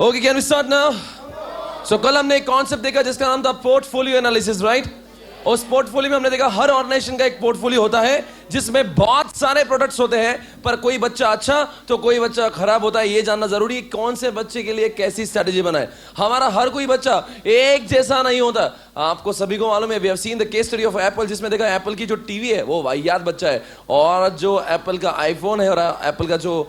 Okay, can we start now? So कल हमने एक कॉन्सेप्ट देखा जिसका नाम था पोर्टफोलियो एनालिसिस, राइट? उस पोर्टफोलियो में हमने देखा हर ऑर्गेनाइजेशन का एक पोर्टफोलियो होता है जिसमें बहुत सारे प्रोडक्ट्स होते हैं, पर कोई बच्चा अच्छा तो कोई बच्चा खराब होता है। ये जानना जरूरी है कौन से बच्चे के लिए कैसी स्ट्रेटेजी बनाए। हमारा हर कोई बच्चा एक जैसा नहीं होता। आपको सभी को मालूम है, we have seen the case study of Apple, जिसमें देखा एप्पल की जो टीवी है वो वाहियात बच्चा है, और जो एप्पल का आईफोन है और एप्पल का जो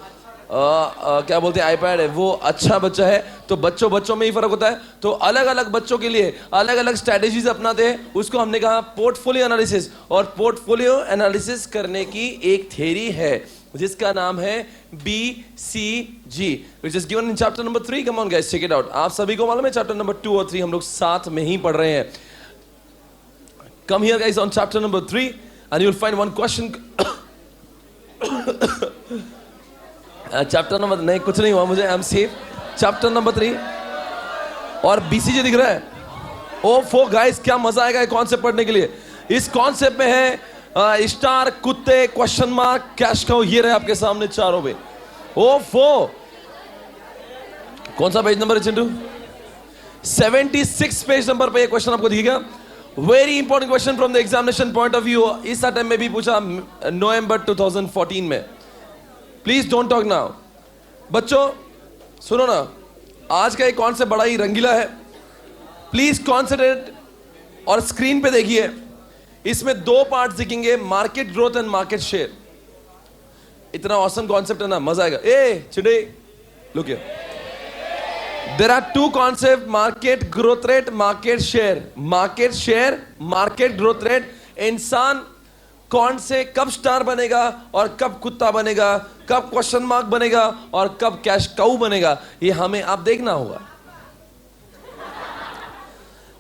क्या बोलते हैं आईपैड है वो अच्छा बच्चा है। तो बच्चों में ही फर्क होता है। तो अलग अलग बच्चों के लिए अलग अलग स्ट्रेटेजीज अपनाते हैं। उसको हमने कहा पोर्टफोलियो एनालिसिस। और पोर्टफोलियो एनालिसिस करने की एक थ्योरी है जिसका नाम है BCG, which is given in chapter number 3. Come on guys, check it out. आप सभी को मालूम है चैप्टर नंबर 2 और 3 हम लोग साथ में ही पढ़ रहे हैं। Come here guys on chapter number 3 and you'll find one question. Chapter number नहीं, कुछ नहीं हुआ मुझे, I am safe. Chapter number 3 और BCG दिख रहा है। ओ फो गाइस, क्या मजा आएगा ये कॉन्सेप्ट पढ़ने के लिए। इस कॉन्सेप्ट में है स्टार, कुत्ते, क्वेश्चन मार्क, कैश काउ, ये रहे आपके सामने चारों पे। ओ फो, कौन सा पेज नंबर है चिंटू? 76 पेज नंबर पे ये क्वेश्चन आपको दिखेगा। Very important question from the examination point of view. इस अटेम्प्ट में भी पूछा नवंबर 2014 में। Please don't talk now. बच्चों सुनो ना, आज का एक कॉन्सेप्ट बड़ा ही रंगीला है। प्लीज कॉन्सेंट्रेट और स्क्रीन पे देखिए। इसमें 2 पार्ट्स दिखेंगे, market growth and market share. इतना ऑसम कॉन्सेप्ट है ना, मजा आएगा। ए चिड़े, look here, there are 2 concept, market growth rate, market share. Market share, market growth rate. इंसान कौन से कब स्टार बनेगा और कब कुत्ता बनेगा, कब क्वेश्चन मार्क बनेगा और कब कैश काऊ बनेगा, ये हमें आप देखना होगा।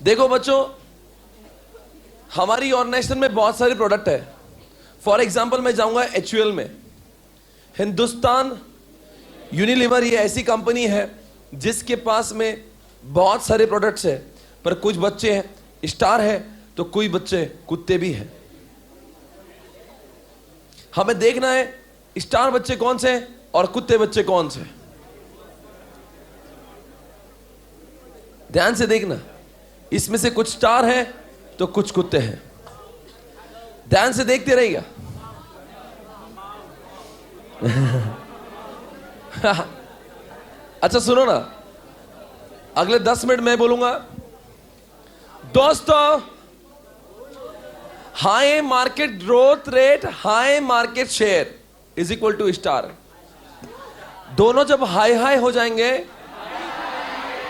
देखो बच्चों, हमारी ऑर्गेनाइजेशन में बहुत सारे प्रोडक्ट है। फॉर एग्जांपल मैं जाऊंगा HUL में। हिंदुस्तान यूनिलीवर ये ऐसी कंपनी है जिसके पास में बहुत सारे प्रोडक्ट्स है, पर कुछ बच्चे हैं स्टार है तो कुछ बच्चे कुत्ते भी हैं। हमें देखना है स्टार बच्चे कौन से हैं और कुत्ते बच्चे कौन से। ध्यान से देखना, इसमें से कुछ स्टार है तो कुछ कुत्ते हैं। ध्यान से देखते रहिएगा। अच्छा सुनो ना, अगले 10 मिनट मैं बोलूंगा। दोस्तों, high market growth rate, high market share is equal to star. दोनों जब हाई हाई हो जाएंगे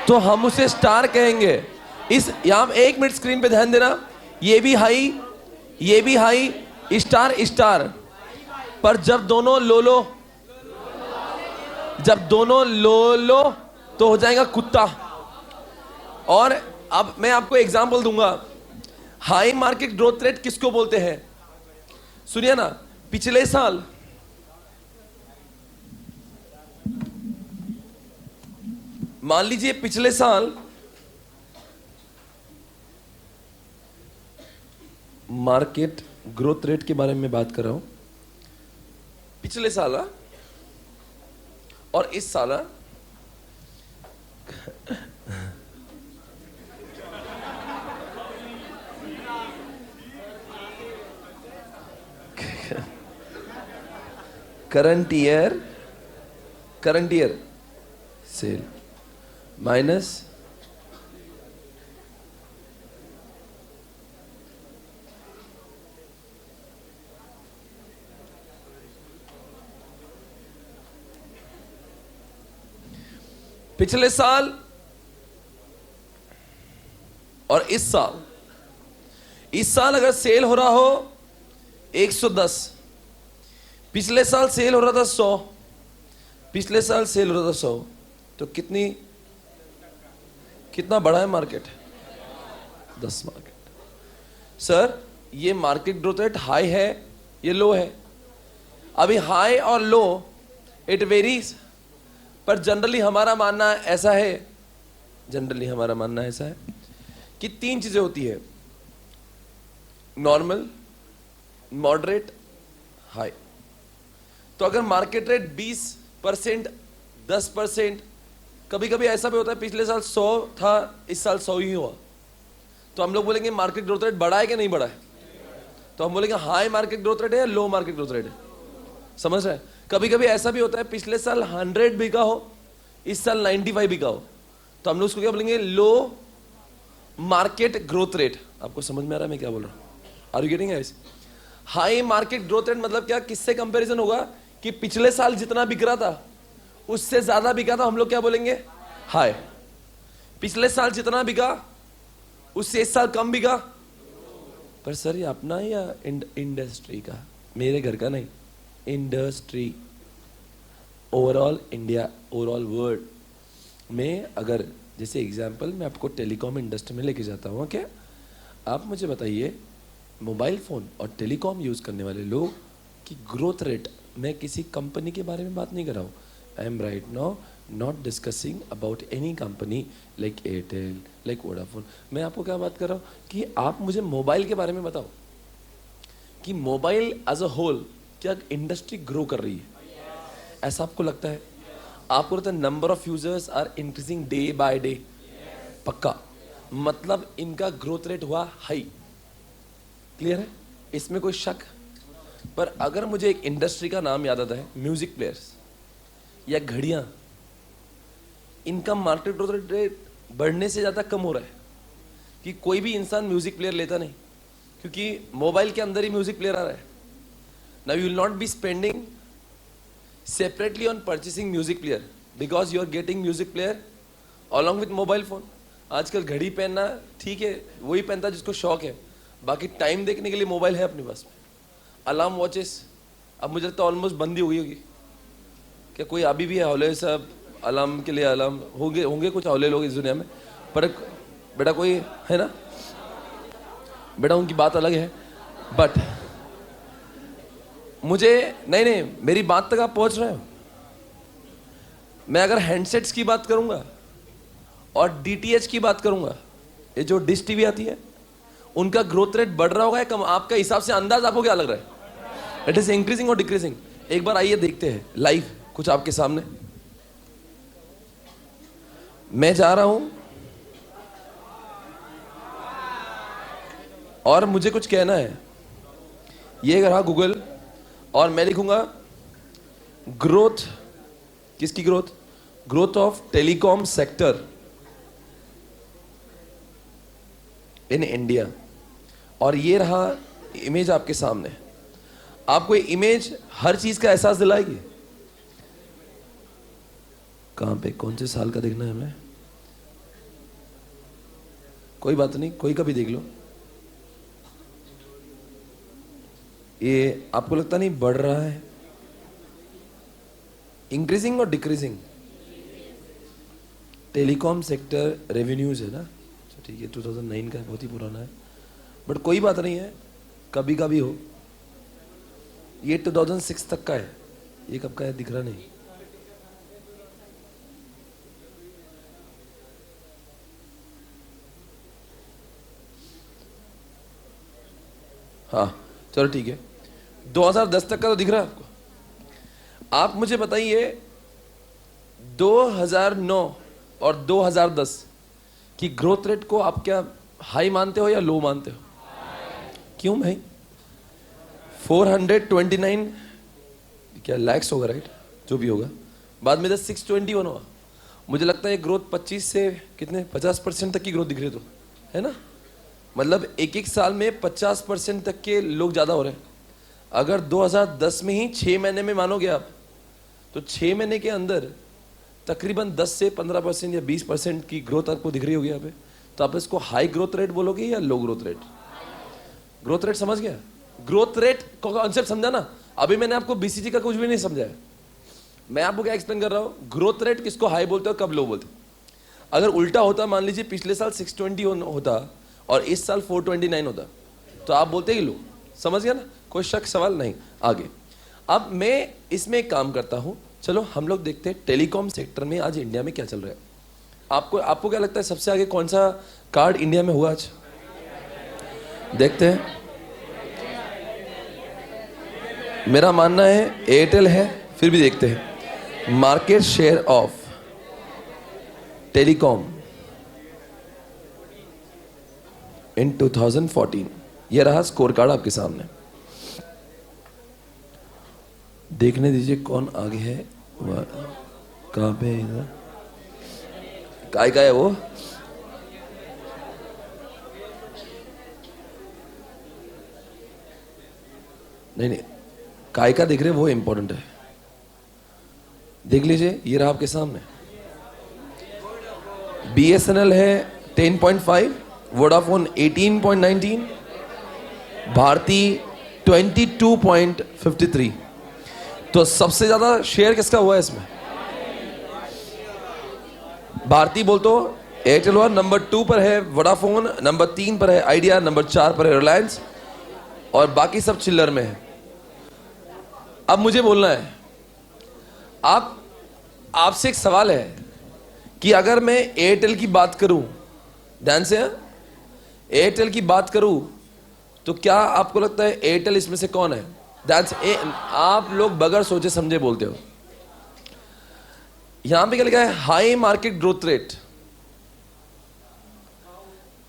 तो हम उसे स्टार कहेंगे। इस यहां 1 मिनट स्क्रीन पे ध्यान देना, ये भी हाई, ये भी हाई, स्टार स्टार। पर जब दोनों लो लो, जब दोनों लो लो तो हो जाएगा कुत्ता। और अब मैं आपको एग्जांपल दूंगा। हाई मार्केट ग्रोथ रेट किसको बोलते हैं? सुनिए ना, पिछले साल मान लीजिए पिछले साल मार्केट ग्रोथ रेट के बारे में बात कर रहा हूं। पिछले साल और इस साल करंट ईयर सेल माइनस पिछले साल और इस साल। इस साल अगर सेल हो रहा हो 110, पिछले साल सेल हो रहा था 100, पिछले साल सेल हो रहा था 100, तो कितना बड़ा है मार्केट? 10 मार्केट। सर ये मार्केट ग्रोथ रेट हाई है, ये लो है। अभी हाई और लो इट वेरीज, पर जनरली हमारा मानना ऐसा है, जनरली हमारा मानना ऐसा है कि 3 चीजें होती है, नॉर्मल, मॉडरेट, हाई। तो अगर मार्केट रेट 20%, 10%, कभी कभी ऐसा भी होता है पिछले साल 100 था, इस साल 100 ही हुआ, तो हम लोग बोलेंगे मार्केट ग्रोथ रेट बढ़ा है कि नहीं बढ़ा है? तो हम बोलेंगे हाई मार्केट ग्रोथ रेट है या लो मार्केट ग्रोथ रेट है। समझ रहे हैं? कभी कभी ऐसा भी होता है पिछले साल 100 बिका हो, इस साल 95 बिका हो, तो हम लोग उसको क्या बोलेंगे? लो मार्केट ग्रोथ रेट। आपको समझ में आ रहा है मैं क्या बोल रहा हूं? Are you getting it? High market growth rate मतलब क्या? किससे कंपैरिजन होगा कि पिछले साल जितना बिक रहा था उससे ज्यादा बिका था, हम लोग क्या बोलेंगे? हाई। पिछले साल जितना बिका उससे इस साल कम बिका। पर सर ये अपना ही या इंडस्ट्री का? मेरे घर का नहीं, industry, overall India, overall world में। अगर जैसे एग्जांपल मैं आपको टेलीकॉम इंडस्ट्री में लेके जाता हूँ, क्या आप मुझे बताइए मोबाइल फ़ोन और टेलीकॉम यूज़ करने वाले लोग की ग्रोथ रेट, मैं किसी कंपनी के बारे में बात नहीं कर रहा हूँ। I am right now not discussing about any company like Airtel, like Vodafone. मैं आपको क्या बात कर रहा हूँ कि आप मुझे मोबाइल के बारे में बताओ कि मोबाइल एज अ होल क्या इंडस्ट्री ग्रो कर रही है? ऐसा आपको लगता है? आपको लगता है number of users are increasing day by day? पक्का, मतलब इनका ग्रोथ रेट हुआ हाई। क्लियर है? इसमें कोई शक? पर अगर मुझे एक इंडस्ट्री का नाम याद आता है, म्यूजिक प्लेयर्स या घड़ियां, इनका मार्केट ग्रोथ रेट बढ़ने से ज्यादा कम हो रहा है कि कोई भी इंसान म्यूजिक प्लेयर लेता नहीं, क्योंकि मोबाइल के अंदर ही म्यूजिक प्लेयर आ रहा है। Now you will not be spending separately on purchasing music player because you are getting music player along with mobile phone. आजकल घड़ी पहनना ठीक है, वही पहनता है जिसको शौक है, बाकी टाइम देखने के लिए मोबाइल है अपने पास में। अलार्म वॉचेस अब मुझे लगता है ऑलमोस्ट बंद ही हो गई होगी। क्या कोई अभी भी है हौले सब अलार्म के लिए? अलार्म होंगे कुछ हौले लोग इस दुनिया में, पर बेटा कोई है ना बेटा, उनकी बात अलग है। बट मुझे नहीं, मेरी बात तक आप पहुंच रहे हो। मैं अगर हैंडसेट्स की बात करूंगा और डीटीएच की बात करूंगा, ये जो डिश टीवी आती है, उनका ग्रोथ रेट बढ़ रहा होगा या कम? आपका हिसाब से अंदाज आपको क्या लग रहा है? इट इज इंक्रीजिंग और डिक्रीजिंग? एक बार आइए देखते हैं लाइव कुछ आपके सामने। मैं जा रहा हूं और मुझे कुछ कहना है, ये रहा गूगल, और मैं लिखूंगा ग्रोथ, किसकी growth? Growth of telecom sector in India. और ये रहा इमेज आपके सामने। आपको ये इमेज हर चीज का एहसास दिलाएगी। कहां पे कौन से साल का देखना है हमें? कोई बात नहीं, कोई का भी देख लो। ये आपको लगता नहीं बढ़ रहा है? इंक्रीजिंग और डिक्रीजिंग? टेलीकॉम सेक्टर रेवेन्यूज है ना, ठीक है, 2009 का है, बहुत ही पुराना है, बट कोई बात नहीं है, कभी का भी हो। ये 2006 तक का है, ये कब का है दिख रहा नहीं। हाँ चलो ठीक है, 2010 तक का तो दिख रहा है आपको। आप मुझे बताइए 2009 और 2010 की ग्रोथ रेट को आप क्या हाई मानते हो या लो मानते हो? क्यों भाई? 429 क्या लैक्स होगा, राइट? जो भी होगा, बाद में 621 हुआ। मुझे लगता है ग्रोथ 25 से कितने 50% तक की ग्रोथ दिख रही तो है ना, मतलब एक एक साल में 50% तक के लोग ज्यादा हो रहे हैं। अगर 2010 में ही 6 महीने में मानोगे आप, तो 6 महीने के अंदर तकरीबन 10 से 15% या 20% की ग्रोथ आपको दिख रही होगी यहाँ पे। तो आप इसको हाई ग्रोथ रेट बोलोगे या लो ग्रोथ रेट? ग्रोथ रेट समझ गया? ग्रोथ रेट का कॉन्सेप्ट समझा ना? अभी मैंने आपको बीसीजी का कुछ भी नहीं समझाया। मैं आपको क्या एक्सप्लेन कर रहा हूँ, ग्रोथ रेट किसको हाई बोलते हो, कब लो बोलते हो। अगर उल्टा होता, मान लीजिए पिछले साल 620 होता और इस साल 429 होता, तो आप बोलते ही लो। समझ गया ना? कोई शक सवाल नहीं। आगे अब मैं इसमें एक काम करता हूं, चलो हम लोग देखते हैं टेलीकॉम सेक्टर में आज इंडिया में क्या चल रहा है। आपको क्या लगता है सबसे आगे कौन सा कार्ड इंडिया में हुआ आज? देखते हैं। मेरा मानना है एयरटेल है, फिर भी देखते हैं। मार्केट शेयर ऑफ टेलीकॉम इन 2014। ये रहा स्कोर कार्ड आपके सामने, देखने दीजिए कौन आगे है। कहां पे है इधर? काय का है वो? नहीं, काय का देख रहे वो इंपॉर्टेंट है। देख लीजिए, ये रहा आपके सामने। BSNL है 10.5, वोडाफोन 18.19, भारती 22.53। तो सबसे ज्यादा शेयर किसका हुआ है इसमें? भारती बोल तो एयरटेल हुआ, नंबर 2 पर है वोडाफोन, नंबर 3 पर है आइडिया, नंबर 4 पर है रिलायंस, और बाकी सब चिल्लर में है। अब मुझे बोलना है, आपसे एक सवाल है कि अगर मैं एयरटेल की बात करूं, ध्यान से, एयरटेल की बात करूं, तो क्या आपको लगता है एयरटेल इसमें से कौन है? ध्यान से, आप लोग बगैर सोचे समझे बोलते हो। यहां पे क्या लिखा है? High market growth rate,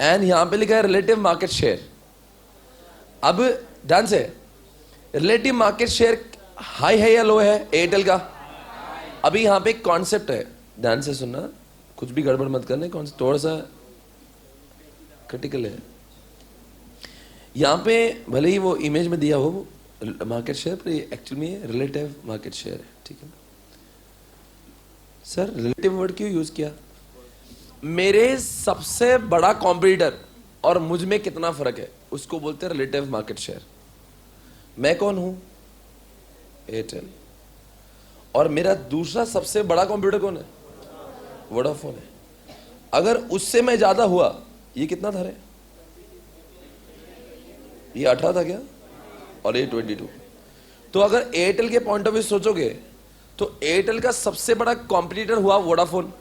and यहां पे लिखा है रिलेटिव मार्केट शेयर। अब ध्यान से, रिलेटिव मार्केट शेयर हाई है या लो है एयरटेल का? अभी यहां पे एक कॉन्सेप्ट है, ध्यान से सुनना, कुछ भी गड़बड़ मत करने, थोड़ा सा क्रिटिकल है। यहां पे भले ही वो इमेज में दिया हो मार्केट शेयर, पर एक्चुअली में रिलेटिव मार्केट शेयर है, ठीक है। सर रिलेटिव वर्ड क्यों यूज किया? मेरे सबसे बड़ा कॉम्पिटिटर और मुझ में कितना फर्क है, उसको बोलते हैं रिलेटिव मार्केट शेयर। मैं कौन हूं? एयरटेल। और मेरा दूसरा सबसे बड़ा कॉम्पिटिटर कौन है? वोडाफोन है। अगर उससे मैं ज्यादा हुआ, ये कितना था रे? ये 18 था क्या? और ये 22। तो अगर एयरटेल के पॉइंट ऑफ व्यू सोचोगे तो एयरटेल का सबसे बड़ा कॉम्पिटिटर हुआ वोडाफोन।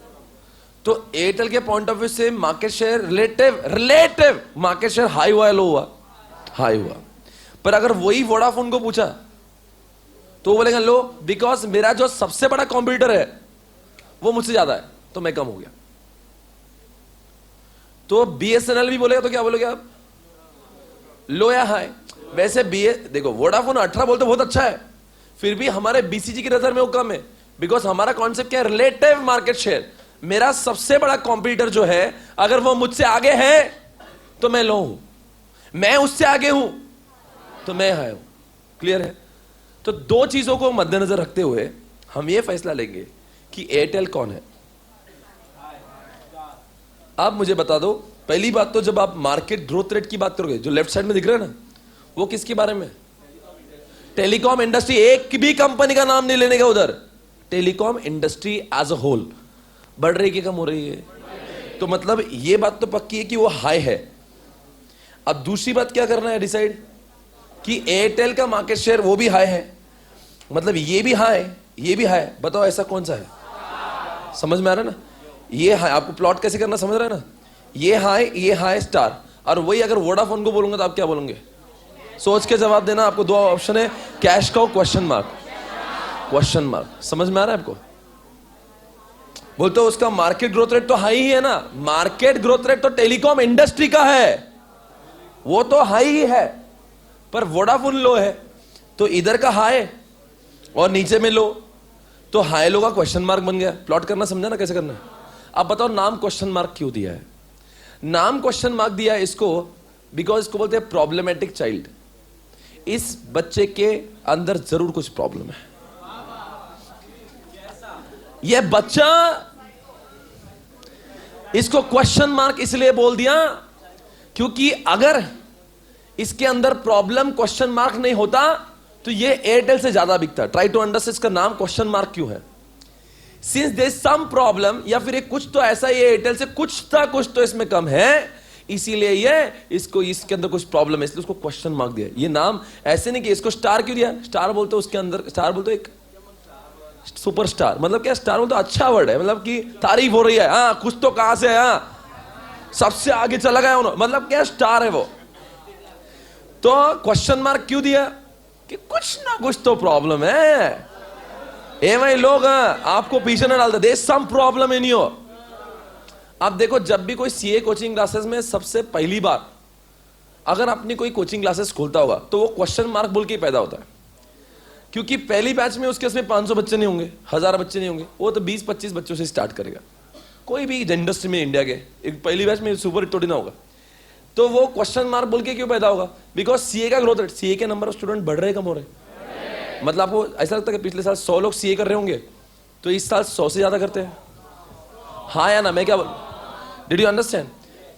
तो एयरटेल के पॉइंट ऑफ व्यू से market share relative market share high हुआ या लो हुआ? हाई हुआ। पर अगर वही वोडाफोन को पूछा तो वो बोलेगा लो, बिकॉज मेरा जो सबसे बड़ा कॉम्पिटिटर है वो मुझसे ज्यादा है, तो मैं कम हो गया। तो BSNL भी बोलेगा तो क्या बोलोगे आप? लो या हाई? वैसे देखो, वोडाफोन 18 बोलते बहुत अच्छा है, फिर भी हमारे BCG की नजर में वो कम है, बिकॉज हमारा कॉन्सेप्ट क्या है? Relative market share. मेरा सबसे बड़ा कॉम्पिटिटर जो है, अगर वो मुझसे आगे है तो मैं लो हूं, मैं उससे आगे हूं तो मैं हाई हूं। क्लियर है? तो दो चीजों को मद्देनजर रखते हुए हम ये फैसला लेंगे कि एयरटेल कौन है। आप मुझे बता दो, पहली बात तो जब आप मार्केट ग्रोथ रेट की बात करोगे, जो लेफ्ट साइड में दिख रहा है ना, वो किसके बारे में? Telecom industry. एक भी कंपनी का नाम नहीं लेने का उधर। Telecom industry as a whole बढ़ रही है कि कम हो रही है? तो मतलब ये बात तो पक्की है कि वो हाई है। अब दूसरी बात क्या करना है डिसाइड, कि एयरटेल का मार्केट शेयर वो भी हाई है, मतलब ये भी हाई, ये भी हाई। बताओ ऐसा कौन सा है? समझ में आ रहा है ना? ये हाई, आपको प्लॉट कैसे करना समझ रहा है ना? ये हाई स्टार। और वही अगर वोडाफोन को बोलूंगा तो आप क्या बोलोगे? सोच के जवाब देना। आपको दो ऑप्शन है, कैश का क्वेश्चन मार्क। क्वेश्चन मार्क समझ में आ रहा है आपको? बोलते हो उसका मार्केट ग्रोथ रेट तो हाई ही है ना। मार्केट ग्रोथ रेट तो टेलीकॉम इंडस्ट्री का है, वो तो हाई ही है, पर वोडाफोन लो है। तो इधर का हाई और नीचे में लो, तो हाई लो का क्वेश्चन मार्क बन गया। प्लॉट करना समझा ना कैसे करना है? अब बताओ नाम क्वेश्चन मार्क क्यों दिया है? नाम क्वेश्चन मार्क दिया है इसको बिकॉज इसको बोलते हैं प्रॉब्लमेटिक चाइल्ड। इस बच्चे के अंदर जरूर कुछ प्रॉब्लम है। यह बच्चा, इसको क्वेश्चन मार्क इसलिए बोल दिया क्योंकि अगर इसके अंदर प्रॉब्लम क्वेश्चन मार्क नहीं होता तो ये एयरटेल से ज्यादा बिकता। ट्राई टू अंडरस्टैंड इसका नाम क्वेश्चन मार्क क्यों है। सिंस देयर सम प्रॉब्लम, या फिर कुछ तो ऐसा ये एयरटेल से कुछ तो इसमें कम है, इसीलिए ये इसको इसके अंदर कुछ प्रॉब्लम है, इसलिए उसको क्वेश्चन मार्क दिया। ये नाम ऐसे नहीं कि इसको स्टार क्यों दिया? स्टार बोलते उसके अंदर, स्टार बोलते एक सुपर स्टार। मतलब क्या? स्टार बोलते अच्छा वर्ड है, मतलब कि तारीफ हो रही है, हाँ कुछ तो कहां से, हाँ सबसे आगे चला गया उन्होंने, मतलब क्या स्टार है वो। तो क्वेश्चन मार्क क्यों दिया? कि कुछ ना कुछ तो प्रॉब्लम है। ए भाई लोग आपको पीछे ना डालते, there some problem in you. आप देखो, जब भी कोई सीए कोचिंग क्लासेस में सबसे पहली बार अगर अपनी कोई कोचिंग क्लासेस खोलता होगा तो वो क्वेश्चन मार्क बोल के ही पैदा होता है, क्योंकि पहली बैच में उसके उसमें 500 बच्चे नहीं होंगे, 1000 बच्चे नहीं होंगे, वो तो 20-25 बच्चों से स्टार्ट करेगा। कोई भी इंडस्ट्री में इंडिया के एक पहली बैच में सुपर हिट थोड़ी ना होगा, तो वो क्वेश्चन मार्क बोल के क्यों पैदा होगा? बिकॉज सीए का ग्रोथ रेट, सीए के नंबर ऑफ स्टूडेंट बढ़ रहे कम हो रहे? मतलब आपको ऐसा लगता है कि पिछले साल 100 लोग सीए कर रहे होंगे तो इस साल 100 से ज्यादा करते हैं? हाँ या ना? मैं क्या बोल, did you understand?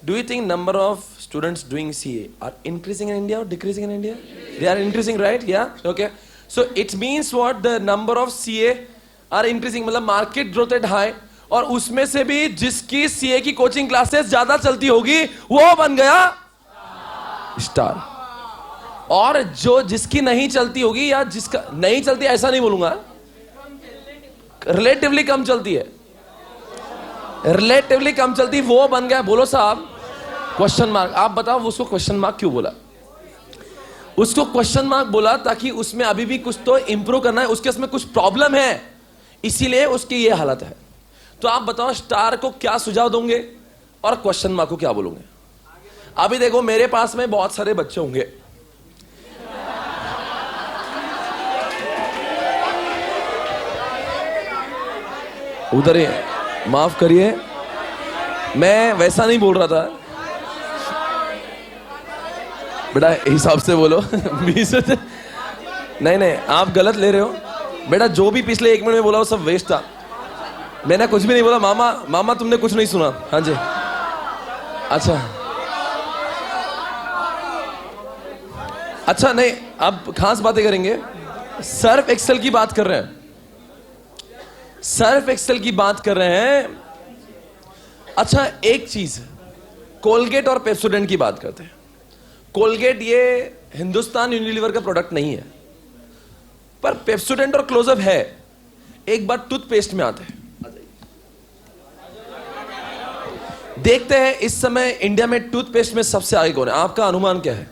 Do you think number of students doing CA are increasing in India or decreasing in India? They are increasing, right? Yeah? Okay. So it means what? The number of CA are increasing, मतलब market growth rate high, और उसमें से भी जिसकी CA की coaching classes ज्यादा चलती होगी वो बन गया स्टार, और जो जिसकी नहीं चलती होगी या जिसका नहीं चलती, ऐसा नहीं बोलूंगा, रिलेटिवली कम चलती है, रिलेटिवली कम चलती, वो बन गया, बोलो साहब, क्वेश्चन मार्क। आप बताओ उसको क्वेश्चन मार्क क्यों बोला? उसको क्वेश्चन मार्क बोला ताकि उसमें अभी भी कुछ तो इंप्रूव करना है, उसके उसमें कुछ प्रॉब्लम है, इसीलिए उसकी ये हालत है। तो आप बताओ स्टार को क्या सुझाव दोगे और क्वेश्चन मार्क को क्या बोलोगे? अभी देखो मेरे पास में बहुत सारे बच्चे होंगे, उधर ही, माफ करिए मैं वैसा नहीं बोल रहा था बेटा, हिसाब से बोलो। नहीं आप गलत ले रहे हो बेटा, जो भी पिछले 1 मिनट में बोला वो सब वेस्ट था, मैंने कुछ भी नहीं बोला। मामा तुमने कुछ नहीं सुना? हाँ जी, अच्छा नहीं, अब खास बातें करेंगे। सर्फ एक्सेल की बात कर रहे हैं, सर्फ एक्सेल की बात कर रहे हैं। अच्छा एक चीज, कोलगेट और पेप्सोडेंट की बात करते हैं। कोलगेट ये हिंदुस्तान यूनिलीवर का प्रोडक्ट नहीं है, पर पेप्सोडेंट और क्लोजअप है। एक बार टूथपेस्ट में आते हैं, देखते हैं इस समय इंडिया में टूथपेस्ट में सबसे आगे कौन है? आपका अनुमान क्या है?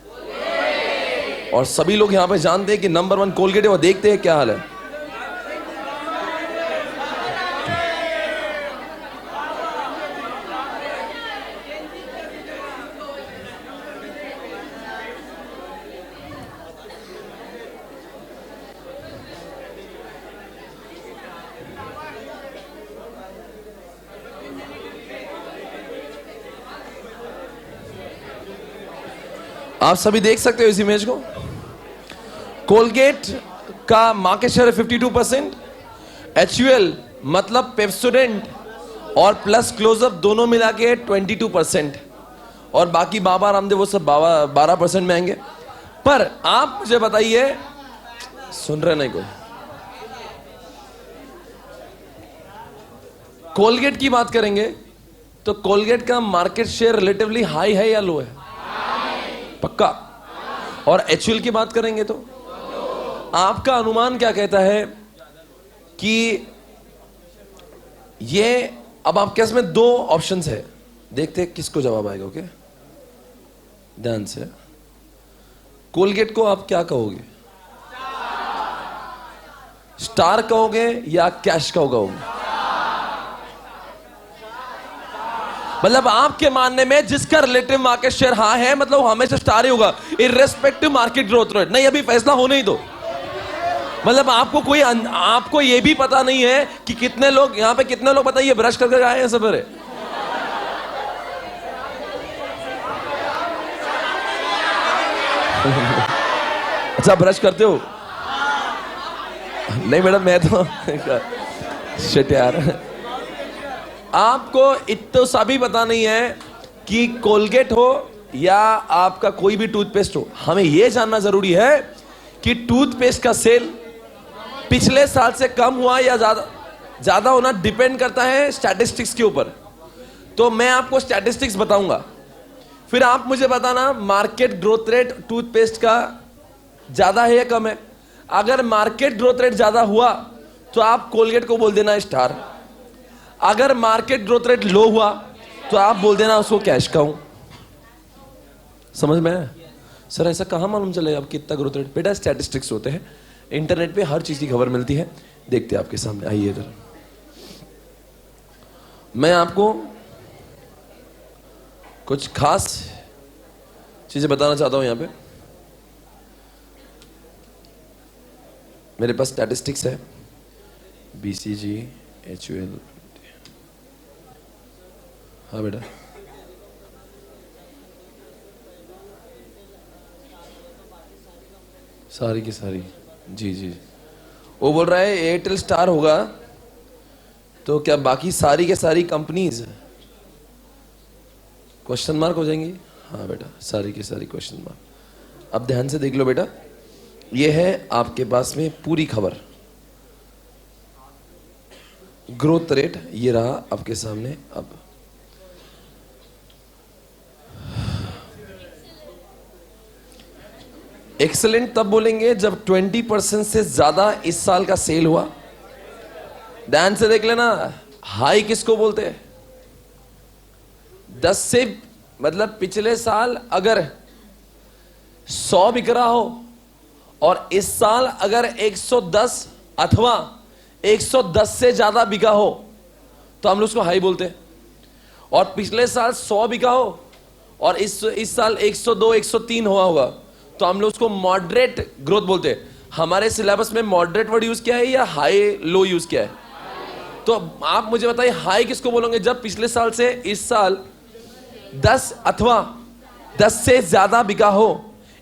और सभी लोग यहां पे जानते हैं कि नंबर 1 कोलगेट है, वो देखते हैं क्या हाल है। आप सभी देख सकते हो इस इमेज को। कोलगेट का मार्केट शेयर है 52%, HUL मतलब पेप्सोडेंट और प्लस क्लोजअप दोनों मिला के 22%, और बाकी बाबा रामदेव वो सब 12% में आएंगे। पर आप मुझे बताइए, सुन रहे नहीं कोई? कोलगेट की बात करेंगे तो कोलगेट का मार्केट शेयर रिलेटिवली हाई है या लो है? पक्का। और HUL की बात करेंगे तो आपका अनुमान क्या कहता है कि ये, अब आपके इसमें 2 ऑप्शंस है, देखते हैं किसको जवाब आएगा। ओके, ध्यान से। कोलगेट को आप क्या कहोगे? स्टार कहोगे या कैश कहोगे? मतलब आपके मानने में जिसका रिलेटिव मार्केट शेयर हाई है, मतलब वो हमेशा स्टार ही होगा, इर्रेस्पेक्टिव मार्केट ग्रोथ रेट। नहीं, अभी फैसला होने ही दो। मतलब आपको ये भी पता नहीं है कि कितने लोग यहां पे, कितने लोग बताइए ब्रश करके आए हैं सवेरे? अच्छा, ब्रश करते हो? नहीं मैडम, मैं तो शिट यार। आपको इतना सा भी पता नहीं है कि कोलगेट हो या आपका कोई भी टूथपेस्ट हो। हमें यह जानना जरूरी है कि टूथपेस्ट का सेल पिछले साल से कम हुआ या ज्यादा होना डिपेंड करता है स्टैटिस्टिक्स के ऊपर। तो मैं आपको स्टैटिस्टिक्स बताऊंगा, फिर आप मुझे बताना मार्केट ग्रोथ रेट टूथपेस्ट का ज्यादा है या कम है। अगर मार्केट ग्रोथ रेट ज्यादा हुआ तो आप कोलगेट को बोल देना स्टार, अगर मार्केट ग्रोथ रेट लो हुआ तो आप बोल देना उसको कैश का हूं। समझ में आया? सर ऐसा कहां मालूम चलेगा अब कितना ग्रोथ रेट? बेटा स्टैटिस्टिक्स होते हैं, इंटरनेट पे हर चीज की खबर मिलती है। देखते हैं आपके सामने, आइए इधर। मैं आपको कुछ खास चीजें बताना चाहता हूं यहां पे। मेरे पास स्टैटिस्टिक्स है, BCG, HUL। हाँ बेटा, सारी की सारी, जी जी। वो बोल रहा है एयरटेल स्टार होगा तो क्या बाकी सारी के सारी कंपनीज क्वेश्चन मार्क हो जाएंगी? हाँ बेटा, सारी की सारी क्वेश्चन मार्क। अब ध्यान से देख लो बेटा, ये है आपके पास में पूरी खबर। ग्रोथ रेट ये रहा आपके सामने। अब एक्सेलेंट तब बोलेंगे जब 20% से ज्यादा इस साल का सेल हुआ। ध्यान से देख लेना, हाई किसको बोलते हैं? 10 से, मतलब पिछले साल अगर 100 बिक रहा हो और इस साल अगर 110 अथवा 110 से ज्यादा बिका हो तो हम लोग उसको हाई बोलते हैं। और पिछले साल 100 बिका हो और इस साल 102 103 हुआ होगा तो हम लोग उसको मॉडरेट ग्रोथ बोलते हैं। हमारे सिलेबस में मॉडरेट वर्ड यूज किया है या हाई लो यूज किया है? तो आप मुझे बताइए हाई किसको बोलोगे जब पिछले साल से इस साल 10 अथवा 10 से ज्यादा बिका हो।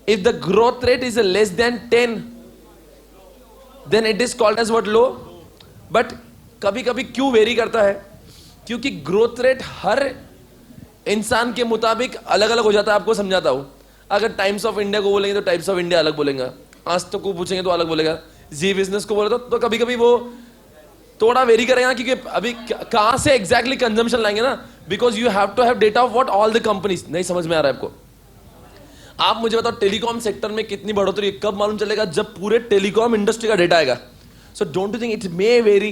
If the growth rate is less than 10 then it is called as what? Low. But कभी कभी क्यों वेरी करता है? क्योंकि ग्रोथ रेट हर इंसान के मुताबिक अलग अलग हो जाता है। आपको समझाता हूं, अगर टाइम्स ऑफ इंडिया को बोलेंगे तो टाइम्स ऑफ इंडिया अलग बोलेगा, आज तक को पूछेंगे तो अलग बोलेगा, जी बिजनेस को बोले तो कभी कभी वो थोड़ा वेरी करेगा। क्योंकि अभी कहां से एग्जैक्टली कंजम्पशन लाएंगे ना, because you have to have data of what all the companies. नहीं समझ में आ रहा है आपको? आप मुझे बताओ टेलीकॉम सेक्टर में कितनी बढ़ोतरी? कब मालूम चलेगा? जब पूरे टेलीकॉम इंडस्ट्री का डेटा आएगा। So don't you think it may very?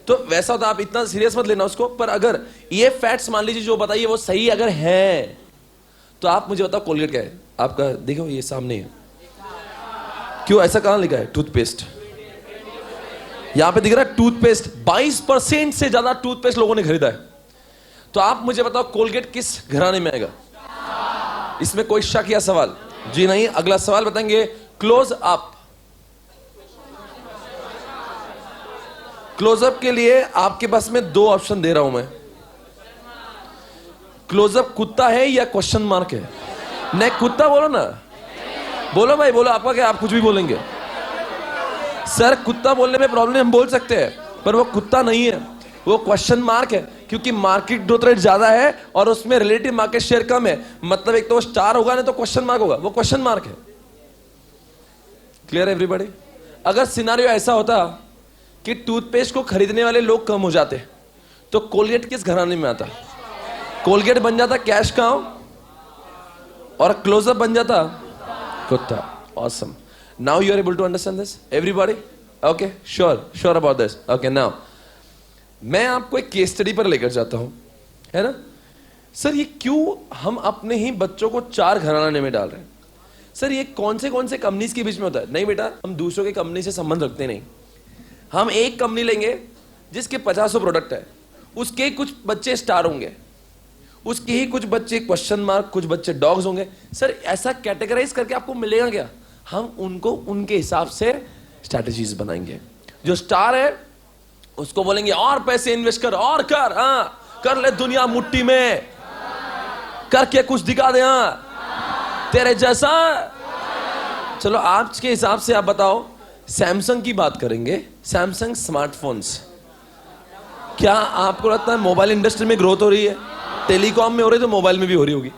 तो वैसा होता, आप इतना सीरियस मत लेना उसको। पर अगर ये फैक्ट्स मान लीजिए जो बताइए वो सही अगर है तो आप मुझे बताओ कोलगेट क्या है आपका? देखो ये सामने है। क्यों ऐसा कहां लिखा है? टूथपेस्ट। यहां पे दिख रहा है टूथपेस्ट। 22% से ज्यादा टूथपेस्ट लोगों ने खरीदा है। तो आप मुझे बताओ कोलगेट किस घराने में आएगा? इसमें कोई शक या सवाल? जी नहीं। अगला सवाल बताएंगे, क्लोज अप। क्लोजअप के लिए आपके पास में 2 ऑप्शन दे रहा हूं मैं। क्लोजअप कुत्ता है या क्वेश्चन मार्क है? नहीं, कुत्ता बोलो ना, बोलो भाई बोलो। आपका क्या? आप कुछ भी बोलेंगे सर। कुत्ता बोलने में प्रॉब्लम, हम बोल सकते हैं, पर वो कुत्ता नहीं है, वो क्वेश्चन मार्क है। क्योंकि मार्केट ग्रोथ रेट ज्यादा है और उसमें रिलेटिव मार्केट शेयर कम है। मतलब एक तो वो स्टार होगा नहीं तो क्वेश्चन मार्क होगा, वो क्वेश्चन मार्क है। Clear everybody? अगर सिनारियो ऐसा होता कि टूथपेस्ट को खरीदने वाले लोग कम हो जाते तो कोलगेट किस घराने में आता? कोलगेट बन जाता कैश काउ और क्लोजअप बन जाता कुत्ता। Awesome. Now you are able to understand this everybody? Okay, sure about this? Okay, now मैं आपको एक केस स्टडी पर लेकर जाता हूं, है ना सर? ये क्यों हम अपने ही बच्चों को 4 घराने में डाल रहे हैं? सर ये कौन से कंपनीज के बीच में होता है? नहीं बेटा, हम दूसरों की कंपनी से संबंध रखते नहीं। हम एक कंपनी लेंगे जिसके 50 प्रोडक्ट है, उसके कुछ बच्चे स्टार होंगे, उसके ही कुछ बच्चे क्वेश्चन मार्क, कुछ बच्चे डॉग्स होंगे। सर ऐसा कैटेगराइज करके आपको मिलेगा क्या? हम उनको उनके हिसाब से स्ट्रैटेजीज बनाएंगे। जो स्टार है उसको बोलेंगे और पैसे इन्वेस्ट कर और कर, कर ले दुनिया मुट्ठी में, करके कुछ दिखा दे तेरे जैसा। चलो आज के हिसाब से आप बताओ, सैमसंग की बात करेंगे, सैमसंग स्मार्टफोन्स। क्या आपको लगता है मोबाइल इंडस्ट्री में ग्रोथ हो रही है? टेलीकॉम में हो रही है तो मोबाइल में भी हो रही होगी।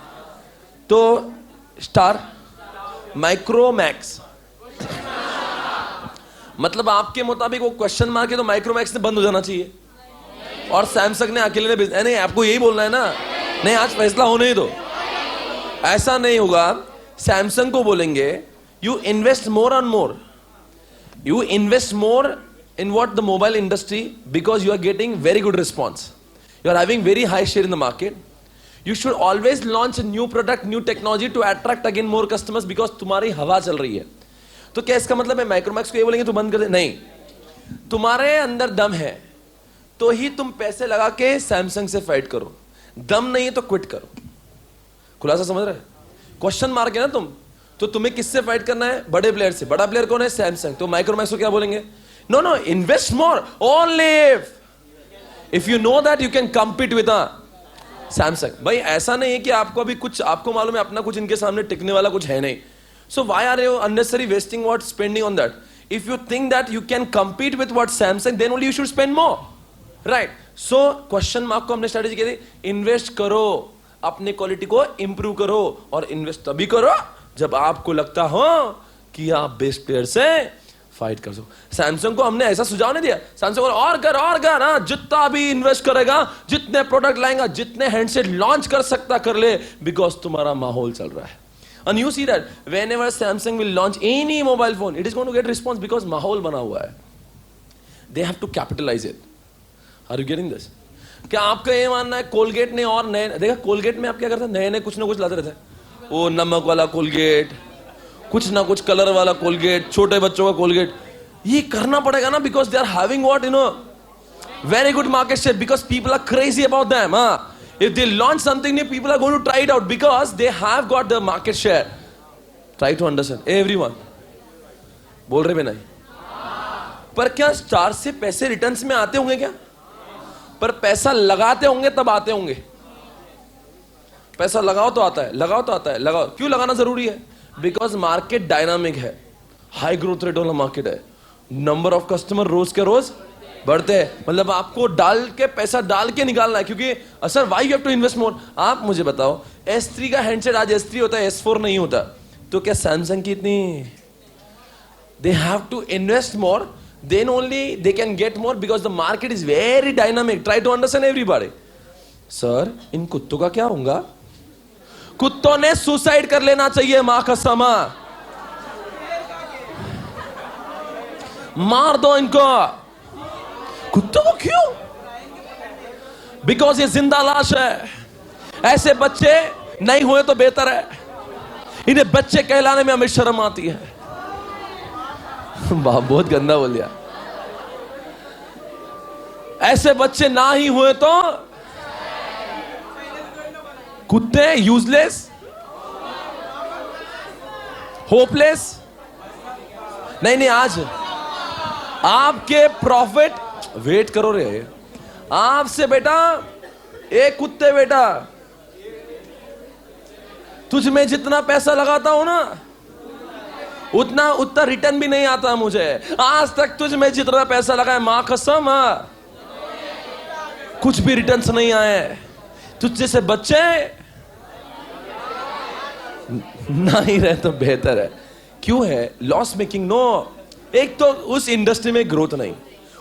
तो स्टार, माइक्रोमैक्स, मतलब आपके मुताबिक वो क्वेश्चन मार्क है तो माइक्रोमैक्स ने बंद हो जाना चाहिए और सैमसंग ने अकेले ने बिजनेस। नहीं, आपको यही बोलना है ना? नहीं, आज फैसला होने ही दो। ऐसा नहीं होगा। सैमसंग को बोलेंगे you invest more on more, you invest more in what the mobile industry because you are getting very good response, you are having very high share in the market. You should always launch a new product, new technology to attract again more customers because तुम्हारी हवा चल रही है। तो क्या इसका मतलब है माइक्रोमैक्स को ये बोलेंगे तो बंद कर दे? नहीं, तुम्हारे अंदर दम है तो ही तुम पैसे लगा के सैमसंग से फाइट करो, दम नहीं है तो क्विट करो। खुलासा समझ रहे? क्वेश्चन मार्क है ना तुम, तो तुम्हें किससे फाइट करना है? बड़े प्लेयर से। बड़ा प्लेयर कौन है? सैमसंग। तो माइक्रोमैक्स को क्या बोलेंगे? No no, invest more only if you know that you can compete with Samsung. भाई ऐसा नहीं है कि आपको अभी कुछ, आपको मालूम है अपना कुछ इनके सामने टिकने वाला कुछ है नहीं, so why are you unnecessary wasting what spending on that? If you think that you can compete with what Samsung, then only you should spend more, right? So question mark को हमने स्ट्रेटेजी कह दी, invest करो, अपने quality को improve करो, और invest तभी करो जब आपको लगता हो कि आप बेस्ट प्लेयर से फाइट कर सको। सैमसंग को हमने ऐसा सुझाव नहीं दिया, सैमसंग को और कर हाँ, जितना भी इन्वेस्ट करेगा, जितने प्रोडक्ट लाएगा, जितने हैंडसेट लॉन्च कर सकता कर ले, बिकॉज तुम्हारा माहौल चल रहा है। And you see that whenever Samsung will launch any mobile phone, it is going to get response because माहौल बना हुआ है. They have to capitalize it. Are you getting this? क्या आपका ये मानना है कोलगेट ने और नए, देखा कोलगेट में आप क्या करते हैं, नए नए कुछ ना कुछ लाते रहते हैं, वो नमक वाला कोलगेट, कुछ ना कुछ कलर वाला कोलगेट, छोटे बच्चों का कोलगेट, ये करना पड़ेगा ना, because they are having what, you know, very good market share, because people are crazy about them. If they launch something new, people are going to try it out because they have got the market share. Try to understand everyone. बोल रहे भी नहीं, पर क्या star से पैसे returns में आते होंगे क्या? पर पैसा लगाते होंगे तब आते होंगे। पैसा लगाओ तो आता है, लगाओ तो आता है, लगाओ। क्यों लगाना जरूरी है? बिकॉज मार्केट डायनामिक है, हाई ग्रोथ रेट वाला मार्केट है, नंबर ऑफ कस्टमर रोज के रोज बढ़ते हैं, मतलब आपको डाल के पैसा डाल के निकालना है। क्योंकि sir why you have to invest more? आप मुझे बताओ, S3 का हैंडसेट आज S3 होता है, S4 नहीं होता, तो क्या सैमसंग की इतनी, they have to invest more, then only they can get more because the market is very dynamic. Try to understand everybody. Sir इन कुत्तों का क्या होगा? कुत्तों ने सुसाइड कर लेना चाहिए, मां कसम, मार दो इनको। कुत्तों को क्यों? बिकॉज ये जिंदा लाश है, ऐसे बच्चे नहीं हुए तो बेहतर है, इन्हें बच्चे कहलाने में हमें शर्म आती है। बहुत गंदा बोल दिया, ऐसे बच्चे ना ही हुए तो कुत्ते, यूजलेस, होपलेस। नहीं, आज आपके प्रॉफिट, वेट करो रे, आपसे बेटा, एक कुत्ते बेटा, तुझ में जितना पैसा लगाता हूं ना, उतना रिटर्न भी नहीं आता मुझे। आज तक तुझ में जितना पैसा लगा है, मां कसम, कुछ भी रिटर्न्स नहीं आए। तुझ जैसे बच्चे ना ही रहे तो बेहतर है। क्यों है? Loss making. नो, एक तो उस इंडस्ट्री में ग्रोथ नहीं,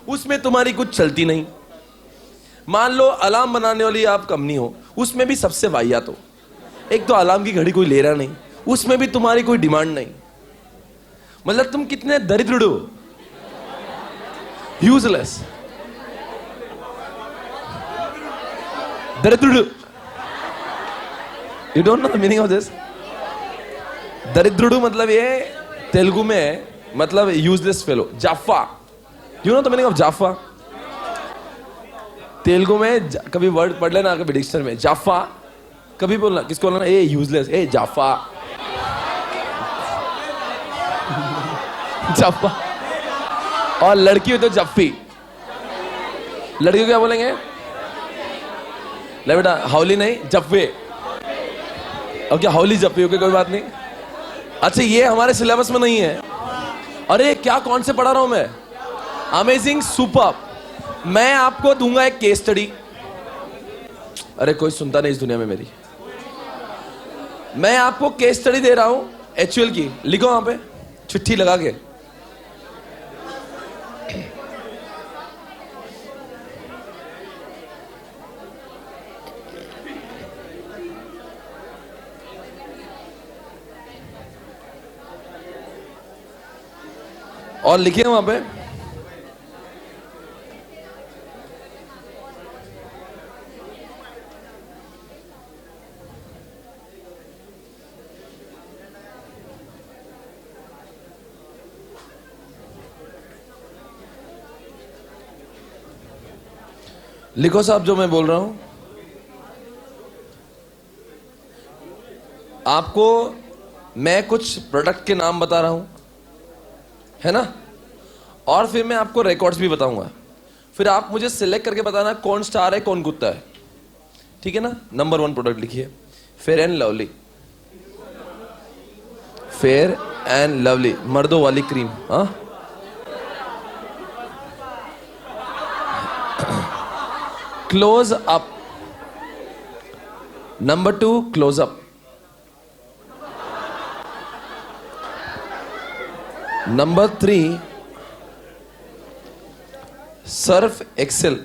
उसमें तुम्हारी कुछ चलती नहीं। मान लो अलार्म बनाने वाली आप कंपनी हो, उसमें भी सबसे वाहियात हो। एक तो अलार्म की घड़ी कोई ले रहा नहीं, उसमें भी तुम्हारी कोई डिमांड नहीं। मतलब तुम कितने दरिद्र हो, यूजलेस दरिद्र। You don't know the meaning of this? दरिद्र मतलब ये तेलुगु में मतलब यूजलेस फेलो, जाफा। You know the meaning of जाफा? तेलुगु में कभी वर्ड पढ़ लेना, कभी डिक्शनरी में जाफा, कभी बोलना, किसको बोलना? ए यूजलेस, ए जाफा, जफ्फा। और लड़की हो तो जफ्फी। लड़की को क्या बोलेंगे? ले बेटा, हाउली नहीं, जफ्फे। और क्या हाउली जफ्फी? ओके, कोई बात नहीं। अच्छा, ये हमारे सिलेबस में नहीं है। अरे क्या, कौन से पढ़ा रहा हूं मैं? Amazing, super. मैं आपको दूंगा एक केस स्टडी। अरे कोई सुनता नहीं इस दुनिया में मेरी। मैं आपको केस स्टडी दे रहा हूं HUL की, लिखो वहां पे चिट्ठी लगा के। और लिखिए वहां पे, लिखो साहब जो मैं बोल रहा हूं। आपको मैं कुछ प्रोडक्ट के नाम बता रहा हूं, है ना, और फिर मैं आपको रिकॉर्ड्स भी बताऊंगा, फिर आप मुझे सिलेक्ट करके बताना कौन स्टार है कौन कुत्ता है, ठीक है ना। नंबर 1 प्रोडक्ट लिखिए, Fair and Lovely. Fair and Lovely मर्दों वाली क्रीम। हाँ, Closeup. Number 2 Closeup. Number 3 Surf Excel.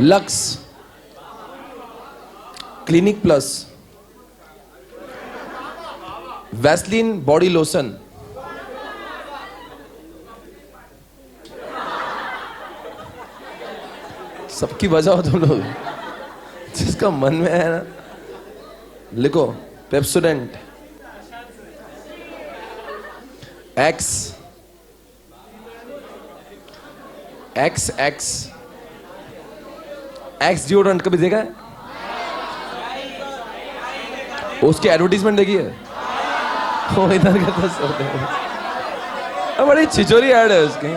Lux, Clinic Plus, Vaseline body lotion, सबकी वजह हो तुम लोग, जिसका मन में है ना लिखो। Pepsodent, x x x x deodorant कभी देखा है? उसकी एडवर्टीजमेंट देखी है? वो इधर करता सोते हैं, बड़ी छिचोरी ऐड है उसकी,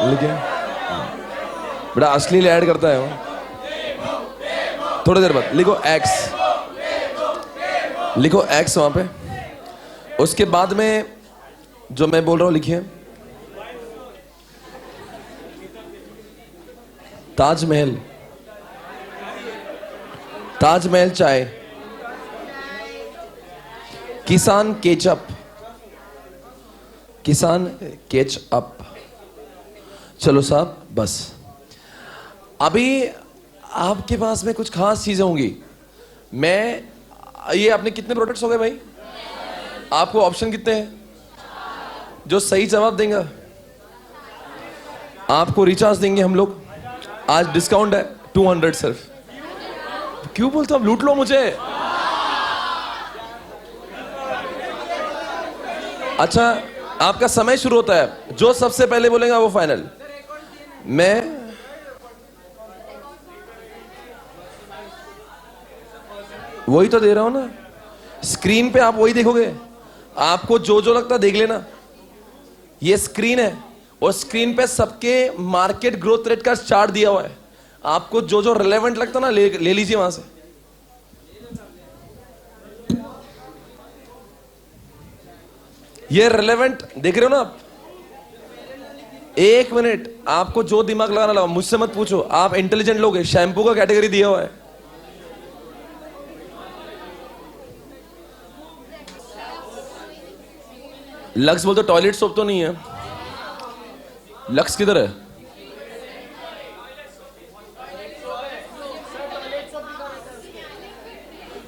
लेकिन बड़ा अश्लील ऐड करता है वो। थोड़ी देर बाद लिखो एक्स, लिखो एक्स वहां पे। उसके बाद में जो मैं बोल रहा हूं लिखिए, ताजमहल, ताजमहल चाय, किसान केचअप, किसान केचअप। चलो साहब बस, अभी आपके पास में कुछ खास चीजें होंगी। मैं ये आपने कितने प्रोडक्ट्स हो गए भाई? आपको ऑप्शन कितने हैं? जो सही जवाब देंगे आपको रिचार्ज देंगे हम लोग। आज डिस्काउंट है 200 सिर्फ। क्यों बोलते हो? लूट लो मुझे। अच्छा, आपका समय शुरू होता है, जो सबसे पहले बोलेगा वो फाइनल। मैं वही तो दे रहा हूं ना, स्क्रीन पे आप वही देखोगे। आपको जो जो लगता है देख लेना, ये स्क्रीन है और स्क्रीन पे सबके मार्केट ग्रोथ रेट का चार्ट दिया हुआ है। आपको जो जो रिलेवेंट लगता ना ले लीजिए वहां से। ये रिलेवेंट देख रहे हो ना आप? 1 मिनट, आपको जो दिमाग लगाना लगा, मुझसे मत पूछो, आप इंटेलिजेंट लोग हैं। शैम्पू का कैटेगरी दिया हुआ है। लक्स बोलते टॉयलेट सोप तो नहीं है। लक्स किधर है?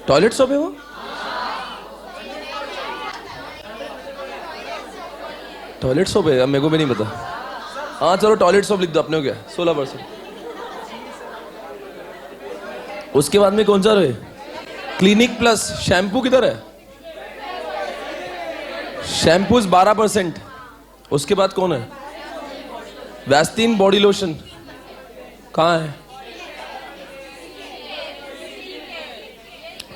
टॉयलेट सोप है वो? टॉयलेट सोप है? अब मेरे को भी नहीं पता। हाँ चलो टॉयलेट सोप लिख दो अपने को, क्या 16%। उसके बाद में कौन सा रहे? Clinic plus. शैम्पू किधर है? शैम्पूज 12%। उसके बाद कौन है? वैसलीन बॉडी लोशन कहाँ है?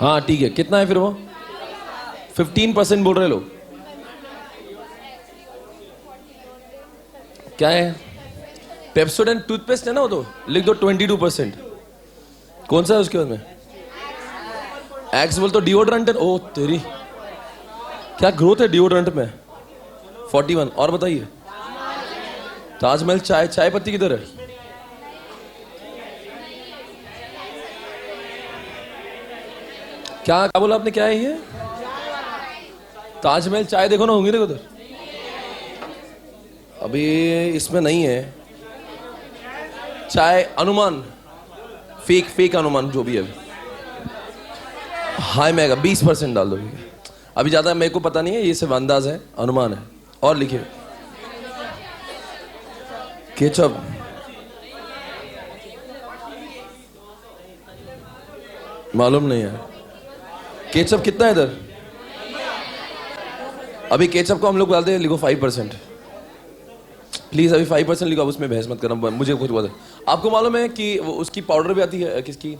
हाँ ठीक है, कितना है फिर वो? 15% बोल रहे लोग। क्या है? पेप्सोडेंट टूथपेस्ट है ना वो, तो लिख दो 22%। कौन सा है उसके बाद में? एक्स बोल तो डिओड्रेंट है। ओ तेरी, क्या ग्रोथ है डिओड्रेंट में? 41। और बताइए, ताजमहल चाय, चाय पत्ती किधर है? क्या क्या बोला आपने? क्या है ये? ताजमहल चाय देखो ना, होंगी देखो उधर। अभी इसमें नहीं है चाय। अनुमान, फेक फेक अनुमान जो भी है। हाई मेगा 20% डाल दो। अभी ज्यादा मेरे को पता नहीं है, ये सिर्फ अंदाज है, अनुमान है। और लिखिए केचप, मालूम नहीं है। केचप कितना है इधर? अभी केचप को हम लोग डालते हैं, लिखो 5%। प्लीज अभी 5% लिखो, अब उसमें बहस मत करना, मुझे कुछ बात है। आपको मालूम है कि उसकी पाउडर भी आती है, किसकी?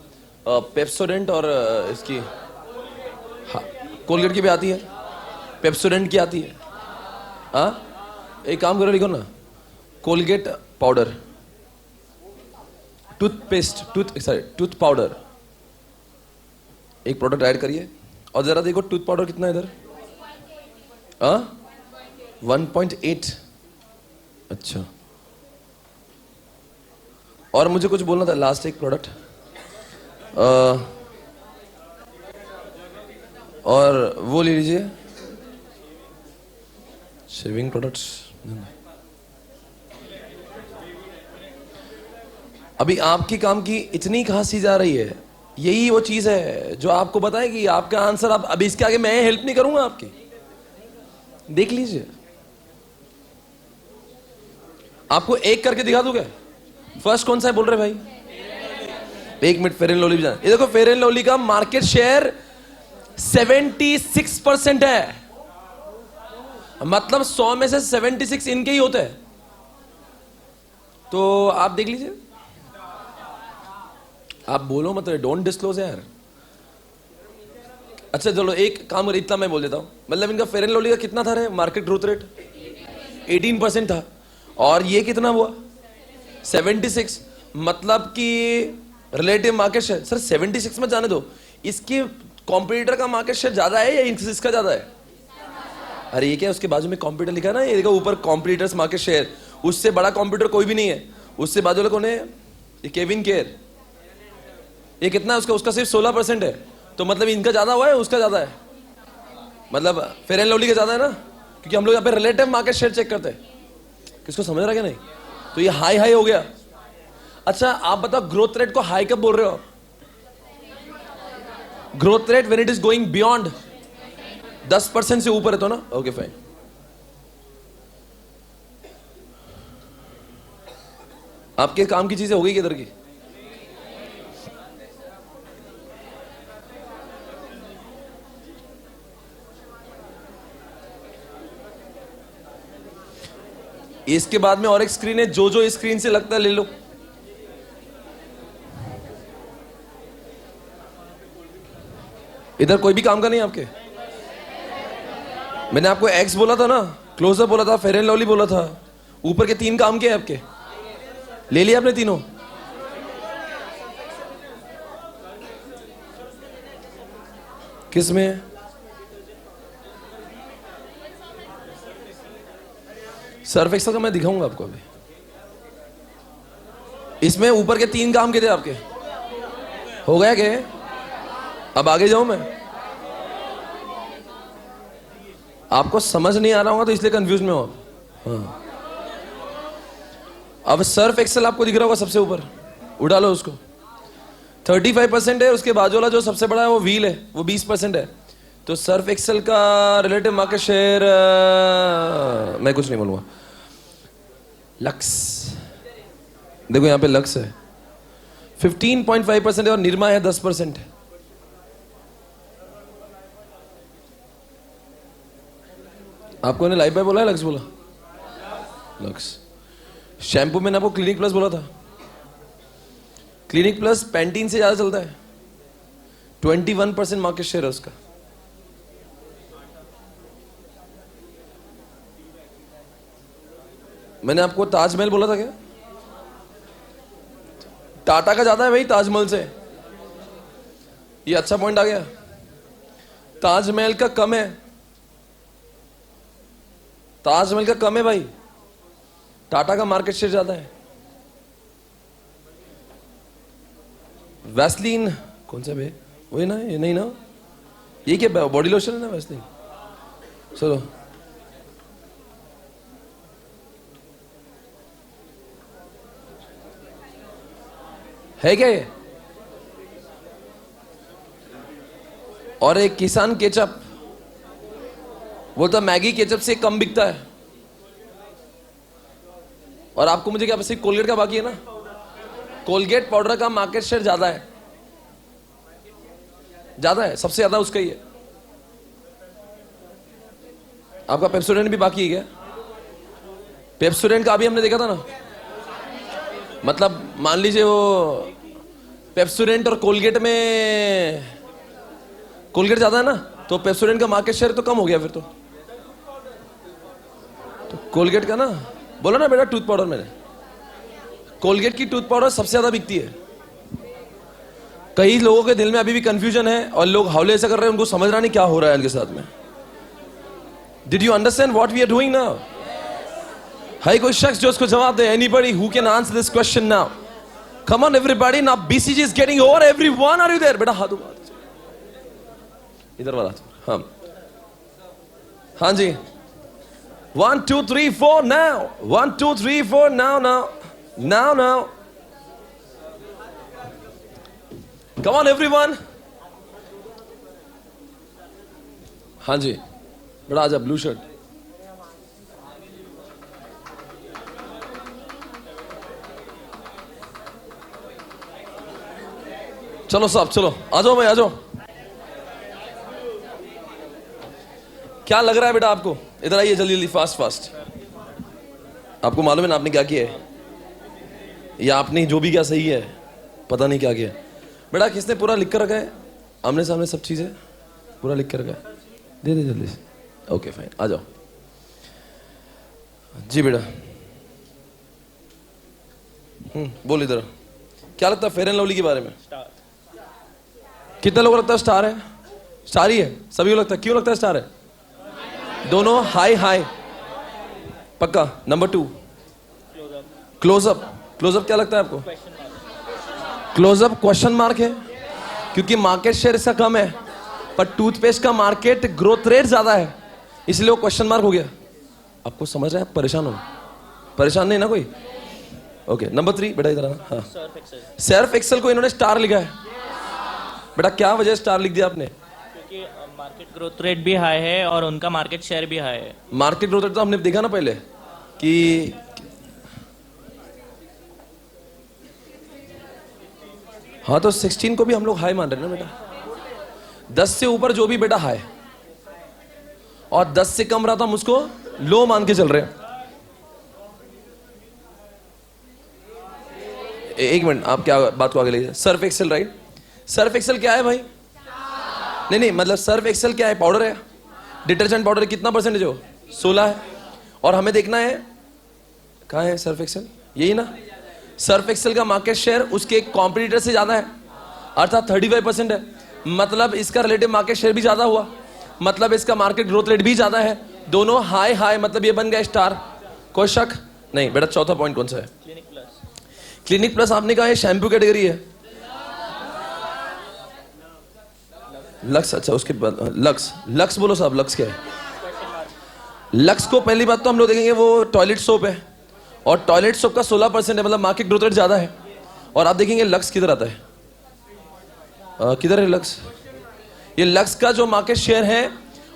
पेप्सोडेंट और इसकी कोलगेट की भी आती है, पेप्सोडेंट की आती है। हाँ, एक काम करो, लिखो ना Colgate powder, toothpaste, tooth powder, एक प्रोडक्ट ऐड करिए। और जरा देखो टूथ पाउडर कितना है इधर? 1.8। अच्छा, और मुझे कुछ बोलना था, लास्ट एक प्रोडक्ट और वो ले लीजिए, शेविंग प्रोडक्ट्स। अभी आपकी काम की इतनी कहां सी जा रही है, यही वो चीज है जो आपको बताएगी आपका आंसर। आप अभी इसके आगे मैं हेल्प नहीं करूंगा आपकी, देख लीजिए। आपको एक करके दिखा दूंगा। फर्स्ट कौन सा है बोल रहे भाई? एक मिनट, फेयर एंड लवली भी जाना। ये देखो, फेयर एंड लवली का मार्केट शेयर 76% है, मतलब 100 में से 76 इनके ही होते हैं। तो आप देख लीजिए, आप बोलो मत, डोंट डिस्क्लोज यार। अच्छा चलो, एक काम कर, इतना मैं बोल देता हूं, मतलब इनका फेयर एंड लवली का कितना था रे मार्केट ग्रोथ रेट? 18% था, और ये कितना हुआ? 76। मतलब कि रिलेटिव मार्केट शेयर, सर 76 में जाने दो, इसके कॉम्पिटिटर का मार्केट शेयर ज्यादा है या इसका ज्यादा है? अरे ये क्या, उसके बाजू में कॉम्पिटिटर लिखा है ना, ये देखो ऊपर, कॉम्पिटिटर्स मार्केट शेयर, उससे बड़ा कॉम्पिटिटर कोई भी नहीं है। उससे बाजू वाला कौन है? ये केविन केयर। ये कितना है उसका सिर्फ 16% है। तो मतलब इनका ज्यादा हुआ है, उसका ज्यादा है, मतलब फेयर एंड लवली का ज्यादा है ना, क्योंकि हम लोग यहाँ पे रिलेटिव मार्केट शेयर चेक करते हैं। किसको समझ रहा है क्या? नहीं तो ये हाई हाई हो गया। अच्छा आप बताओ, ग्रोथ रेट को हाई कब बोल रहे हो? Growth rate when it is going beyond 10% से ऊपर है तो ना। Okay fine. आपके काम की चीजें हो गई किधर की? इसके बाद में और एक स्क्रीन है, जो स्क्रीन से लगता है ले लो। इधर कोई भी काम का नहीं आपके? मैंने आपको एक्स बोला था ना, क्लोजअप बोला था, फेयर एंड लवली बोला था, ऊपर के 3 काम के आपके ले लिया आपने तीनों? किस में है? सर्फ एक्सेल का मैं दिखाऊंगा आपको अभी। इसमें ऊपर के 3 काम के थे आपके, हो गया क्या? अब आगे जाऊं मैं? आपको समझ नहीं आ रहा होगा तो इसलिए कंफ्यूज में हो आप। हाँ, अब सर्फ एक्सेल आपको दिख रहा होगा सबसे ऊपर, उड़ा लो उसको। 35% है, उसके बाजू वाला जो सबसे बड़ा है वो व्हील है, वो 20% है। तो सर्फ एक्सेल का रिलेटिव मार्केट शेयर, मैं कुछ नहीं बोलूंगा। लक्स, देखो यहां पे लक्स है 15.5% है, और निरमा है 10%। आपको ने लाइफ बॉय बोला है, लक्स बोला? लक्स। शैम्पू मैंने आपको क्लिनिक प्लस बोला था। क्लिनिक प्लस पैंटीन से ज्यादा चलता है, 21% मार्केट शेयर है उसका। मैंने आपको ताजमहल बोला था क्या? टाटा का ज्यादा है भाई ताजमहल से, ये अच्छा पॉइंट आ गया। ताजमहल का कम है, ताजमहल का कम है भाई, टाटा का मार्केट शेयर ज्यादा है। वैसलीन कौन सा भाई? वही ना, ये नहीं ना, ये क्या बॉडी लोशन है ना वैसलीन? चलो है क्या ये? और एक किसान केचप, वो तो मैगी केचप से कम बिकता है। और आपको मुझे क्या, बस कोलगेट का बाकी है ना, कोलगेट पाउडर का मार्केट शेयर ज्यादा है। ज्यादा है, सबसे ज्यादा उसका ही है। आपका पेप्सोडेंट भी बाकी है क्या? पेप्सोडेंट का अभी हमने देखा था ना, मतलब मान लीजिए वो पेप्सोडेंट और कोलगेट में कोलगेट ज्यादा है ना, तो पेप्सोडेंट का मार्केट शेयर तो कम हो गया फिर तो कोलगेट का ना, बोलो ना बेटा टूथ पाउडर, मैंने कोलगेट की टूथ पाउडर सबसे ज्यादा बिकती है। कई लोगों के दिल में अभी भी कंफ्यूजन है और लोग हौले से कर रहे हैं, उनको समझना नहीं क्या हो रहा है उनके साथ में। Did you understand what we are doing now? है कोई शख्स जो उसको जवाब दे? Anybody who can answer this question now? Come on everybody, now BCG is getting over, everyone are you there? बेटा हाथ उठा, इधर वाला। हाँ हाँ जी, 1 2 3 4 now, 1 2 3 4 now. Come on everyone. हाँ जी बेटा आजा, ब्लू शर्ट। चलो साहब चलो, आ जाओ भाई आ जाओ। क्या लग रहा है बेटा आपको? इधर आइए जल्दी जल्दी, फास्ट फास्ट। आपको मालूम है ना आपने क्या किया है, या आपने जो भी क्या सही है, पता नहीं क्या किया बेटा। किसने पूरा लिख कर रखा है आमने सामने सब चीजें? पूरा लिख कर रखा है, दे दे जल्दी से। ओके फाइन, आ जाओ जी बेटा। बोल इधर। क्या लगता है फेयर एंड लवली के बारे में? कितने लोग लगता है स्टार है? स्टार ही है सभी को लगता है। क्यों लगता है स्टार है? दोनों हाई हाई, पक्का। Number 2 Closeup. क्लोजअप क्या लगता है आपको? क्लोजअप क्वेश्चन मार्क है, क्योंकि मार्केट शेयर इसका कम है, पर टूथपेस्ट का मार्केट ग्रोथ रेट ज्यादा है, इसलिए वो क्वेश्चन मार्क हो गया। आपको समझ रहे हैं? आप परेशान हो? परेशान नहीं ना कोई? ओके नंबर 3 बेटा इधर आना। हाँ, सर्फ एक्सेल को इन्होंने स्टार लिखा है। बेटा क्या वजह स्टार लिख दिया आपने? क्योंकि मार्केट ग्रोथ रेट भी हाई है और उनका मार्केट शेयर भी हाई है। मार्केट ग्रोथ रेट तो हमने देखा ना पहले कि हाँ, तो 16 को भी हम लोग हाई मान रहे हैं ना बेटा। 10 से ऊपर जो भी बेटा हाई, और 10 से कम रहा था हम उसको लो मान के चल रहे हैं। एक मिनट, आप क्या बात को आगे ले जाए। Surf Excel right? Surf Excel क्या है भाई? नहीं मतलब सर्फ एक्सेल क्या है? पाउडर है, डिटर्जेंट पाउडर। कितना परसेंटेज हो? 16 है। और हमें देखना है कहाँ है सर्फ एक्सेल, यही ना। सर्फ एक्सेल का मार्केट शेयर उसके कॉम्पिटिटर से ज्यादा है, अर्थात 35% है। मतलब इसका रिलेटिव मार्केट शेयर भी ज्यादा हुआ, मतलब इसका मार्केट ग्रोथ रेट भी ज्यादा है। दोनों हाई हाई, मतलब ये बन गया स्टार। कोई शक नहीं बेटा। चौथा पॉइंट कौन सा है? क्लिनिक प्लस आपने कहा है शैम्पू कैटेगरी है। लक्स, अच्छा उसके बाद लक्स। लक्स बोलो साहब, लक्स क्या है? लक्स को पहली बात तो हम लोग देखेंगे वो टॉयलेट सोप है, और टॉयलेट सोप का 16% है, मतलब मार्केट ग्रोथ रेट ज्यादा है। और आप देखेंगे लक्स किधर आता है? किधर है लक्स? ये लक्स का जो मार्केट शेयर है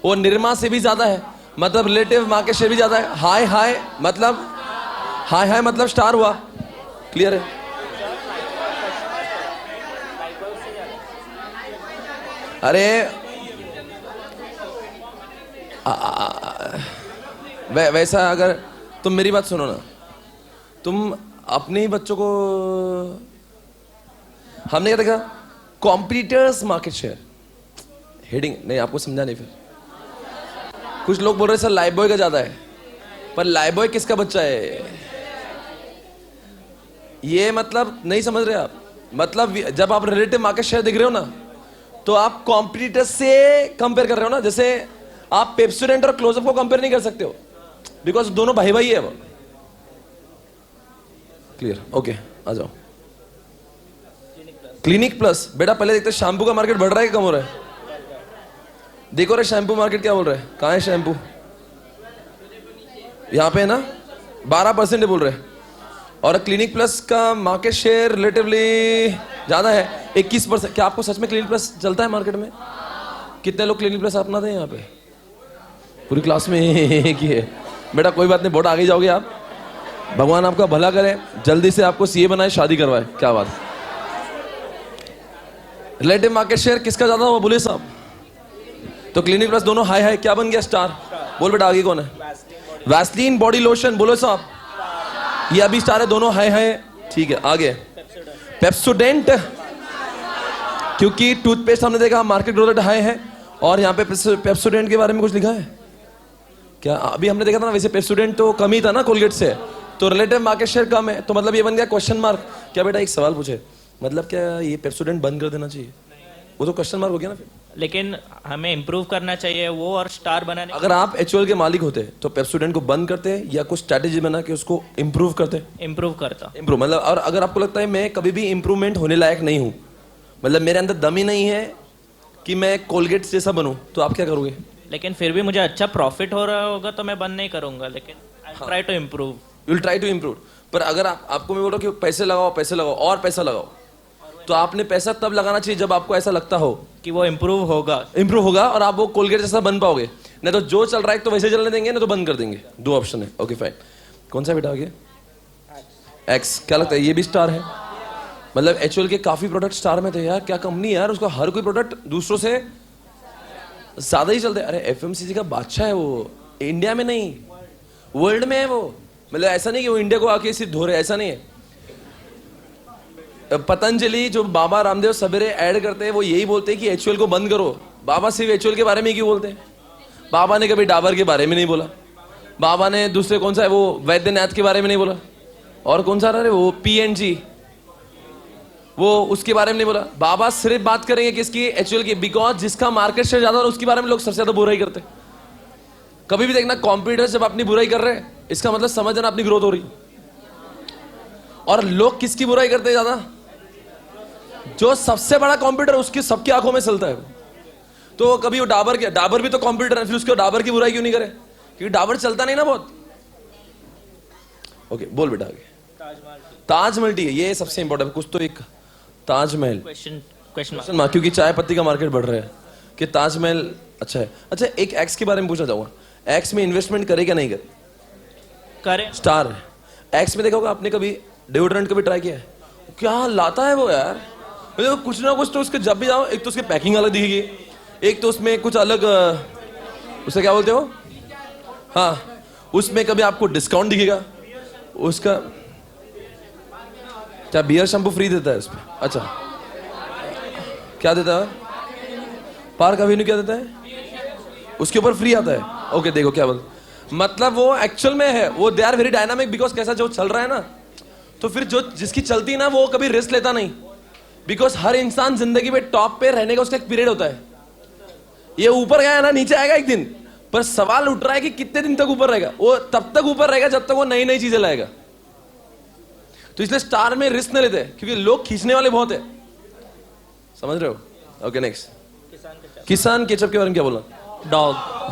वो निरमा से भी ज्यादा है, मतलब रिलेटिव मार्केट शेयर भी ज्यादा है। हाई हाई मतलब स्टार हुआ। क्लियर है? अरे वैसा अगर तुम मेरी बात सुनो ना, तुम अपने ही बच्चों को, हमने क्या देखा? कॉम्पिटिटर्स मार्केट शेयर हेडिंग नहीं, आपको समझा नहीं। फिर कुछ लोग बोल रहे सर लाइफबॉय का ज्यादा है, पर लाइफबॉय किसका बच्चा है? ये मतलब नहीं समझ रहे आप। मतलब जब आप रिलेटिव मार्केट शेयर देख रहे हो ना, तो आप कॉम्पिटिटर्स से कंपेयर कर रहे हो ना। जैसे आप पेप्सोडेंट और क्लोजअप को कंपेयर नहीं कर सकते हो, बिकॉज दोनों भाई भाई है वो। क्लियर? ओके आ जाओ। क्लिनिक प्लस बेटा पहले देखते शैम्पू का मार्केट बढ़ रहा है कि कम हो रहा है? देखो रे शैम्पू मार्केट क्या बोल रहा है? कहां है शैम्पू? यहां पे है ना, 12% बोल रहे हैं। और क्लिनिक प्लस का मार्केट शेयर रिलेटिवली ज्यादा है, 21%। क्या आपको सच में क्लिनिक प्लस चलता है मार्केट में? कितने लोग क्लिनिक प्लस अपनाते हैं यहाँ पे? पूरी क्लास में एक ही है बेटा। कोई बात नहीं, बहुत आगे जाओगे आप। भगवान आपका भला करे, जल्दी से आपको सीए बनाए, शादी करवाए। क्या बात। रिलेटिव मार्केट शेयर किसका ज्यादा हुआ बोलिए साहब? तो क्लिनिक प्लस दोनों हाई हाई, क्या बन गया? स्टार। बोल बेटा आगे कौन है? वैसलीन बॉडी लोशन, बोलो साहब। ये अभी स्टार है, दोनों हाई हाई। ठीक है आगे। पेप्सोडेंट, क्योंकि टूथपेस्ट हमने देखा मार्केट ग्रोथ रेट हाई है, और यहाँ पे पेप्सोडेंट के बारे में कुछ लिखा है क्या? अभी हमने देखा था ना, वैसे पेप्सोडेंट तो कम ही था ना कोलगेट से, तो रिलेटिव मार्केट शेयर कम है, तो मतलब ये बन गया क्वेश्चन मार्क। क्या बेटा एक सवाल पूछे, मतलब क्या ये पेप्सोडेंट बंद कर देना चाहिए? वो तो क्वेश्चन मार्क हो गया ना फिर। लेकिन हमें इम्प्रूव करना चाहिए वो, और स्टार बनाने। अगर आप एचयूएल के मालिक होते तो पेप्सोडेंट को बंद करते या कुछ स्ट्रैटेजी बना के उसको इम्प्रूव करते? इम्प्रूव करता। इम्प्रूव मतलब, और अगर आपको लगता है मैं कभी भी इम्प्रूवमेंट होने लायक नहीं हूँ, मतलब मेरे अंदर दम ही नहीं है कि मैं कोलगेट जैसा बनूं, तो आप क्या करोगे? लेकिन फिर भी मुझे अच्छा प्रॉफिट हो रहा होगा तो मैं बंद नहीं करूंगा, लेकिन I try to improve. You will try to improve. पर अगर आपको मैं बोल रहा हूँ कि पैसे लगाओ और पैसा लगाओ, तो आपने पैसा तब लगाना चाहिए जब आपको ऐसा लगता हो कि वो इम्प्रूव होगा और आप वो कोलगेट जैसा बन पाओगे। नहीं तो जो चल रहा है तो वैसे चलने देंगे, ना तो बंद कर देंगे। दो ऑप्शन है। Okay fine. कौन सा बेटा आगे? एक्स। क्या लगता है ये भी स्टार है? मतलब एचयूएल के काफी प्रोडक्ट स्टार में थे यार। क्या कंपनी यार, उसका हर कोई प्रोडक्ट दूसरों से ज्यादा ही चलते। अरे एफएमसीजी का बादशाह है वो, इंडिया में नहीं वर्ल्ड में है वो। मतलब ऐसा नहीं कि वो इंडिया को आके सिर्फ धो रहे, ऐसा नहीं है। पतंजलि जो बाबा रामदेव सवेरे ऐड करते हैं, वो यही बोलते हैं कि एचयूएल को बंद करो। बाबा सिर्फ एचयूएल के बारे में क्यों बोलते हैं? बाबा ने कभी डाबर के बारे में नहीं बोला। बाबा ने दूसरे कौन सा है वो वैद्यनाथ के बारे में नहीं बोला, और कौन सा रहा वो पीएनजी, वो उसके बारे में नहीं बोला। बाबा सिर्फ बात करेंगे किसकी? एचयूएल की, बिकॉज जिसका मार्केट शेयर ज्यादा और उसके बारे में लोग सबसे ज्यादा बुराई करते हैं। कभी भी देखना कॉम्पिटिटर्स जब अपनी बुराई कर रहे हैं, इसका मतलब समझ जाना अपनी ग्रोथ हो रही। और लोग किसकी बुराई करते हैं ज्यादा? जो सबसे बड़ा कॉम्पिटिटर, उसकी सबकी आंखों में चलता है। तो कभी वो डाबर भी तो कॉम्पिटिटर है, फिर उसको डाबर की बुराई क्यों नहीं करे? क्योंकि डाबर चलता नहीं ना बहुत। ओके बोल बेटा आगे। ताजमहल टी है, ये सबसे इंपॉर्टेंट कुछ तो एक ताजमहल क्वेश्चन मार्क, क्योंकि चाय पत्ती का मार्केट बढ़ रहा है कि ताजमहल अच्छा है। अच्छा एक एक्स के बारे में पूछना चाहूंगा, एक्स में इन्वेस्टमेंट करे क्या नहीं करे? स्टार है। एक्स में देखा होगा आपने, कभी डिओड्रेंट कभी ट्राई किया है? क्या लाता है वो यार, मतलब कुछ ना कुछ तो उसके जब भी जाओ, एक तो उसकी पैकिंग अलग दिखेगी, एक तो उसमें कुछ अलग उसे क्या बोलते हो, हाँ उसमें कभी आपको डिस्काउंट दिखेगा उसका। क्या बियर शैम्पू फ्री देता है उसमें? अच्छा क्या देता है? पार्क अवेन्यू क्या देता है? उसके ऊपर फ्री आता है। ओके देखो क्या बोल, मतलब वो एक्चुअल में है वो, they are very dynamic, because कैसा जो चल रहा है ना, तो फिर जो जिसकी चलती है ना वो कभी रिस्क लेता नहीं, बिकॉज हर इंसान जिंदगी में टॉप पे रहने का उसका एक पीरियड होता है। ये ऊपर गया ना नीचे आएगा एक दिन, पर सवाल उठ रहा है कि कितने दिन तक ऊपर रहेगा। वो तब तक ऊपर रहेगा जब तक वो नई नई चीजें लाएगा। तो इसलिए स्टार में रिस्क नहीं लेते, क्योंकि लोग खींचने वाले बहुत है, समझ रहे हो? Okay next. किसान केचप के बारे में क्या बोला?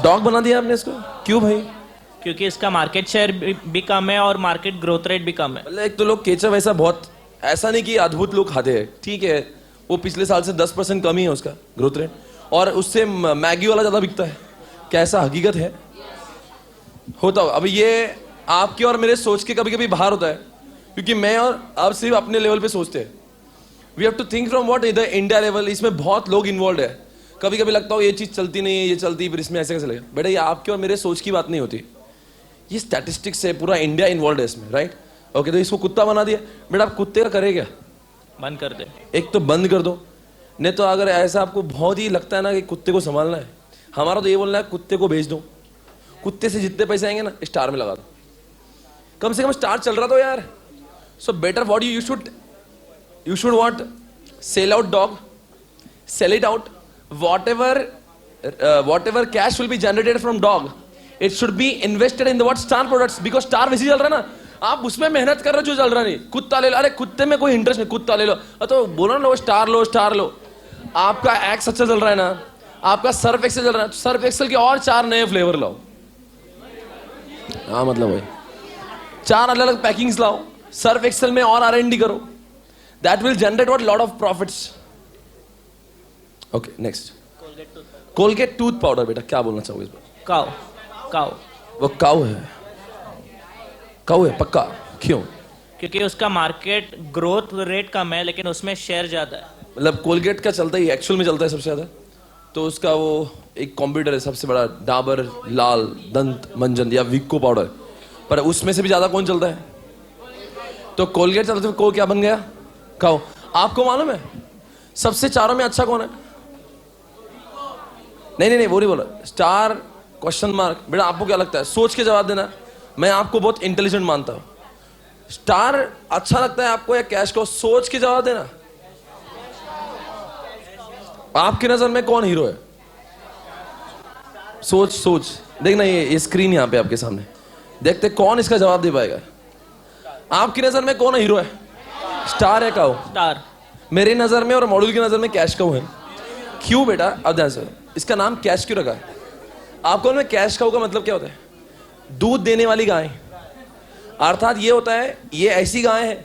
डॉग बना दिया आपने इसको, क्यों भाई? क्योंकि इसका मार्केट शेयर भी कम है और मार्केट ग्रोथ रेट भी कम है। मतलब एक तो लोग केचप ऐसा बहुत, ऐसा नहीं कि अद्भुत लोग खाते हैं, ठीक है, वो पिछले साल से 10% कम ही है उसका ग्रोथ रेट, और उससे मैगी वाला ज्यादा बिकता है। क्या ऐसा हकीकत है? होता हो। अब ये आपके और मेरे सोच के कभी कभी बाहर होता है, क्योंकि मैं और आप सिर्फ अपने लेवल पे सोचते हैं। We have to think from what इधर इंडिया लेवल, इसमें बहुत लोग इन्वॉल्व है। कभी कभी लगता हो ये चीज चलती नहीं है, ये चलती, फिर इसमें ऐसे कैसे लगेगा? बेटा ये आपके और मेरे सोच की बात नहीं होती, ये स्टैटिस्टिक्स है, पूरा इंडिया इन्वॉल्व है इसमें, राइट? ओके तो इसको कुत्ता बना दिया, बेटा आप कुत्ते का करे क्या? बंद कर दे। एक तो बंद कर दो, नहीं तो अगर ऐसा आपको बहुत ही लगता है ना कि कुत्ते को संभालना है, हमारा तो ये बोलना है कुत्ते को भेज दो, कुत्ते से जितने पैसे आएंगे ना स्टार में लगा दो, कम से कम स्टार चल रहा तो यार। So better what you should what, sell out dog, sell it out, whatever cash will be generated from dog, it should be invested in the what star products, because star वैसे चल रहा है ना, आप उसमें मेहनत कर रहे हो जो चल रहा नहीं। कुत्ता ले लो, अरे कुत्ते में कोई इंटरेस्ट नहीं, कुत्ता ले लो, तो बोलो ना स्टार लो। आपका एक्स अच्छा चल रहा है ना, आपका सर्फ एक्सेल चल रहा है, सर्फ एक्सेल के और 4 नए फ्लेवर लाओ। हाँ मतलब वही 4 अलग अलग पैकिंग्स लाओ, सर्फ एक्सेल में और R&D करो, that will generate what lot of profits. Okay next. Colgate tooth powder, बेटा क्या बोलना चाहोगे इस पर? काउ वो काउ है पक्का? क्यों? क्योंकि उसका मार्केट ग्रोथ रेट कम है लेकिन उसमें शेयर ज्यादा है। मतलब कोलगेट का चलता ही एक्चुअल में चलता है सबसे ज्यादा, तो उसका वो एक कॉम्पिटिटर है सबसे बड़ा, डाबर लाल दंत मंजन या विको पाउडर, पर उसमें से भी ज्यादा कौन चलता है? तो कोलगेट चलते हुए को क्या बन गया? खाओ। आपको मालूम है सबसे चारों में अच्छा कौन है? नहीं वो नहीं बोला, स्टार क्वेश्चन मार्क। बेटा आपको क्या लगता है? सोच के जवाब देना, मैं आपको बहुत इंटेलिजेंट मानता हूं। स्टार अच्छा लगता है आपको या कैश को? सोच के जवाब देना। आपकी नजर में कौन हीरो है? सोच देखना, ये स्क्रीन यहां पे आपके सामने, देखते कौन इसका जवाब दे पाएगा। आपकी नजर में कौन हीरो है? स्टार है काऊ? स्टार। मेरी नजर में और मॉड्यूल की नजर में कैश काऊ है। क्यों बेटा? अब ध्यान से, इसका नाम कैश क्यों रखा है? आपको में कैश काऊ का मतलब क्या होता है? दूध देने वाली गाय। अर्थात ये होता है, ये ऐसी गाय है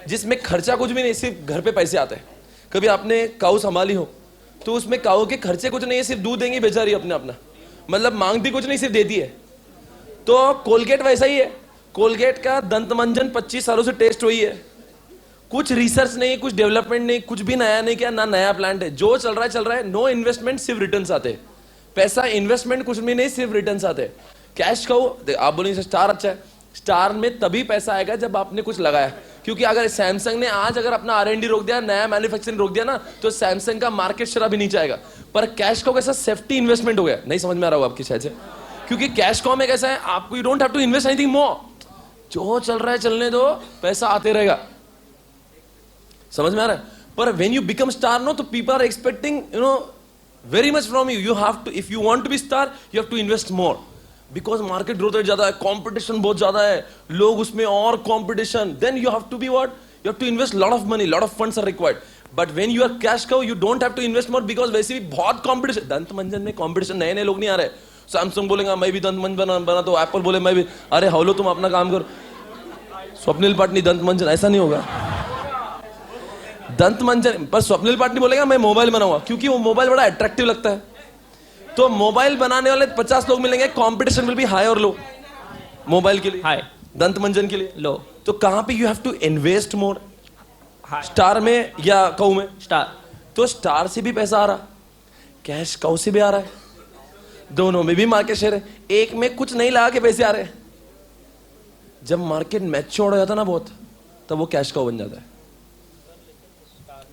जिसमें खर्चा कुछ भी नहीं, सिर्फ घर पे पैसे आते हैं। कभी आपने काऊ संभाली हो तो उसमें काऊ के खर्चे कुछ नहीं है, सिर्फ दूध देंगी बेचारी अपना, मतलब मांगती कुछ नहीं, सिर्फ देती है। तो कोलगेट वैसा ही है। कोलगेट का दंत मंजन 25 सालों से टेस्ट हुई है, कुछ रिसर्च नहीं, कुछ डेवलपमेंट नहीं, कुछ भी नया नहीं किया, ना नया प्लांट है, जो चल रहा है। नो इन्वेस्टमेंट, सिर्फ रिटर्न्स आते हैं। पैसा इन्वेस्टमेंट कुछ भी नहीं, सिर्फ रिटर्न्स आते हैं। कैश काऊ आप बोलेंगे स्टार अच्छा है, स्टार में तभी पैसा आएगा जब आपने कुछ लगाया। क्योंकि अगर सैमसंग ने आज अगर अपना R&D रोक दिया, नया मैन्युफैक्चरिंग रोक दिया ना, तो सैमसंग का मार्केट शेयर अभी नीचे आएगा। पर कैश काऊ कैसा सेफ्टी इन्वेस्टमेंट हो गया, नहीं समझ में आ रहा हो आपकी शायद से। क्योंकि कैश काऊ में कैसा है, आपको you don't have to invest anything more, जो चल रहा है चलने दो, पैसा आते रहेगा। समझ में आ रहा है? पर when you become star no, तो people are expecting very much from you. You have to, if you want to be star, you have to invest more, because market growth rate ज्यादा है, कंपटीशन बहुत ज्यादा है, लोग उसमें और competition, then you have to be what, you have to invest lot of money, lot of funds are required. But when you are cash cow, you don't have to invest more, because वैसे भी बहुत competition. दंत मंजन में competition, नए लोग नहीं आ रहे। सैमसंग बोलेगा मैं भी दंत मंजन बना, तो एप्पल बोले मैं भी, अरे हाउलो तुम अपना काम करो, स्वप्निल पाटनी दंत मंजन, ऐसा नहीं होगा। दंत मंजन पर स्वप्निल पाटनी बोलेगा मैं मोबाइल बनाऊंगा, क्योंकि वो मोबाइल बड़ा अट्रैक्टिव लगता है। तो मोबाइल बनाने वाले 50 लोग मिलेंगे, कंपटीशन विल बी हाई और लो। मोबाइल के लिए हाई, दंत मंजन के लिए लो। तो कहां पे you have to invest more? Star में या काऊ में? स्टार। तो स्टार से भी पैसा आ रहा, कैश काऊ से भी आ रहा है, दोनों में भी मार्केट शेयर है। एक में कुछ नहीं लगा के पैसे आ रहे हैं। जब मार्केट मैच्योर हो जाता ना बहुत, तब वो कैश काऊ बन जाता है।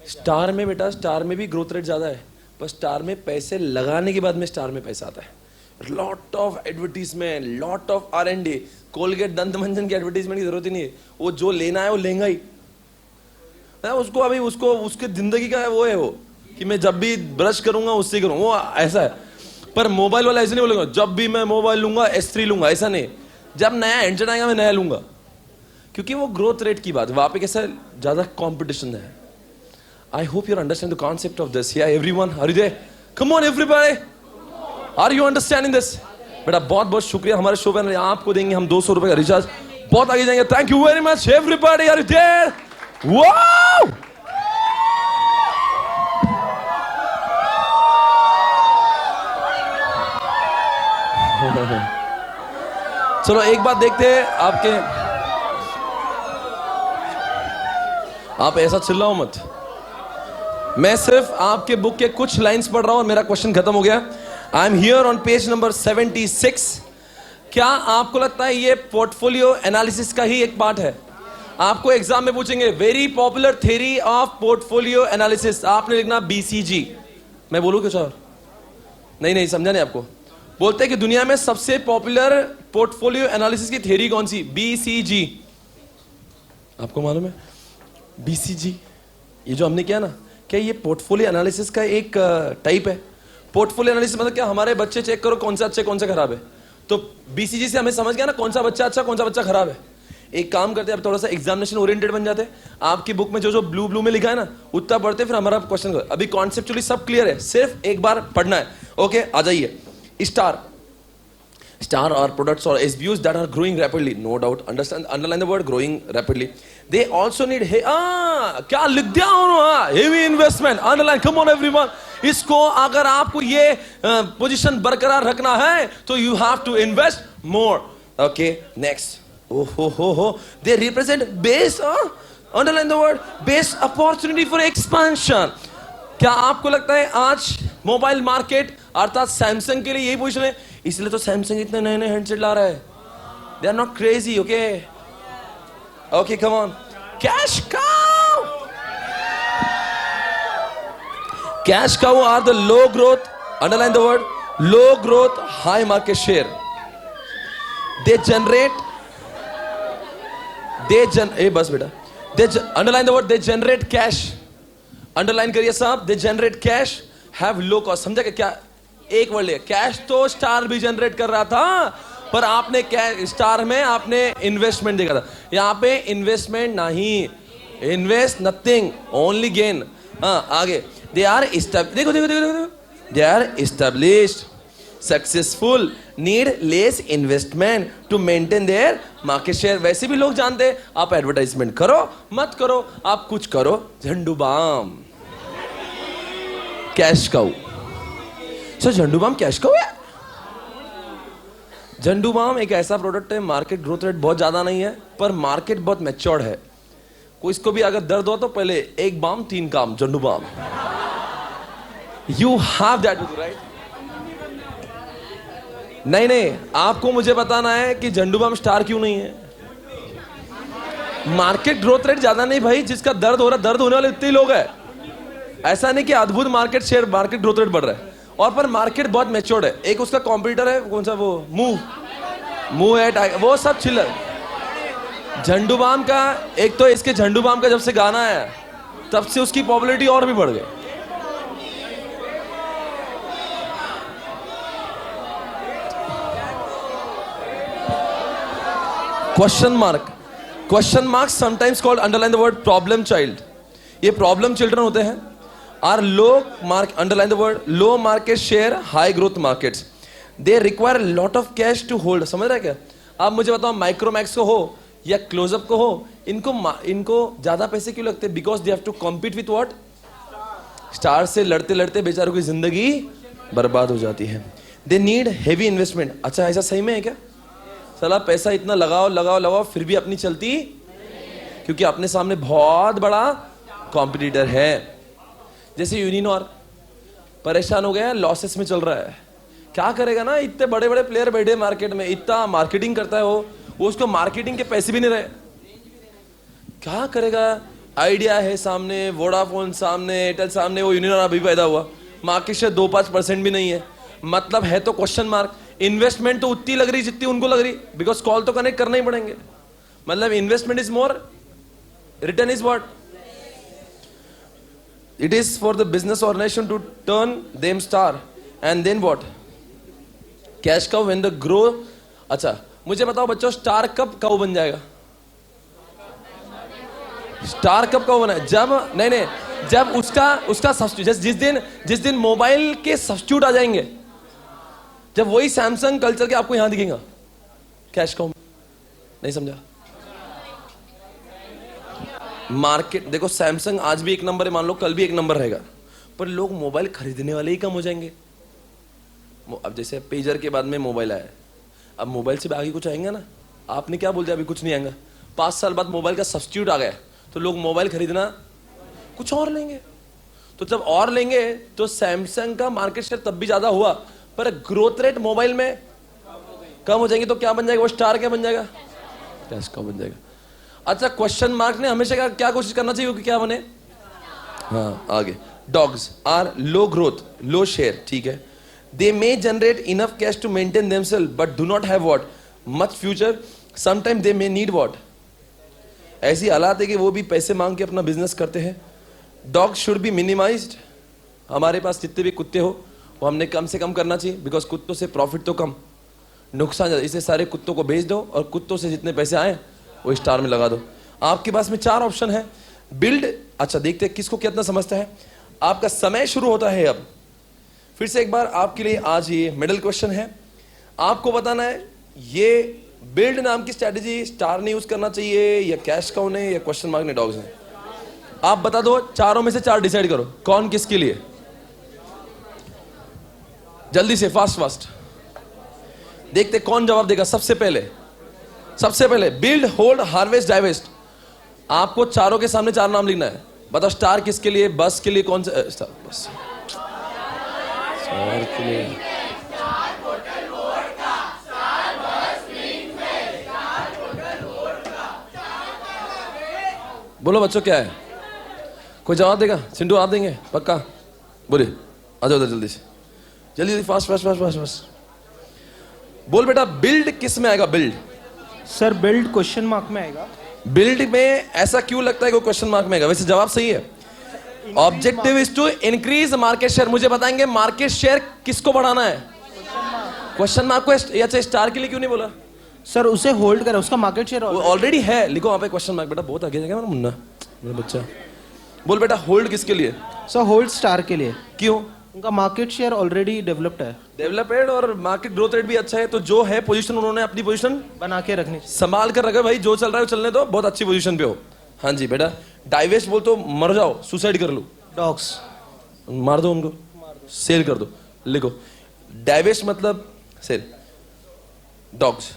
स्टार में बेटा, स्टार में भी ग्रोथ रेट ज्यादा है, पर स्टार में पैसे लगाने के बाद में स्टार में पैसा आता है। Lot of advertisement, lot of R&D। Colgate दंत मंजन की एडवर्टीजमेंट की जरूरत ही नहीं है, वो जो लेना है वो लेंगा ही। उसको अभी उसके जिंदगी का वो है वो, कि मैं जब भी ब्रश करूंगा उससे करूंगा, वो ऐसा है। पर मोबाइल वाला ऐसे नहीं बोलेगा जब भी मैं मोबाइल लूंगा S3 लूंगा, ऐसा नहीं। जब नया एंट्रेंट आएगा मैं नया लूंगा, क्योंकि वो ग्रोथ रेट की बात, वहां पे कैसा ज्यादा कॉम्पिटिशन है। I hope you understand the concept of this. Yeah, everyone, are you there? Come on, everybody. Are you understanding this? बेटा बहुत बहुत शुक्रिया, हमारे शो पे आपको देंगे हम 200 रुपए का रिचार्ज, बहुत आगे जाएंगे। Thank you very much everybody, are you there? Wow! चलो एक बात देखते हैं आप ऐसा चिल्लाओ मत, मैं सिर्फ आपके बुक के कुछ लाइंस पढ़ रहा हूं और मेरा क्वेश्चन खत्म हो गया। I am here on page number 76। क्या आपको लगता है ये पोर्टफोलियो एनालिसिस का ही एक पार्ट है? आपको एग्जाम में पूछेंगे very popular theory of portfolio analysis, आपने लिखना BCG। मैं बोलूं कुछ और? नहीं समझा नहीं आपको। बोलते हैं कि दुनिया में सबसे पॉपुलर पोर्टफोलियो एनालिसिस की थ्योरी कौन सी? BCG। आपको मालूम है BCG? ये जो हमने किया ना, क्या ये पोर्टफोलियो एनालिसिस का एक टाइप है? पोर्टफोलियो एनालिसिस मतलब क्या, हमारे बच्चे चेक करो कौन सा अच्छा कौन सा खराब है। तो BCG से हमें समझ गया ना कौन सा बच्चा अच्छा कौन सा बच्चा खराब है। एक काम करते हैं, अब थोड़ा सा एग्जामिनेशन ओरिएंटेड बन जाते हैं। आपकी बुक में जो ब्लू में लिखा है ना उतना पढ़ते, फिर हमारा क्वेश्चन करो। अभी कॉन्सेप्चुअली सब क्लियर है, सिर्फ एक बार पढ़ना है। ओके, आ जाइए। Star are products or SBUs that are growing rapidly, no doubt. Underline the word growing rapidly. They also need क्या लिख दिया उन्होंने? Heavy investment. Underline. Come on everyone. इसको अगर आपको ये पोजीशन बरकरार रखना है तो you have to invest more. Okay, next. They represent base. Underline the word base opportunity for expansion. क्या आपको लगता है आज मोबाइल मार्केट अर्थात सैमसंग के लिए यही पोजीशन है, इसलिए तो सैमसंग इतने नए नए हैंडसेट ला रहा है? They are not crazy. Okay come on. Cash cow. Cash cow are the low growth, underline the word, low growth high market share. They generate बस बेटा, underline the word, they generate cash. Underline करिए साहब, they generate cash, have low cost. समझा क्या? एक word लिया, cash तो star भी जनरेट कर रहा था, पर आपने स्टार में आपने इन्वेस्टमेंट देखा था. यहां पे इन्वेस्टमेंट नहीं, इन्वेस्ट नथिंग, ओनली गेन. आगे, दे आर देखो, they are established, successful, need less investment to maintain their market share. वैसे भी लोग जानते हैं, आप एडवर्टाइजमेंट करो मत करो, आप कुछ करो. झंडू बाम कैश काउ. सो झंडू बाम कैश काउ है. झंडू बाम एक ऐसा प्रोडक्ट है, मार्केट ग्रोथ रेट बहुत ज्यादा नहीं है, पर मार्केट बहुत मैच्योर्ड है. कोई इसको भी अगर दर्द हो तो पहले एक बाम 3 काम. झंडू balm, You have that with you, right? नहीं, आपको मुझे बताना है कि झंडू बाम स्टार क्यों नहीं है. मार्केट ग्रोथ रेट ज्यादा नहीं भाई, जिसका दर्द हो रहा, दर्द होने वाले इतने लोग हैं. ऐसा नहीं कि अद्भुत market share, market growth rate बढ़ रहा है, और पर मार्केट बहुत मैच्योर्ड है. एक उसका कॉम्पिटिटर है, कौन सा, वो मूव है, वो सब चिल्लर. झंडू बाम का एक तो, इसके झंडू बाम का जब से गाना आया तब से उसकी पॉपुलैरिटी और भी बढ़ गई. Question mark sometimes called, underline the word, problem child. ये प्रॉब्लम चिल्ड्रन होते हैं. Are low mark, underline the word, low market share, high growth markets. They require lot of cash to hold. समझ रहे हैं क्या? आप मुझे बताओ, माइक्रोमैक्स को हो या क्लोजअप को हो, इनको ज्यादा पैसे क्यों लगते हैं? Because they have to compete with what? Star से लड़ते लड़ते बेचारों की जिंदगी बर्बाद हो जाती है. They need heavy investment. अच्छा, ऐसा सही में है क्या? साला पैसा इतना लगाओ फिर भी अपनी चलती, क्योंकि अपने सामने बहुत बड़ा कॉम्पिटिटर है. जैसे यूनिनॉर परेशान हो गया, लॉसेस में चल रहा है. क्या करेगा ना, इतने बड़े बड़े प्लेयर बैठे मार्केट में, इतना मार्केटिंग करता है वो उसको मार्केटिंग के पैसे भी नहीं रहे. क्या करेगा? आइडिया है सामने, वोडाफोन सामने, एयरटेल सामने, वो यूनिनॉर अभी पैदा हुआ, मार्केट शेयर 2-5% भी नहीं है. मतलब है तो क्वेश्चन मार्क. इन्वेस्टमेंट तो उतनी लग रही जितनी उनको लग रही, बिकॉज कॉल तो कनेक्ट करना ही पड़ेंगे. मतलब investment is more, return is what? It is for the business organisation to turn them star, and then what? Cash cow when the grow. अच्छा, मुझे बताओ बच्चों, स्टार कब काउ बन जाएगा? स्टार कब काउ बना? जब नहीं, जब उसका सब्स्टिट्यूट, जिस दिन मोबाइल के सब्स्टिट्यूट आ जाएंगे, जब वही सैमसंग कल्चर के आपको यहां दिखेगा. कैश काउ नहीं समझा? मार्केट देखो, सैमसंग आज भी 1 नंबर है, मान लो कल भी 1 नंबर रहेगा, पर लोग मोबाइल खरीदने वाले ही कम हो जाएंगे. अब जैसे पेजर के बाद में मोबाइल आया, अब मोबाइल से आगे कुछ आएंगे ना. आपने क्या बोल दिया, अभी कुछ नहीं आएगा. 5 साल बाद मोबाइल का सब्स्टिट्यूट आ गया, तो लोग मोबाइल खरीदना कुछ और लेंगे. तो जब और लेंगे तो सैमसंग का मार्केट शेयर तब भी ज्यादा हुआ, पर ग्रोथ रेट मोबाइल में कम हो जाएंगे. तो क्या बन जाएगा वो स्टार? क्या बन जाएगा? कैश काउ बन जाएगा. अच्छा, क्वेश्चन मार्क ने हमेशा क्या कोशिश करना चाहिए कि क्या बने? हाँ, आगे. Dogs are low growth, low share. ठीक है, they may generate enough cash to maintain themself, but do not have what? Much future. Sometime they may need what? ऐसी हालात है कि वो भी पैसे मांग के अपना बिजनेस करते हैं. Dog should be minimised. हमारे पास जितने भी कुत्ते हो वो हमने कम से कम करना चाहिए, बिकॉज कुत्तों से प्रॉफिट तो कम, नुकसान ज्यादा. इसे सारे कुत्तों को बेच दो और कुत्तों से जितने पैसे आए वो स्टार में लगा दो. आपके पास में 4 ऑप्शन है. बिल्ड. अच्छा, देखते हैं किसको कितना समझता है. आपका समय शुरू होता है अब. फिर से एक बार आपके लिए आज ये मिडिल क्वेश्चन है. आपको बताना है ये बिल्ड नाम की स्ट्रेटेजी स्टार ने यूज करना चाहिए या कैश काउ ने या क्वेश्चन मार्क ने डॉग्स ने. आप बता दो, चारों में से 4 डिसाइड करो कौन किसके लिए. जल्दी से, फास्ट. देखते कौन जवाब देगा. सबसे पहले बिल्ड, होल्ड, हार्वेस्ट, डाइवेस्ट. आपको चारों के सामने 4 नाम लिखना है. बताओ स्टार किसके लिए, बस के लिए, कौन सा स्टार बस स्टार के लिए? बोलो बच्चों क्या है? कोई जवाब देगा? चिंटू आप देंगे पक्का? बोलिए, आ जाओ उधर जल्दी से, जल्दी जल्दी, fast fast fast fast fast. बोल बेटा, बिल्ड किस में आएगा? Build sir build question mark में आएगा। बिल्ड में ऐसा क्यों लगता है कि क्वेश्चन मार्क में आएगा? वैसे जवाब सही है। Objective is to increase market share. मुझे बताएंगे मार्केट शेयर किसको बढ़ाना है? क्वेश्चन मार्क को। अच्छा, स्टार के लिए क्यों नहीं बोला? सर उसे होल्ड करें, उसका मार्केट शेयर ऑलरेडी है। लिखो वहां पे क्वेश्चन मार्क। बेटा बहुत आगे जाएगा मेरा मुन्ना, मेरा बच्चा। बोल बेटा, होल्ड किसके लिए? सर होल्ड स्टार के लिए। क्यों? उनका मार्केट शेयर ऑलरेडी डेवलप्ड है, डेवलपेड, और मार्केट ग्रोथ रेट भी अच्छा है। तो जो है पोजीशन, उन्होंने अपनी पोजीशन बना के रखनी। संभाल कर रखा भाई। जो चल रहा है वो चलने दो, बहुत अच्छी पोजीशन पे हो। हाँ जी बेटा। डाइवेस्ट बोल तो मर जाओ, सुसाइड कर लो। डॉग्स मार दो उनको, सेल कर दो। लिखो, डाइवेस्ट मतलब सेल, डॉग्स।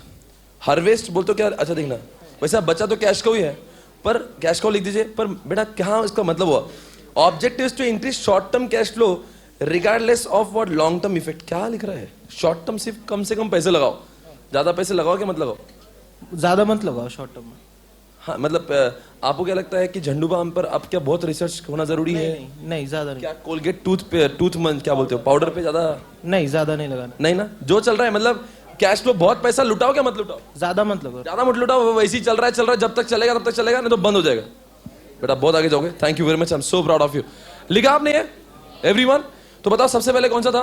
हार्वेस्ट बोल तो क्या? अच्छा देखना, वैसे बचा तो कैश का ही है, पर कैश का लिख दीजिए। पर बेटा क्या इसका मतलब हुआ? Objective is to increase short term cash flow regardless of what long term effect. क्या लिख रहा है? शॉर्ट टर्म सिर्फ कम से कम पैसे लगाओ, ज्यादा पैसे लगाओ क्या मत लगाओ? ज्यादा मत लगाओ शॉर्ट टर्म में। हाँ मतलब आपको क्या लगता है कि झंडू बाम पर अब क्या बहुत रिसर्च होना जरूरी है? नहीं ज्यादा नहीं। क्या कोलगेट टूथ पे, टूथ मंथ क्या बोलते हो, पाउडर पे ज्यादा नहीं, ज्यादा नहीं लगाना। नहीं ना? जो चल रहा है मतलब कैश फ्लो, बहुत पैसा लुटाओ क्या मत लुटाओ? ज्यादा मत लगाओ। ज्यादा मत लुटाओ, वैसे ही चल रहा है, जब तक चलेगा तब तक चलेगा, नहीं तो बंद हो जाएगा। बेटा बहुत आगे जाओगे। Thank you very much, I am so proud of you. लिखा आपने ये एवरीवन? तो बताओ सबसे पहले कौन सा था?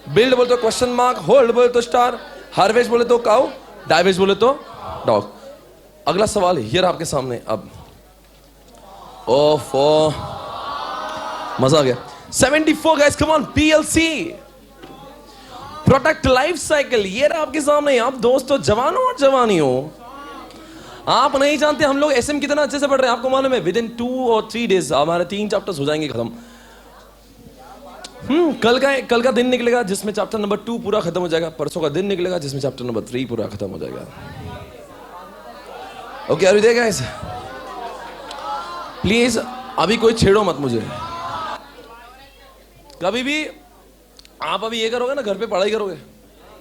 बिल्ड बोले तो क्वेश्चन मार्क, होल्ड बोले तो स्टार, हार्वेस्ट बोले तो काउ, डाइवेस्ट बोले तो डॉग। अगला सवाल हियर आपके सामने। अब ओफो, मजा आ गया। 74 guys, come on. PLC product life cycle, ये रहा आपके सामने। आप दोस्तों जवानों और जवानियों, आप नहीं जानते हम लोग SM कितना अच्छे से पढ़ रहे हैं। आपको मालूम है विद इन 2 और 3 डेज हमारे 3 चैप्टर्स हो जाएंगे खत्म। कल का दिन निकलेगा जिसमें चैप्टर नंबर 2 पूरा खत्म हो जाएगा। परसों का दिन निकलेगा जिसमें चैप्टर नंबर 3 पूरा खत्म हो जाएगा। Okay, are you there guys? Please अभी कोई छेड़ो मत मुझे। कभी भी आप अभी ये करोगे ना, घर पे पढ़ाई करोगे,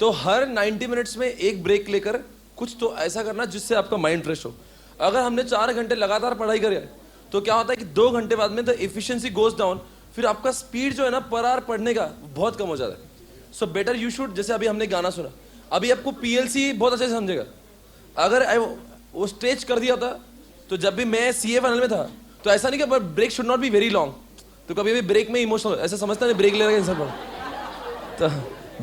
तो हर 90 मिनट्स में एक ब्रेक लेकर कुछ तो ऐसा करना जिससे आपका माइंड फ्रेश हो। अगर हमने 4 घंटे लगातार पढ़ाई करी तो क्या होता है कि 2 घंटे बाद में द एफिशिएंसी गोज डाउन, फिर आपका स्पीड जो है ना पर आवर पढ़ने का बहुत कम हो जाता है। सो बेटर यू शुड, जैसे अभी हमने गाना सुना, अभी आपको PLC बहुत अच्छे से समझेगा। अगर वो स्ट्रेच कर दिया था, तो जब भी मैं CA फाइनल में था, तो ऐसा नहीं कि break should not be very long, तो कभी भी ब्रेक में इमोशनल ऐसा समझता नहीं, ब्रेक ले रहे इंसान पर, तो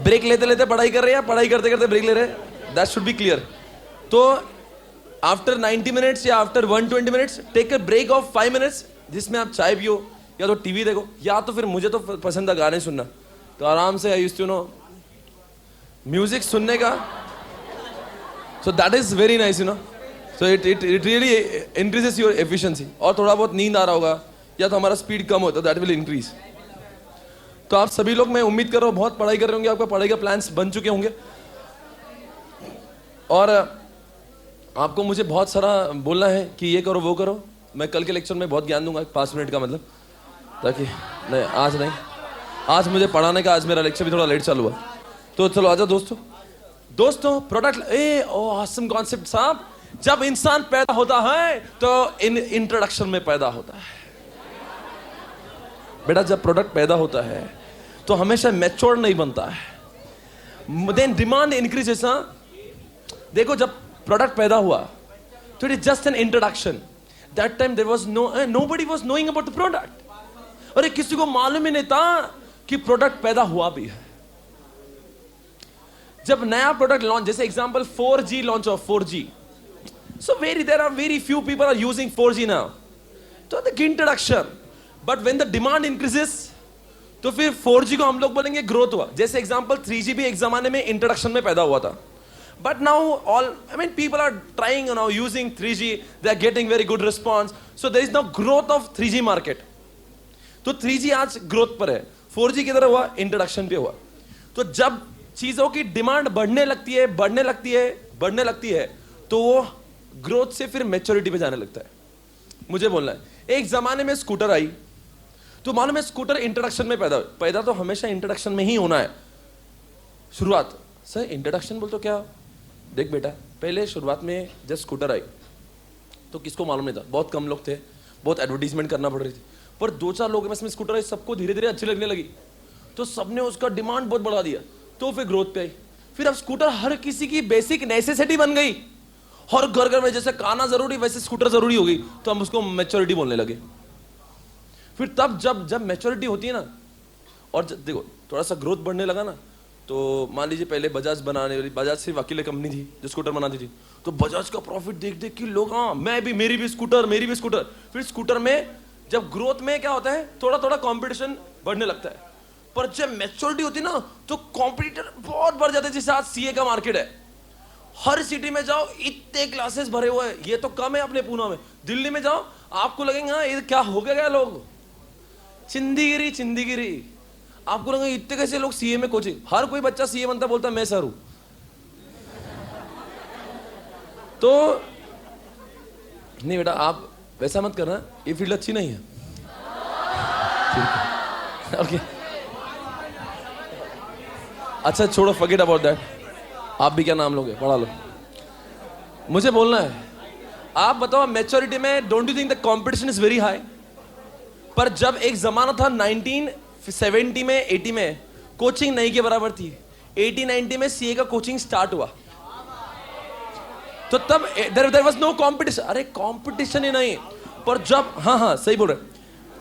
ब्रेक लेते लेते पढ़ाई कर रहे हैं, पढ़ाई करते करते ब्रेक ले रहे हैं, दैट शुड बी क्लियर। तो आफ्टर 90 मिनट्स या after 120 minutes take a break of 5 minutes, जिसमें आप चाय पियो या तो टीवी देखो, या तो फिर मुझे तो पसंद है गाने सुनना, तो आराम से I used to no music सुनने का। So that is very nice, you know. So it really increases your efficiency. और थोड़ा बहुत नींद आ रहा होगा या तो हमारा स्पीड कम होता है, दैट विल इंक्रीज। तो आप सभी लोग, मैं उम्मीद कर रहा हूँ बहुत पढ़ाई कर रहे होंगे, आपका पढ़ाई का प्लान्स बन चुके होंगे, और आपको मुझे बहुत सारा बोलना है कि ये करो वो करो। मैं कल के लेक्चर में बहुत ज्ञान दूंगा, 5 मिनट का मतलब, ताकि नहीं आज नहीं, आज मुझे पढ़ाने का, आज मेरा लेक्चर भी थोड़ा लेट चालू हुआ। तो चलो आजा दोस्तों प्रोडक्ट ऑसम कॉन्सेप्ट साहब। जब इंसान पैदा होता है तो इंट्रोडक्शन में पैदा होता है बेटा। जब प्रोडक्ट पैदा होता है तो हमेशा मैच्योर नहीं बनता है, देन डिमांड इंक्रीजेस। देखो जब प्रोडक्ट पैदा हुआ तो it is just an introduction. That time there was nobody was knowing about the product. अरे किसी को मालूम ही नहीं था कि प्रोडक्ट पैदा हुआ भी है। जब नया प्रोडक्ट लॉन्च, जैसे example 4G launch of 4G, so there are very few people are using 4G now, तो the introduction, but when the demand increases तो फिर 4G को हम लोग बोलेंगे ग्रोथ हुआ। जैसे एग्जांपल 3G भी एक जमाने में इंट्रोडक्शन में पैदा हुआ था, but now people are trying now using 3G, they are getting very good response, so there is now growth of 3G market। तो 3G आज ग्रोथ पर है, 4G किधर हुआ? इंट्रोडक्शन पे हुआ। तो जब चीजों की डिमांड बढ़ने लगती है तो वो ग्रोथ से फिर मैच्योरिटी पे जाने लगता है। मुझे बोलना है। एक जमाने में स्कूटर आई, तो मालूम है स्कूटर इंट्रोडक्शन में पैदा तो हमेशा इंट्रोडक्शन में ही होना है। शुरुआत सर इंट्रोडक्शन बोल तो क्या, देख बेटा पहले शुरुआत में जब स्कूटर आई तो किसको मालूम नहीं था, बहुत कम लोग थे, बहुत एडवर्टीजमेंट करना पड़ रही थी, पर 2-4 लोग में स्कूटर आई, सबको धीरे धीरे अच्छी लगने लगी, तो सबने उसका डिमांड बहुत बढ़ा दिया, तो फिर ग्रोथ पे आई। फिर अब स्कूटर हर किसी की बेसिक नेसेसिटी बन गई, हर घर घर में जैसे खाना जरूरी वैसे स्कूटर जरूरी हो गई, तो हम उसको मैच्योरिटी बोलने लगे। फिर तब जब मैच्योरिटी होती है ना, और देखो थोड़ा सा ग्रोथ बढ़ने लगा ना, तो मान लीजिए पहले बजाज बनाने वाली, बजाज सिर्फ अकेले कंपनी थी जो स्कूटर बनाती थी, तो बजाज का प्रॉफिट देख देख के लोग हाँ मैं भी, मेरी भी स्कूटर। फिर स्कूटर में जब ग्रोथ में क्या होता है, थोड़ा थोड़ा कंपटीशन बढ़ने लगता है, पर जब मैच्योरिटी होती है ना तो कॉम्पिटिटर बहुत बढ़ जाते हैं। जैसे आज सीए का मार्केट है, हर सिटी में जाओ इतने क्लासेस भरे हुए हैं, ये तो कम है अपने पूना में, दिल्ली में जाओ आपको लगेगा हाँ ये क्या हो गया लोग चिंदीगिरी, आपको लगेगा इतने कैसे लोग सीए में कोचिंग, हर कोई बच्चा सीए बनता बोलता मैं सर हूं। तो नहीं बेटा आप वैसा मत करना, ये फील्ड अच्छी नहीं है। ओके अच्छा छोड़ो, फॉरगेट अबाउट दैट। आप भी क्या नाम लोगे, पढ़ा लो। मुझे बोलना है, आप बताओ मैच्योरिटी में don't you think the competition is very high? पर जब एक जमाना था 1970 में 80 में कोचिंग नहीं के बराबर थी, 80-90 में सीए का कोचिंग स्टार्ट हुआ, तो तब देयर वाज नो कंपटीशन। अरे कंपटीशन ही नहीं, पर जब हाँ सही बोल रहे,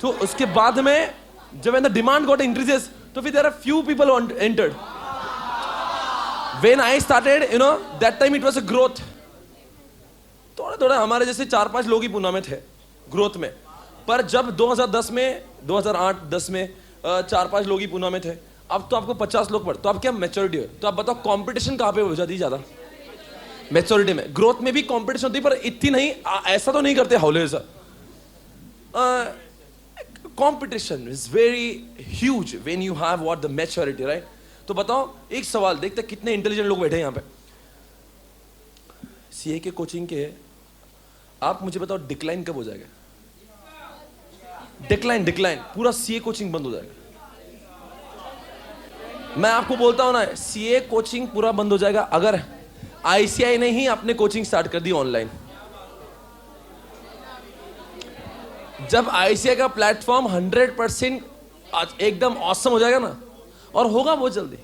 तो उसके बाद में जब द डिमांड गॉट इंक्रीजेस, तो फिर there are few people entered. When I started, you know, that time it was a growth. थोड़ा हमारे जैसे 4-5 लोग ही पुणे में थे ग्रोथ में, पर जब 2010 में 2008-10 में 4-5 लोग ही पुणे में थे, अब तो आपको 50 लोग पढ़, तो अब क्या मैच्योरिटी है? तो आप बताओ कंपटीशन कहाँ पे हो जाती ज्यादा? मैच्योरिटी में। ग्रोथ में भी कंपटीशन होती पर इतनी नहीं, ऐसा तो नहीं करते हौले सा। Competition is very huge when you have what the maturity, right? तो बताओ एक सवाल, देखते कितने इंटेलिजेंट लोग बैठे हैं यहाँ पे सीए के कोचिंग के, आप मुझे बताओ डिक्लाइन कब हो जाएगा? डिक्लाइन पूरा सीए कोचिंग बंद हो जाएगा। मैं आपको बोलता हूं ना, सीए कोचिंग पूरा बंद हो जाएगा अगर आईसीआई ने ही अपने कोचिंग स्टार्ट कर दी ऑनलाइन। जब आईसीआई का प्लेटफॉर्म 100% एकदम ऑसम हो जाएगा ना, और होगा बहुत जल्दी,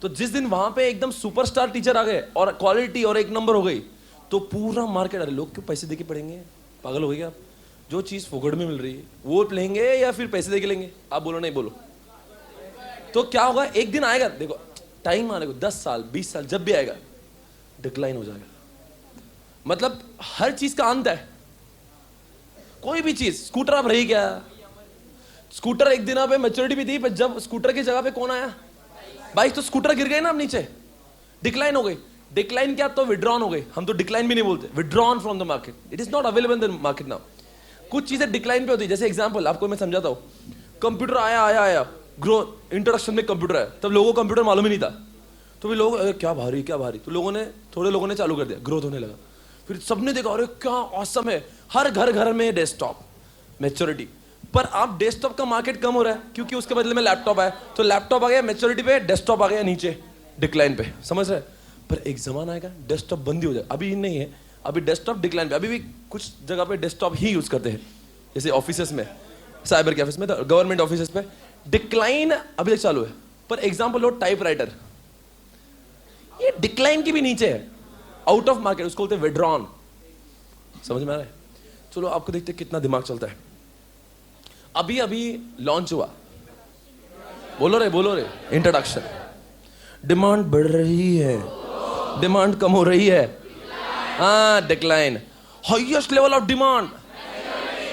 तो जिस दिन वहां पे एकदम सुपरस्टार टीचर आ गए और क्वालिटी और एक नंबर हो गई, तो पूरा मार्केट, अरे लोग क्यों पैसे देके पढ़ेंगे, पागल हो गए आप? जो चीज फोकट में मिल रही है वो लेंगे या फिर पैसे देके लेंगे? आप बोलो नहीं बोलो। तो क्या होगा, एक दिन आएगा, देखो टाइम आने को 10 साल 20 साल, जब भी आएगा डिक्लाइन हो जाएगा। मतलब हर चीज का अंत है, कोई भी चीज। स्कूटर अब रही क्या? स्कूटर एक दिन पे मैच्योरिटी भी थी, पर जब स्कूटर की जगह पे कौन आया? बाइक। तो स्कूटर गिर गए ना अब नीचे, डिक्लाइन हो गई। डिक्लाइन क्या, तो विड्रॉन हो गई। हम तो डिक्लाइन भी नहीं बोलते, withdrawn from the market, it is not available in the market now. कुछ चीजें डिक्लाइन पे होती है, जैसे एग्जांपल आपको मैं समझाता हूं। कंप्यूटर आया ग्रोथ इंट्रोडक्शन में कंप्यूटर आया, तब लोगों को कंप्यूटर मालूम ही नहीं था, तो भी लोग क्या भारी, तो थोड़े लोगों ने चालू कर दिया, ग्रोथ होने लगा। फिर सबने देखा अरे क्या ऑसम है, हर घर में डेस्कटॉप, मैच्योरिटी। पर अब डेस्कटॉप का मार्केट कम हो रहा है क्योंकि उसके बदले में लैपटॉप आया, तो लैपटॉप आ गया मैच्योरिटी पे, डेस्कटॉप आ गया नीचे डिक्लाइन पे, समझ रहे? पर एक जमाना आएगा डेस्कटॉप बंद ही हो जाए, अभी नहीं है, अभी डेस्कटॉप डिक्लाइन पे। अभी भी कुछ जगह पे डेस्कटॉप ही यूज करते हैं, जैसे ऑफिसेस में, साइबर कैफेस में, गवर्नमेंट ऑफिसेस पे डिक्लाइन अभी तक चालू है। पर एग्जाम्पल लो टाइपराइटर, ये डिक्लाइन की भी नीचे है, आउट ऑफ मार्केट, उसको बोलते हैं विड्रॉन। समझ में आ रहा है? चलो आपको देखते कितना दिमाग चलता है। अभी लॉन्च हुआ, बोलो रे इंट्रोडक्शन। डिमांड बढ़ रही है, डिमांड कम हो रही है, हाँ decline. Highest level of demand,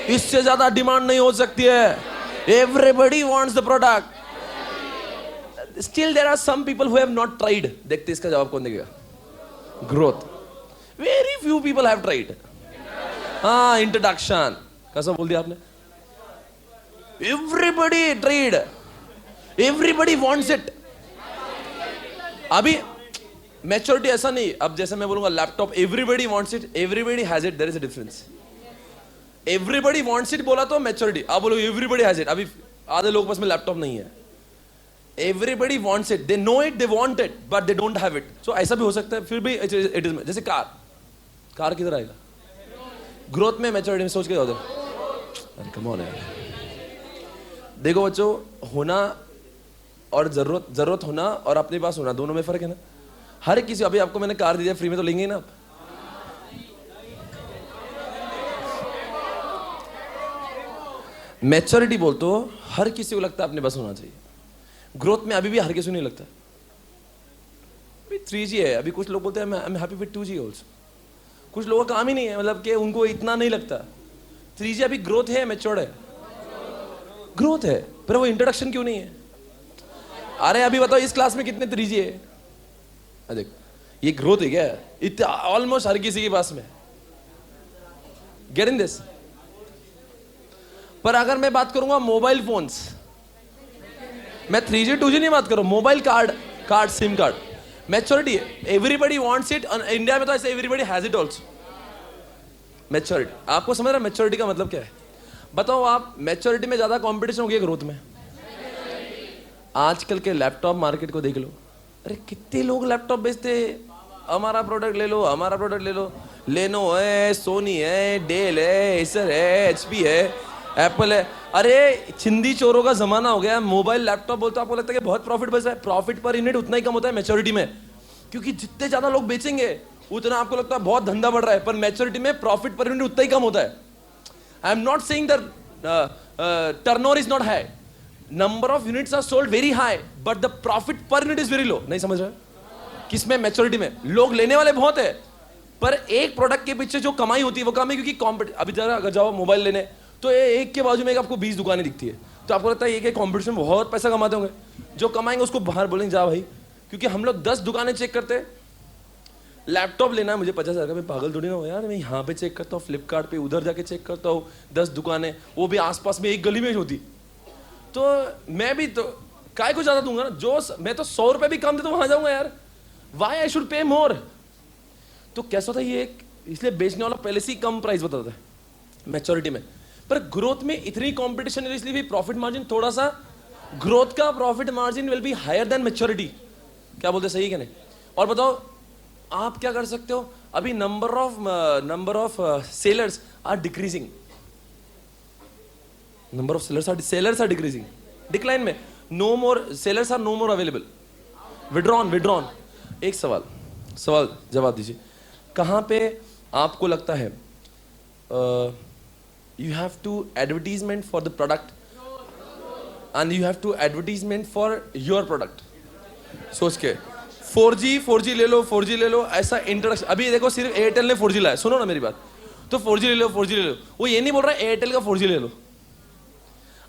इससे ज्यादा डिमांड नहीं हो सकती है। Everybody wants the product, still there are some people who have not tried. देखते इसका जवाब कौन देगा? Growth. Very few people have tried. हाँ इंट्रोडक्शन कैसा बोल दिया आपने? Everybody tried, everybody wants it. अभी मैच्योरिटी ऐसा नहीं, अब जैसे मैं बोलूंगा laptop everybody wants it, everybody has it, there is a difference. Everybody wants it बोला तो मैच्योरिटी। आप बोलो एवरीबडी हैज इट, अभी आधे लोग पास में लैपटॉप नहीं है। Everybody wants it, they know it, they want it, but they don't have it. So ऐसा भी हो सकता है, फिर भी इट इज जैसे कार किधर आएगा? ग्रोथ में, मैच्योरिटी में। सोच के जाओ। अरे कम ऑन यार। देखो बच्चों, होना और जरूरत होना और अपने पास होना, दोनों में फर्क है ना। हर किसी, अभी आपको मैंने कार दी दिया फ्री में, तो लेंगे ही ना आप। मैच्योरिटी बोल तो हर किसी को लगता है अपने पास होना चाहिए। ग्रोथ में अभी भी हर किसी को नहीं लगता। अभी 3G है, अभी कुछ लोग बोलते हैं I am happy with 2G also. कुछ लोगों का काम ही नहीं है, मतलब कि उनको इतना नहीं लगता। 3G अभी ग्रोथ है, मैच्योर्ड है, ग्रोथ है, पर वो इंट्रोडक्शन क्यों नहीं है? अरे अभी बताओ इस क्लास में कितने 3G है? देख, ये ग्रोथ है क्या? इतना ऑलमोस्ट हर किसी के पास में। Get in this. पर अगर मैं बात करूंगा मोबाइल फोन्स, मैं 3G 2G नहीं बात करूं, mobile card sim card, maturity है। Everybody wants it. इंडिया में तो ऐसे everybody has it also. Maturity, आपको समझ रहा है मैच्योरिटी का मतलब क्या है? बताओ आप, मैच्योरिटी में ज्यादा कंपटीशन हो गया ग्रोथ में। आजकल के लैपटॉप मार्केट को देख लो, अरे कितने लोग लैपटॉप बेचते, हमारा प्रोडक्ट ले लो, हमारा प्रोडक्ट ले लो। लेनो है, सोनी है, डेल है, एसर है, HP है, एप्पल है। अरे चिंदी चोरों का जमाना हो गया। मोबाइल लैपटॉप बोलते आपको लगता है कि बहुत प्रॉफिट बच रहा है। प्रॉफिट पर यूनिट उतना ही कम होता है मैच्योरिटी में, क्योंकि जितने ज्यादा लोग बेचेंगे उतना आपको लगता है बहुत धंधा बढ़ रहा है, पर मैच्योरिटी में प्रॉफिट पर यूनिट उतना ही कम होता है। I am not saying that turnover is not high, number of units are sold very high, but the profit per unit is very low. नहीं समझ रहे? किसमें? मैच्योरिटी में। लोग लेने वाले बहुत है, पर एक प्रोडक्ट के पीछे जो कमाई होती है वो कम है, क्योंकि अभी जरा अगर जाओ मोबाइल लेने तो एक के बाजू में एक आपको 20 दुकानें दिखती है, तो आपको लगता है ये कॉम्पिटिशन में बहुत पैसा कमाते होंगे। जो कमाएंगे उसको बाहर बोलेंगे जा भाई, क्योंकि हम लोग 10 दुकानें चेक करते हैं। लैपटॉप लेना है मुझे 50,000 का, मैं पागल थोड़ी ना हो यार, मैं यहाँ पे चेक करता हूँ, फ्लिपकार्ट पे उधर जाके चेक करता हूँ, 10 दुकानें, वो भी आसपास में एक गली में होती। तो मैं भी तो काय को ज्यादा दूंगा ना, जो मैं तो 100 रुपए भी कम दे तो वहां जाऊंगा यार। वाई आई शुड पे मोर? तो कैसा था ये, इसलिए बेचने वाला पहले से ही कम प्राइस बताता है मैच्योरिटी में। पर ग्रोथ में इतनी कंपटीशन है, इसलिए भी प्रॉफिट मार्जिन थोड़ा सा, ग्रोथ का profit margin will be higher than maturity. क्या बोलते, सही क्या नहीं? और बताओ आप क्या कर सकते हो? अभी number of sellers are decreasing, number of sellers are decreasing, decline में। No more sellers are no more available, withdrawn. एक सवाल जवाब दीजिए, कहां पे आपको लगता है you have to advertisement for the product and you have to advertisement for your product? सोच के 4G ले लो, ऐसा इंट्रोडक्शन। अभी देखो सिर्फ एयरटेल ने 4G लाया, सुनो ना मेरी बात, तो 4G ले लो। वो ये नहीं बोल रहा है एयरटेल का 4G ले लो।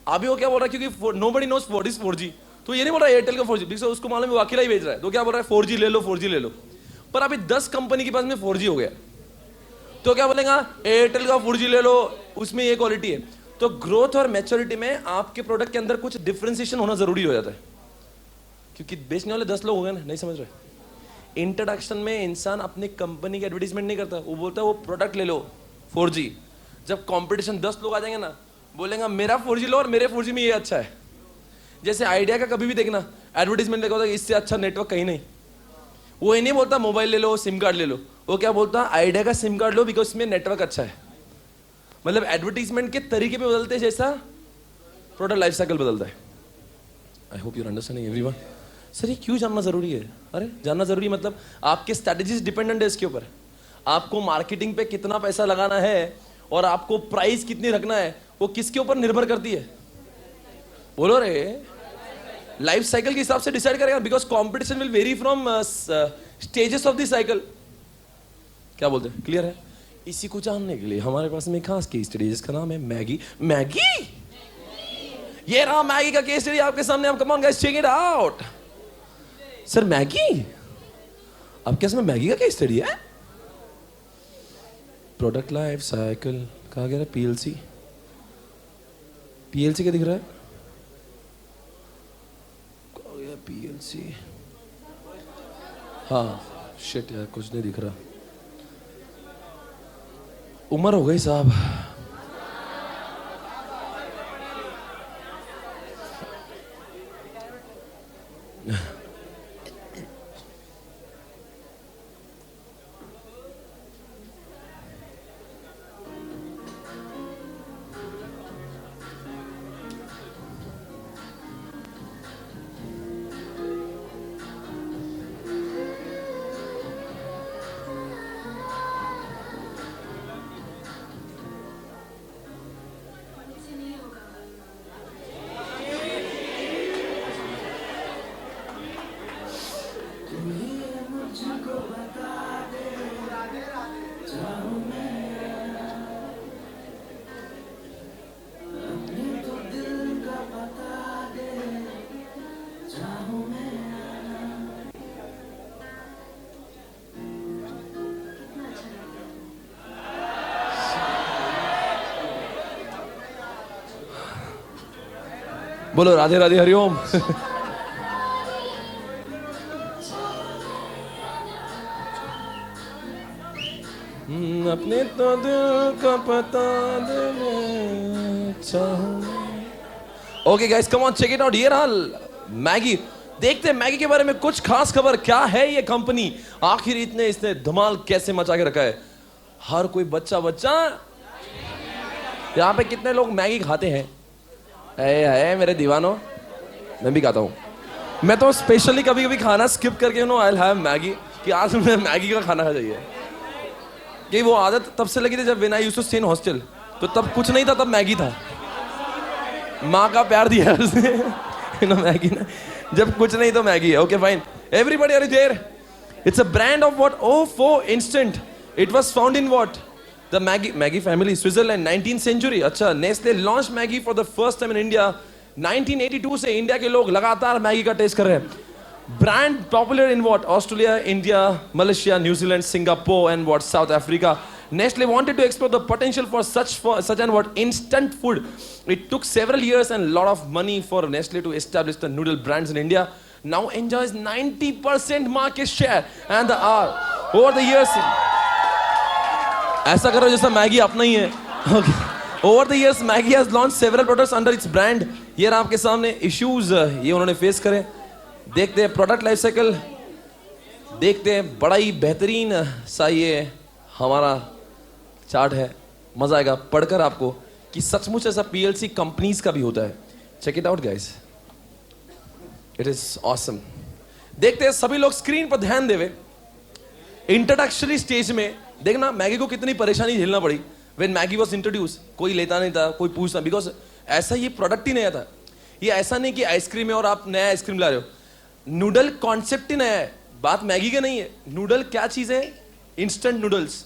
अभी वो क्या बोल रहा है, क्योंकि nobody knows what is 4G, तो ये नहीं बोल रहा है एयरटेल का 4G, बिकॉज़ उसको मालूम है वो अकेला ही बेच रहा है, तो क्या बोल रहा है 4G ले लो। पर अभी 10 कंपनी के पास में 4G हो गया, तो क्या बोलेगा एयरटेल का 4G ले लो, उसमें ये क्वालिटी है। तो ग्रोथ और मैच्योरिटी में आपके प्रोडक्ट के अंदर कुछ डिफरेंशिएशन होना जरूरी हो जाता है, क्योंकि बेचने वाले 10 लोग हो गए ना। नहीं समझ रहे? इंट्रोडक्शन में इंसान अपनी कंपनी की एडवर्टीजमेंट नहीं करता, वो बोलता है वो प्रोडक्ट ले लो 4G। जब कंपटीशन 10 लोग आ जाएंगे ना, बोलेगा मेरा 4G लो और मेरे 4G में ये अच्छा है। जैसे आइडिया का कभी भी देखना एडवर्टीजमेंट देखा होता है, इससे अच्छा नेटवर्क कहीं नहीं। वो ये नहीं बोलता मोबाइल ले लो, सिम कार्ड ले लो, वो क्या बोलता है आइडिया का सिम कार्ड लो बिकॉज इसमें नेटवर्क अच्छा है। मतलब एडवर्टीजमेंट के तरीके पे बदलते हैं जैसा प्रोडक्ट लाइफ साइकिल बदलता है। I hope your understanding everyone. Sir ये क्यों जानना जरूरी है? अरे जानना जरूरी मतलब आपके स्ट्रेटेजीज डिपेंडेंट है इसके ऊपर। आपको मार्केटिंग पे कितना पैसा लगाना है और आपको प्राइस कितनी रखना है, वो किसके ऊपर निर्भर करती है? बोलो रे, लाइफ साइकिल के हिसाब से डिसाइड करेगा, because competition will very from stages of the cycle. क्या बोलते हैं? क्लियर है? इसी को जानने के लिए हमारे पास में खास केस स्टडी जिसका नाम है मैगी। ये रहा मैगी का केस स्टडी आपके सामने। Come on guys, check it out. Sir Maggi, आपके सामने मैगी का केस स्टडी है? प्रोडक्ट लाइफ साइकिल कहा गया? पीएलसी क्या दिख रहा है? पीएलसी, हाँ शिट यार कुछ नहीं दिख रहा। उम्र हो गई साहब, बोलो राधे राधे हरिओम। अपने तो दिल का पता देने चाहूं। Okay guys come on check it out. ये रहा मैगी। देखते हैं मैगी के बारे में कुछ खास खबर। क्या है ये कंपनी, आखिर इसने धमाल कैसे मचा के रखा है। हर कोई बच्चा यहाँ पे कितने लोग मैगी खाते हैं? है मेरे दीवानों, मैं भी खाता हूँ। मैं तो स्पेशली कभी कभी खाना स्किप करके आई विल हैव मैगी, कि आज मुझे मैगी का खाना चाहिए। कि वो आदत तब से लगी थी जब when I used to stay in hostel, तो तब कुछ नहीं था, तब मैगी था। माँ का प्यार दिया उसने मैगी ना, जब कुछ नहीं तो मैगी है। Okay fine, everybody are there. It's a brand of what? ओफो instant. It was found in what? The Maggi family, Switzerland, 19th century. अच्छा, Nestle launch Maggi for the first time in India 1982 से India के लोग लगातार Maggi का test कर रहे हैं। Brand popular in what? Australia, India, Malaysia, New Zealand, Singapore and what south Africa. Nestle wanted to explore the potential for such and what instant food. It took several years and a lot of money for Nestle to establish the noodle brands in India. Now enjoys 90% market share and the over the years. ऐसा करो जैसा Maggi अपना ही है. Okay. Over the years, Maggi has launched several products under its brand. ये रहा आपके सामने issues ये उन्होंने फेस करे. देखते हैं प्रोडक्ट लाइफ साइकिल, देखते हैं बड़ा ही बेहतरीन सा ये हमारा चार्ट है. मजा आएगा पढ़कर आपको कि सचमुच ऐसा पीएलसी कंपनीज का भी होता है. Check it out guys, it is awesome. देखते हैं सभी लोग स्क्रीन पर ध्यान देवे. इंट्रोडक्शनरी स्टेज में देखना मैगी को कितनी परेशानी झेलना पड़ी. व्हेन मैगी वाज इंट्रोड्यूस, कोई लेता नहीं था, कोई पूछता, बिकॉज ऐसा ये प्रोडक्ट ही नया था. ये ऐसा नहीं कि आइसक्रीम है और आप नया आइसक्रीम ला रहे हो. नूडल कॉन्सेप्ट ही नया है. बात मैगी का नहीं है. नूडल क्या चीज है? Instant noodles.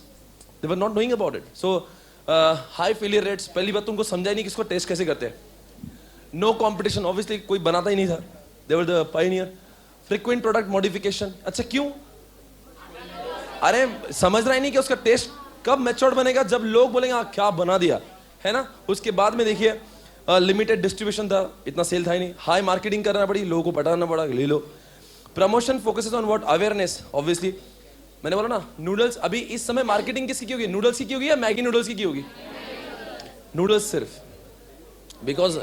They were not knowing about it. So high failure rates. पहली बात तुमको समझा ही नहीं कि इसको टेस्ट कैसे करते हैं. No competition. Obviously कोई बनाता ही नहीं था. They were the pioneer. Frequent product modification. अच्छा क्यों? अरे समझ रहा ही नहीं कि उसका टेस्ट कब मैच्योर्ड बनेगा, जब लोग बोलेंगे हाँ क्या बना दिया है ना. उसके बाद में देखिए लिमिटेड डिस्ट्रीब्यूशन था, इतना सेल था ही नहीं. हाई मार्केटिंग करना पड़ी, लोगों को पटाना पड़ा, ले लो. Promotion focuses on what? Awareness. Obviously मैंने बोला ना नूडल्स. अभी इस समय मार्केटिंग किसकी की होगी? नूडल्स की होगी या मैगी नूडल्स की होगी? नूडल्स सिर्फ. बिकॉज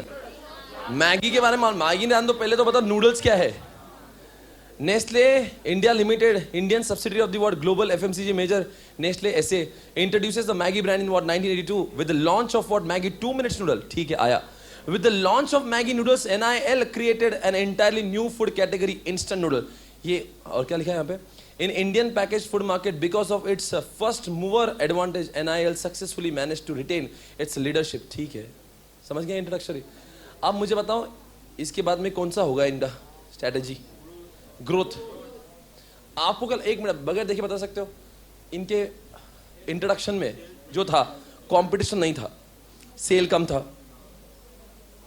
मैगी के बारे में मैगी ने तो पहले तो बता नूडल्स क्या है. Nestle India limited, Indian subsidiary of the what global FMCG major Nestle SA, introduces the Maggi brand in what 1982 with the launch of what Maggi 2 minutes noodle. ठीक है आया. With the launch of Maggi noodles NIL created an entirely new food category, instant noodle. ये और क्या लिखा है यहाँ पे? In Indian packaged food market, because of its first mover advantage, NIL successfully managed to retain its leadership. ठीक है, समझ गए इंट्रोडक्शरी. अब मुझे बताओ इसके बाद में कौन सा होगा इनका स्ट्रैटेजी? ग्रोथ. आपको कल 1 मिनट बगैर देखे बता सकते हो इनके इंट्रोडक्शन में जो था, कंपटीशन नहीं था, सेल कम था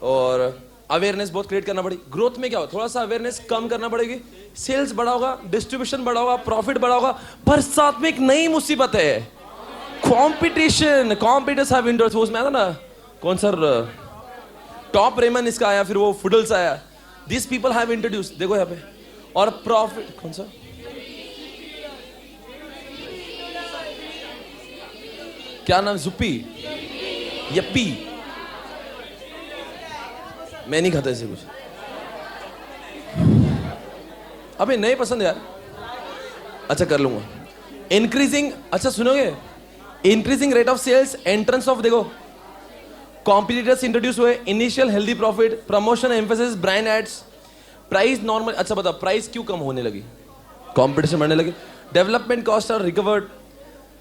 और अवेयरनेस बहुत क्रिएट करना पड़ी. ग्रोथ में क्या हो? थोड़ा सा अवेयरनेस कम करना पड़ेगी, सेल्स बढ़ा होगा, डिस्ट्रीब्यूशन बढ़ा होगा, प्रॉफिट बढ़ा होगा, पर साथ में एक नई मुसीबत है, कंपटीशन. Competitors have introduced. मैं था ना कौन सर टॉप रेमन इसका आया, फिर वो फुडल्स आया. This people have introduced. देखो यहाँ पे. और प्रॉफिट कौन सा? क्या नाम? जुप्पी, यप्पी. मैं नहीं खाता ऐसे कुछ. अबे नए पसंद यार. अच्छा कर लूंगा. इंक्रीजिंग. अच्छा सुनोगे? Increasing rate of sales, entrance of, देखो कॉम्पिटिटर्स इंट्रोड्यूस हुए, initial healthy profit, promotion emphasis, brand ads, price normal. अच्छा बता प्राइस क्यों कम होने लगी? कॉम्पिटिशन बढ़ने लगी. Development cost are recovered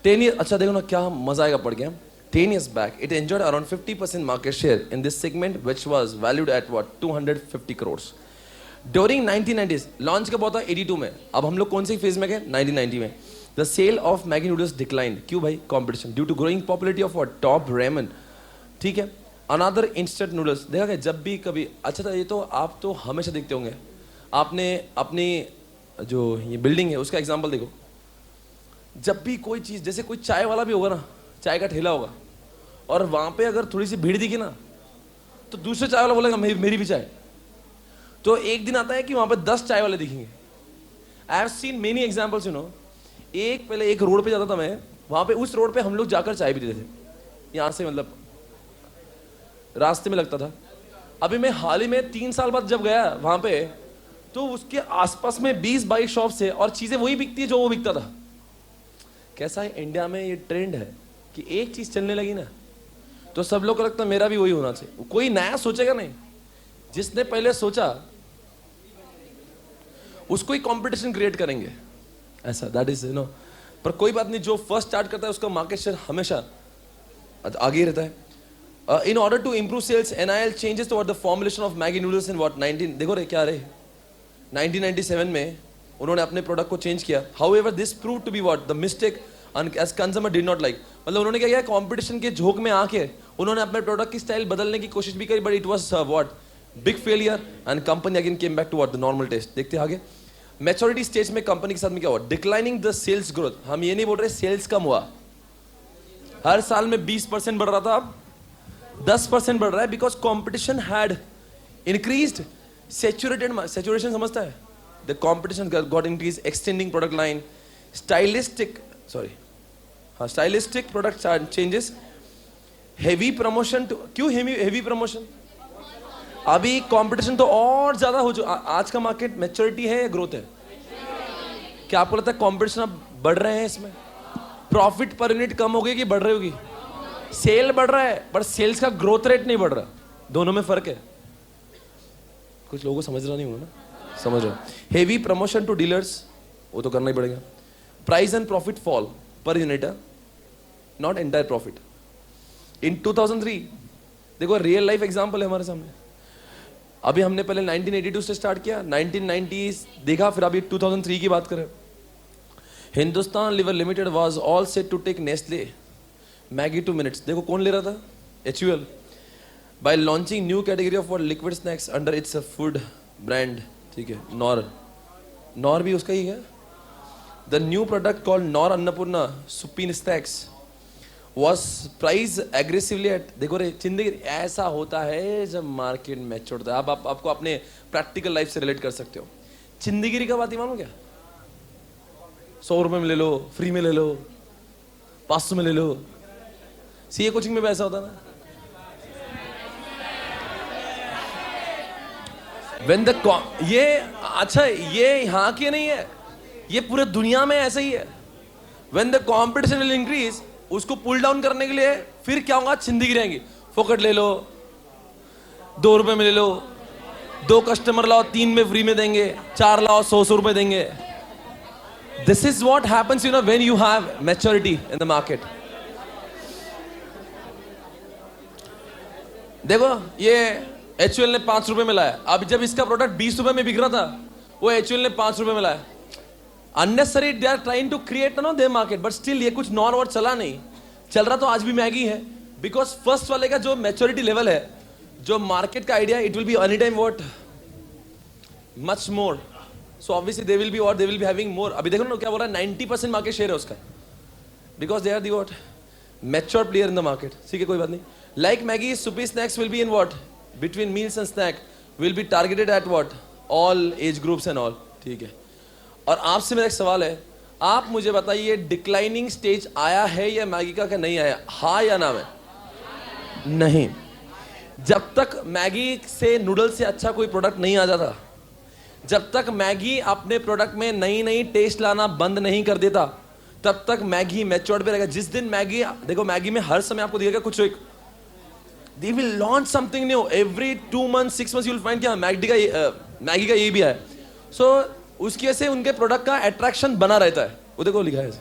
10 years. अच्छा देखो ना क्या मजा आएगा पड़ गया. 10 years back, it enjoyed around 50% market share in this segment, which was valued at what 250 crores. During 1990s, launch कब हुआ था? 82 में. अब हम लोग कौन से फेज में गए? 1990 में. The sale of Maggi noodles declined. क्यों भाई? Competition. Due to growing popularity of what? Top ramen. ठीक है. Another instant noodles. देखा क्या जब भी कभी. अच्छा था ये तो आप तो हमेशा देखते होंगे. आपने अपनी जो ये बिल्डिंग है उसका एग्जाम्पल देखो. जब भी कोई चीज, जैसे कोई चाय वाला भी होगा ना, चाय का ठेला होगा और वहां पे अगर थोड़ी सी भीड़ दिखी ना तो दूसरे चाय वाला बोलेगा मेरी भी चाय. तो एक दिन आता है कि वहां पे 10 चाय वाले दिखेंगे. I have seen many examples you know. पहले एक रोड पे जाता था मैं, वहां पे उस रोड पे हम लोग जाकर चाय पीते थे, यहां से मतलब रास्ते में लगता था. अभी मैं हाल ही में 3 साल बाद जब गया वहां पे, तो उसके आसपास में 20-22 शॉप्स है और चीजें वही बिकती है जो वो बिकता था. कैसा है इंडिया में ये ट्रेंड है कि एक चीज चलने लगी ना तो सब लोग को लगता है मेरा भी वही होना चाहिए. कोई नया सोचेगा नहीं. जिसने पहले सोचा उसको ही कंपटीशन क्रिएट करेंगे, ऐसा दैट इज यू नो. पर कोई बात नहीं, जो फर्स्ट स्टार्ट करता है उसका मार्केट शेयर हमेशा आगे ही रहता है. In order to improve sales, NIL changes toward the formulation of Maggi noodles in what 19 देखो रे क्या रे 1997 में उन्होंने अपने प्रोडक्ट को चेंज किया. However this prove to be what the mistake as consumer did not like. मतलब उन्होंने क्या किया, कंपटीशन के झोंक में आके उन्होंने अपने प्रोडक्ट की स्टाइल बदलने की कोशिश भी करी, but it was what big failure and company again came back to what the normal taste. देखते हैं आगे. मैच्योरिटी स्टेज में कंपनी के साथ में क्या हुआ, डिक्लाइनिंग द सेल्स ग्रोथ. हम ये नहीं बोल रहे सेल्स कम हुआ, हर साल में 20% बढ़ रहा था, अब 10% बढ़ रहा है, because competition had increased. Saturation समझता है, the competition got increase, extending product line, stylistic product changes, heavy promotion. क्यों हेवी प्रमोशन? अभी कंपटीशन तो और ज्यादा हो चुका. आज का मार्केट मैच्योरिटी है या ग्रोथ है? क्या आपको लगता है कंपटीशन अब बढ़ रहे हैं इसमें? प्रॉफिट पर यूनिट कम होगी कि बढ़ रही होगी? सेल बढ़ रहा है पर सेल्स का ग्रोथ रेट नहीं बढ़ रहा. दोनों में फर्क है. कुछ लोगों को समझ रहा नहीं होगा ना, समझ रहे. हेवी प्रमोशन टू डीलर्स, वो तो करना ही पड़ेगा. Price and profit fall per unit, not entire profit. In 2003 देखो रियल लाइफ एग्जांपल है हमारे सामने. अभी हमने पहले 1982 से स्टार्ट किया, 1990s देखा, फिर अभी 2003 की बात करें. Hindustan Lever limited was all set to take Nestle Maggi 2 minutes. देखो कौन ले रहा था, HUL, by launching new category of liquid snacks under its food brand. ठीक है, नॉर भी उसका ही है. The new product called Knorr Annapurna soupy snacks was priced aggressively at. देखो रे जिंदगी ऐसा होता है जब मार्केट मैच्योर होता है. आप आपको अपने प्रैक्टिकल लाइफ से रिलेट कर सकते हो. चिंदीगिरी का बात ही मालूम क्या, 100 रुपए में ले लो, फ्री में ले लो, 500 में ले लो. सीए कोचिंग में भी ऐसा होता ना. When the ये अच्छा ये यहाँ की नहीं है, ये पूरे दुनिया में ऐसा ही है. When the competition will increase, उसको पुल डाउन करने के लिए फिर क्या होगा, चिंदी रहेंगी. फोकट ले लो, 2 रुपए में ले लो, 2 कस्टमर लाओ 3 में फ्री में देंगे, 4 लाओ 100 रुपए देंगे. This is what happens you know when you have maturity in the market. देखो ये HUL ने 5 रुपए में लाया. अब जब इसका प्रोडक्ट 20 रुपए में बिक रहा था, वो HUL ने 5 रुपए में लाया. Unnecessary they are trying to create no their market, but still ये कुछ नॉन वर्ड चला नहीं. चल रहा तो आज भी मैगी है, बिकॉज फर्स्ट वाले का जो मैच्योरिटी लेवल है, जो मार्केट का idea, it will be any time what much more. So obviously they will be having more. अभी देखो ना क्या बोल रहा है, 90% मार्केट शेयर है उसका, because they are the what mature player in the market. ठीक है, कोई बात नहीं. Like Maggi Souppy snacks will be in what between meals and snack, will be targeted at what all age groups and all. ठीक है. और आपसे मेरा एक सवाल है, आप मुझे बताइए डिक्लाइनिंग स्टेज आया है या मैगी का, क्या नहीं आया? हाँ या ना? में नहीं. जब तक मैगी से नूडल्स से अच्छा कोई प्रोडक्ट नहीं आ जाता, जब तक मैगी अपने प्रोडक्ट में नई नई टेस्ट लाना बंद नहीं कर देता, तब तक मैगी मैच्योर्ड पे रहेगा. जिस दिन मैगी, देखो मैगी में हर समय आपको दिखेगा कुछ एक, they will launch something new every 2 months 6 months. You will find क्या मैगी का ये भी है. सो उसकी वजह से उनके प्रोडक्ट का अट्रैक्शन बना रहता है. वो देखो लिखा है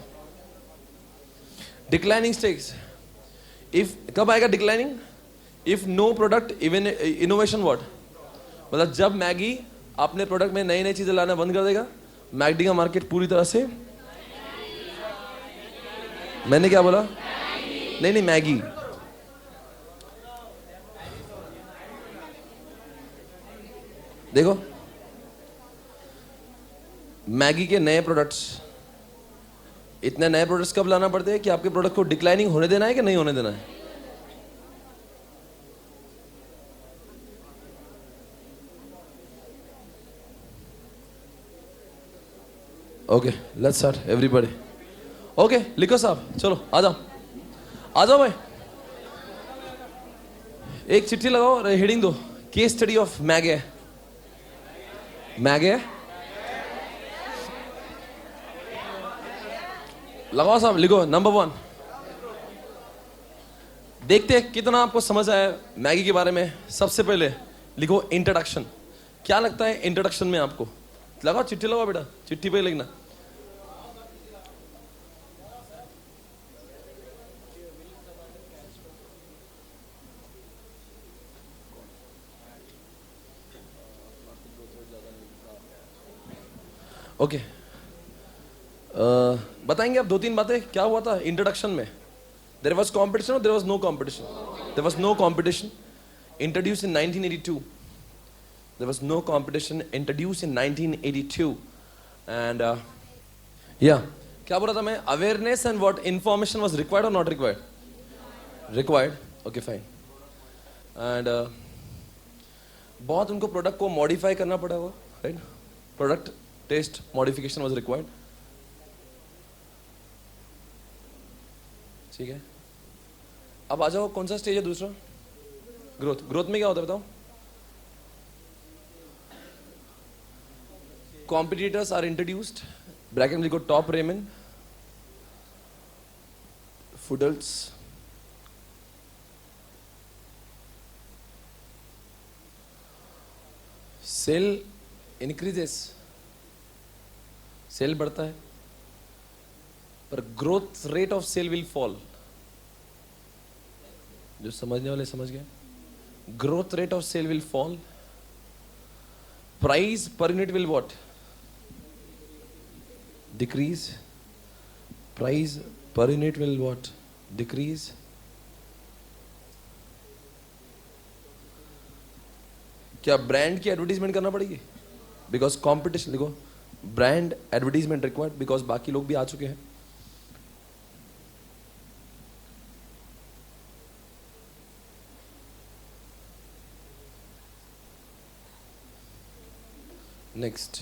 डिक्लाइनिंग स्टेज. इफ कब आएगा declining? If no product even innovation what, मतलब जब मैगी अपने प्रोडक्ट में नई नई चीजें लाना बंद कर देगा, मैगी का मार्केट पूरी तरह से, मैंने क्या बोला? नहीं मैगी. देखो मैगी के नए प्रोडक्ट्स, इतने नए प्रोडक्ट्स कब लाना पड़ते हैं कि आपके प्रोडक्ट को डिक्लाइनिंग होने देना है कि नहीं होने देना है? Okay let's start everybody. Okay लिखो साहब, चलो आ जाओ भाई। एक चिट्ठी लगाओ और हेडिंग दो, केस स्टडी ऑफ मैगे। लगाओ साहब, लिखो नंबर 1। देखते हैं कितना आपको समझ आया मैगी के बारे में। सबसे पहले लिखो इंट्रोडक्शन। क्या लगता है इंट्रोडक्शन में आपको? लगाओ चिट्ठी, लगाओ बेटा, चिट्ठी पे लिखना। ओके बताएंगे आप 2-3 बातें क्या हुआ था इंट्रोडक्शन में? देयर वाज कंपटीशन और there was no competition? There was no competition, introduced in 1982। There was no competition, introduced in 1982। And क्या बोला था मैं? Awareness and what information was required और not required? Required, okay fine. And बहुत उनको product को modify करना पड़ा होगा, right? Product taste modification was required, ठीक है। अब आ जाओ, कौन सा स्टेज है दूसरा? ग्रोथ में क्या होता है बताओ? कॉम्पिटिटर्स आर इंट्रोड्यूस्ड, ब्रैकेट में लिखो top ramen, foodles, sale increases, sale बढ़ता है पर growth rate of sale will fall. जो समझने वाले समझ गए। Growth rate of sale will fall, price per unit will what? Decrease, price per unit will what? Decrease. क्या ब्रांड की एडवर्टीजमेंट करना पड़ेगी? बिकॉज कॉम्पिटिशन, लिखो ब्रांड एडवर्टीजमेंट रिक्वायर्ड, बिकॉज बाकी लोग भी आ चुके हैं। नेक्स्ट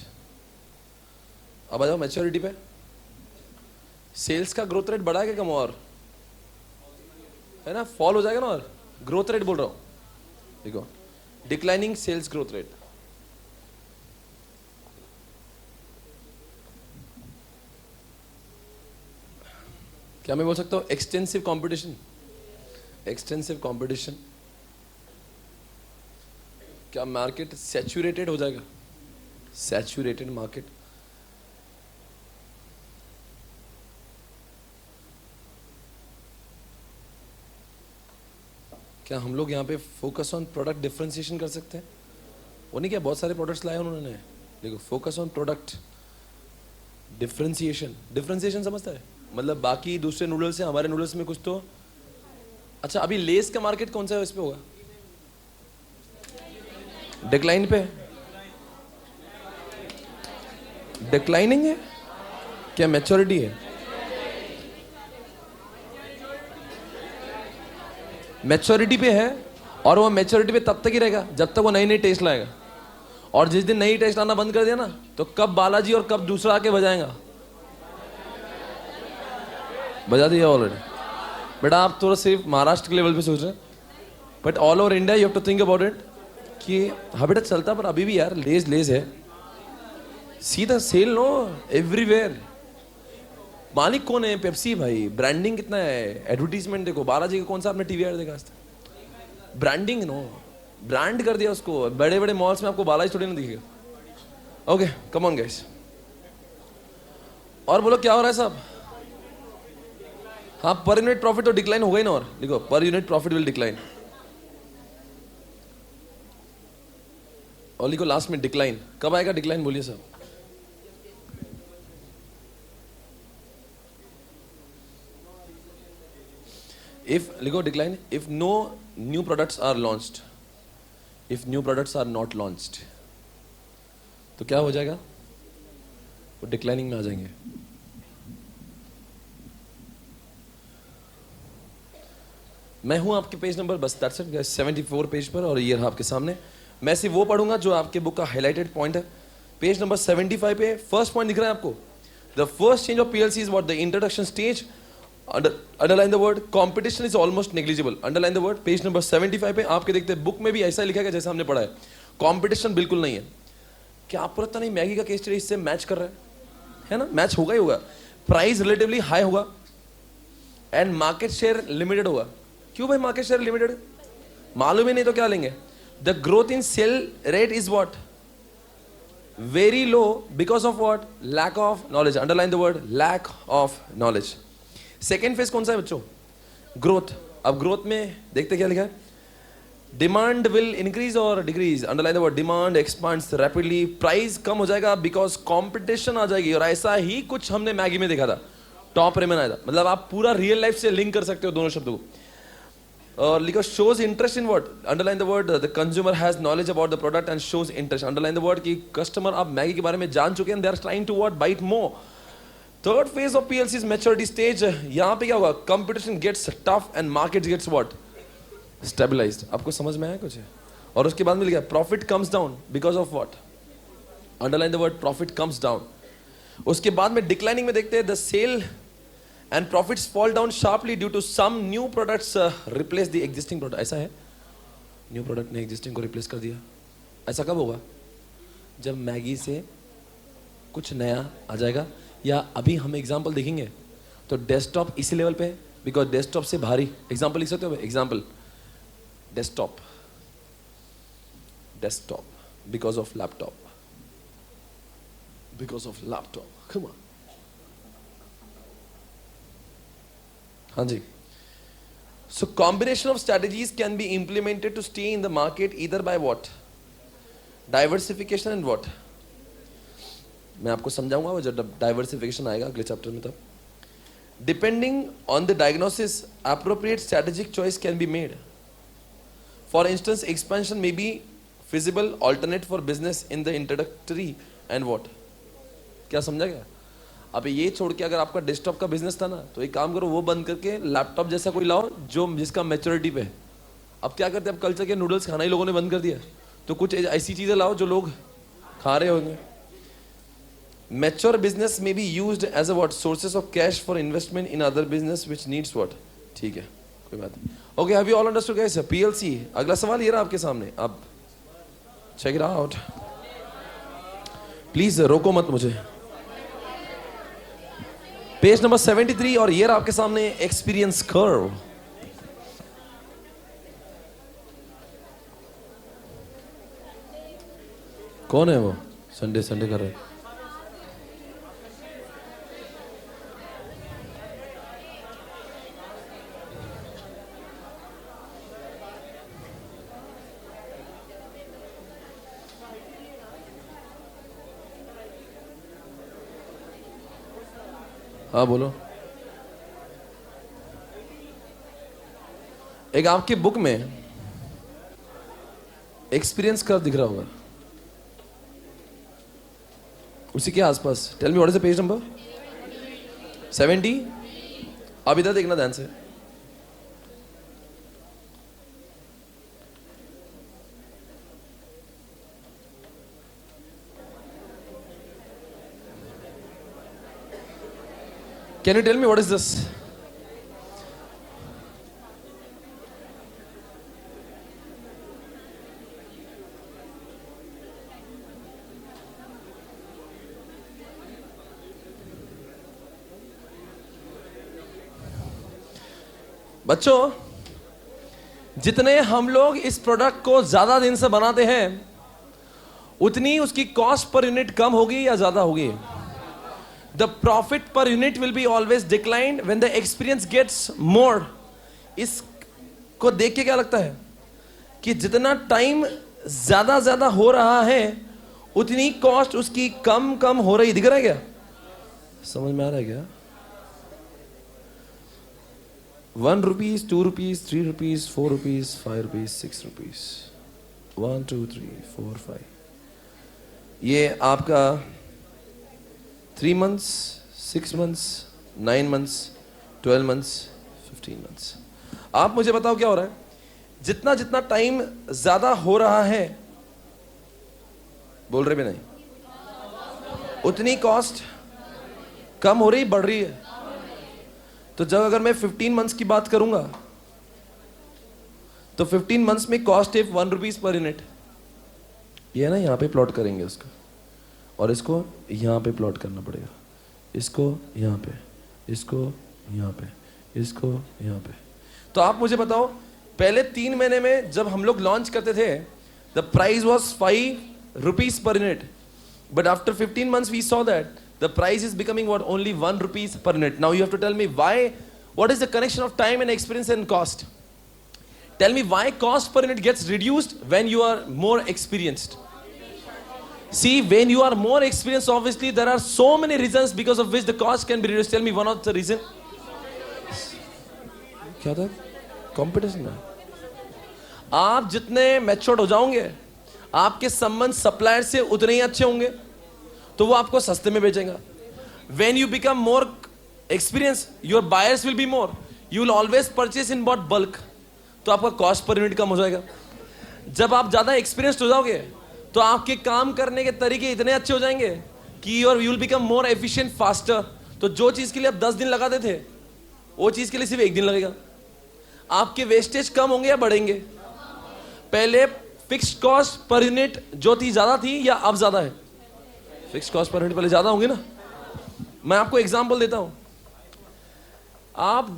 अब आ जाओ मैच्योरिटी पे। सेल्स का ग्रोथ रेट बढ़ा है क्या कम और? है ना, फॉल हो जाएगा ना। और ग्रोथ रेट बोल रहा हूं, देखो डिक्लाइनिंग सेल्स ग्रोथ रेट। क्या मैं बोल सकता हूं एक्सटेंसिव कंपटीशन? Extensive competition. क्या मार्केट सैचुरेटेड हो जाएगा? Saturated market. क्या हम लोग यहाँ पे फोकस ऑन प्रोडक्ट डिफरेंशिएशन कर सकते हैं? वो नहीं, क्या बहुत सारे प्रोडक्ट्स लाए उन्होंने। देखो focus on product differentiation. Differentiation समझता है? मतलब बाकी दूसरे नूडल्स से हमारे नूडल्स में कुछ तो। अच्छा अभी लेस का मार्केट कौन सा है, इस पे होगा? डिक्लाइन पे, डिक्लाइनिंग है क्या? मैच्योरिटी है? मैच्योरिटी पे है, और वो मैच्योरिटी पे तब तक ही रहेगा जब तक वो नई नई टेस्ट लाएगा। और जिस दिन नई टेस्ट लाना बंद कर दिया ना, तो कब बालाजी और कब दूसरा आके बजाएगा? बजा दिया ऑलरेडी। बेटा आप थोड़ा सिर्फ महाराष्ट्र के लेवल पे सोच रहे हैं, but all over India you have to think about it कि हाँ बेटा चलता, पर अभी भी यार लेज है। सीधा सेल नो एवरीवेयर। मालिक कौन है? पेप्सी भाई। ब्रांडिंग कितना है? एडवर्टीजमेंट देखो, बालाजी का कौन सा आपने टीवी ऐड देखा आज तक? ब्रांडिंग नो, ब्रांड कर दिया उसको। बड़े बड़े मॉल्स में आपको बालाजी थोड़ी ना दिखेगा। ओके कम ऑन गाइस, और बोलो क्या हो रहा है साहब? हाँ पर यूनिट प्रॉफिट तो डिक्लाइन होगा ही ना। और देखो per unit profit will decline. और लिखो लास्ट में डिक्लाइन। कब आएगा डिक्लाइन बोलिए साहब? If लिखो decline, if no new products are launched, if new products are not launched, तो क्या हो जाएगा? वो डिक्लाइनिंग में आ जाएंगे। मैं हूं आपके पेज नंबर बस दैट्स इट गाइस 74 पेज पर, और ये रहा आपके सामने। मैं सिर्फ वो पढ़ूंगा जो आपके बुक का हाईलाइटेड पॉइंट है। पेज नंबर 75 पे फर्स्ट पॉइंट दिख रहा है आपको, The first change of PLC is what? The introduction stage. Underline the word. Competition is almost negligible. Underline the word. Page number 75 पे आपके देखते हैं बुक में भी ऐसा लिखा है जैसा हमने पढ़ा है. Competition बिल्कुल नहीं है. क्या आपको लगता नहीं मैगी का केस स्टडी इससे मैच कर रहा है ना? मैच होगा ही होगा. प्राइस रिलेटिवली हाई होगा एंड मार्केट शेयर लिमिटेड होगा. क्यों भाई मार्केट शेयर लिमिटेड? मालूम ही नहीं तो क्या लेंगे? The growth in sale rate is what? Very low because of what? Lack of knowledge. Underline the word lack of knowledge. Second phase कौन सा है बच्चों? ग्रोथ. अब ग्रोथ में देखते क्या लिखा है? डिमांड विल इंक्रीज और decrease. Underline the word demand expands rapidly. Price कम हो जाएगा बिकॉज कॉम्पिटिशन आ जाएगी. और ऐसा ही कुछ हमने मैगी में देखा था. टॉप रेमन आया था. मतलब आप पूरा रियल लाइफ से लिंक कर सकते हो दोनों शब्दों को. और लिखो shows interest in what? Underline the word the consumer has knowledge about the product and shows interest. Underline the word कि customer आप मैगी के बारे में जान चुके हैं. They are trying to what? Bite more. Third phase of PLC is maturity stage. यहाँ पे क्या होगा? Competition gets tough and market gets what? Stabilized. आपको समझ में आया कुछ? और उसके बाद में लिखा profit comes down because of what? Underline the word profit comes down. उसके बाद में declining में देखते हैं the sale and profits fall down sharply due to some new products replace the existing product. ऐसा है? न्यू प्रोडक्ट ने existing को रिप्लेस कर दिया. ऐसा कब होगा? जब मैगी से कुछ नया आ जाएगा. या अभी हम एग्जांपल देखेंगे तो डेस्कटॉप इसी लेवल पे है बिकॉज डेस्कटॉप से भारी. एग्जांपल लिख सकते हो? Example desktop. Desktop because of laptop. Because of laptop. Come on. हाँ जी. So combination of strategies can be implemented to stay in the market either by what? Diversification and what? मैं आपको समझाऊंगा वो जब diversification आएगा अगले चैप्टर में. तब depending on the diagnosis appropriate strategic choice can be made. For instance expansion may be feasible alternate for business in the introductory and what? क्या समझा गया? अब ये छोड़ के अगर आपका डेस्कटॉप का बिजनेस था ना तो एक काम करो वो बंद करके लैपटॉप जैसा कोई लाओ जो जिसका मैच्योरिटी पे है. अब क्या करते हैं? अब कल्चर के नूडल्स खाना ही लोगों ने बंद कर दिया. तो कुछ ऐसी चीजें लाओ जो लोग खा रहे होंगे. मैच्योर बिजनेस में be used as a what? Sources of cash for investment in other business which needs what? ठीक है कोई बात नहीं. Okay have you all understood guys? PLC. अगला सवाल ये रहा आपके सामने. अब चेक इट आउट. प्लीज रोको मत मुझे. पेज नंबर 73 और ये रहा आपके सामने एक्सपीरियंस कर्व. कौन है वो? संडे संडे कर रहे. हाँ बोलो. एक आपकी बुक में एक्सपीरियंस कर्व दिख रहा होगा उसी के आसपास. Tell me what is the page number? 70. अब इधर देखना ध्यान से. Can you tell me what is this? बच्चों जितने हम लोग इस प्रोडक्ट को ज्यादा दिन से बनाते हैं उतनी उसकी कॉस्ट पर यूनिट कम होगी या ज्यादा होगी? The profit per unit will be always declined when the experience gets more. इसको देख के क्या लगता है कि जितना टाइम ज्यादा ज्यादा हो रहा है उतनी कॉस्ट उसकी कम कम हो रही. दिख रहा है क्या? समझ में आ रहा है क्या? 1 rupees, 2 rupees, 3 rupees, 4 rupees, 5 rupees, 6 rupees. 1, 2, 3, 4, 5. ये आपका 3 months, 6 months, 9 months, 12 months, 15 months. आप मुझे बताओ क्या हो रहा है? जितना जितना टाइम ज्यादा हो रहा है, बोल रहे भी नहीं, उतनी कॉस्ट कम हो रही बढ़ रही है? तो जब अगर मैं 15 मंथ्स की बात करूंगा तो 15 मंथ्स में कॉस्ट है 1 रुपीज पर यूनिट। ये ना यहाँ पे प्लॉट करेंगे उसको, और इसको यहाँ पे प्लॉट करना पड़ेगा, इसको यहाँ पे, इसको यहाँ पे, इसको यहाँ पे। तो आप मुझे बताओ, पहले 3 महीने में जब हम लोग लॉन्च करते थे the price was 5 rupees per unit, but after 15 months we saw that the price is becoming what, only 1 rupees per unit. Now you have to tell me why, what is the connection of time and experience and cost? Tell me why cost per unit gets reduced when you are more experienced. See, when you are more experienced, obviously there are so many reasons because of which the cost can be reduced. Tell me one of the reason. क्या था? Competition में आप जितने matured हो जाओगे, आपके संबंध supplier से उतने ही अच्छे होंगे, तो वो आपको सस्ते में बेचेगा। When you become more experienced, your buyers will be more. You will always purchase in what bulk. तो आपका कॉस्ट पर यूनिट कम हो जाएगा। जब आप ज्यादा एक्सपीरियंस्ड हो जाओगे तो आपके काम करने के तरीके इतने अच्छे हो जाएंगे कि you will become more efficient faster. तो जो चीज के लिए आप 10 दिन लगाते थे, वो चीज के लिए सिर्फ 1 दिन लगेगा। आपके वेस्टेज कम होंगे या बढ़ेंगे? पहले फिक्स्ड कॉस्ट पर यूनिट जो थी ज्यादा थी या अब ज्यादा है? फिक्स्ड कॉस्ट पर यूनिट पहले ज्यादा होंगे ना। मैं आपको एग्जांपल देता हूं। आप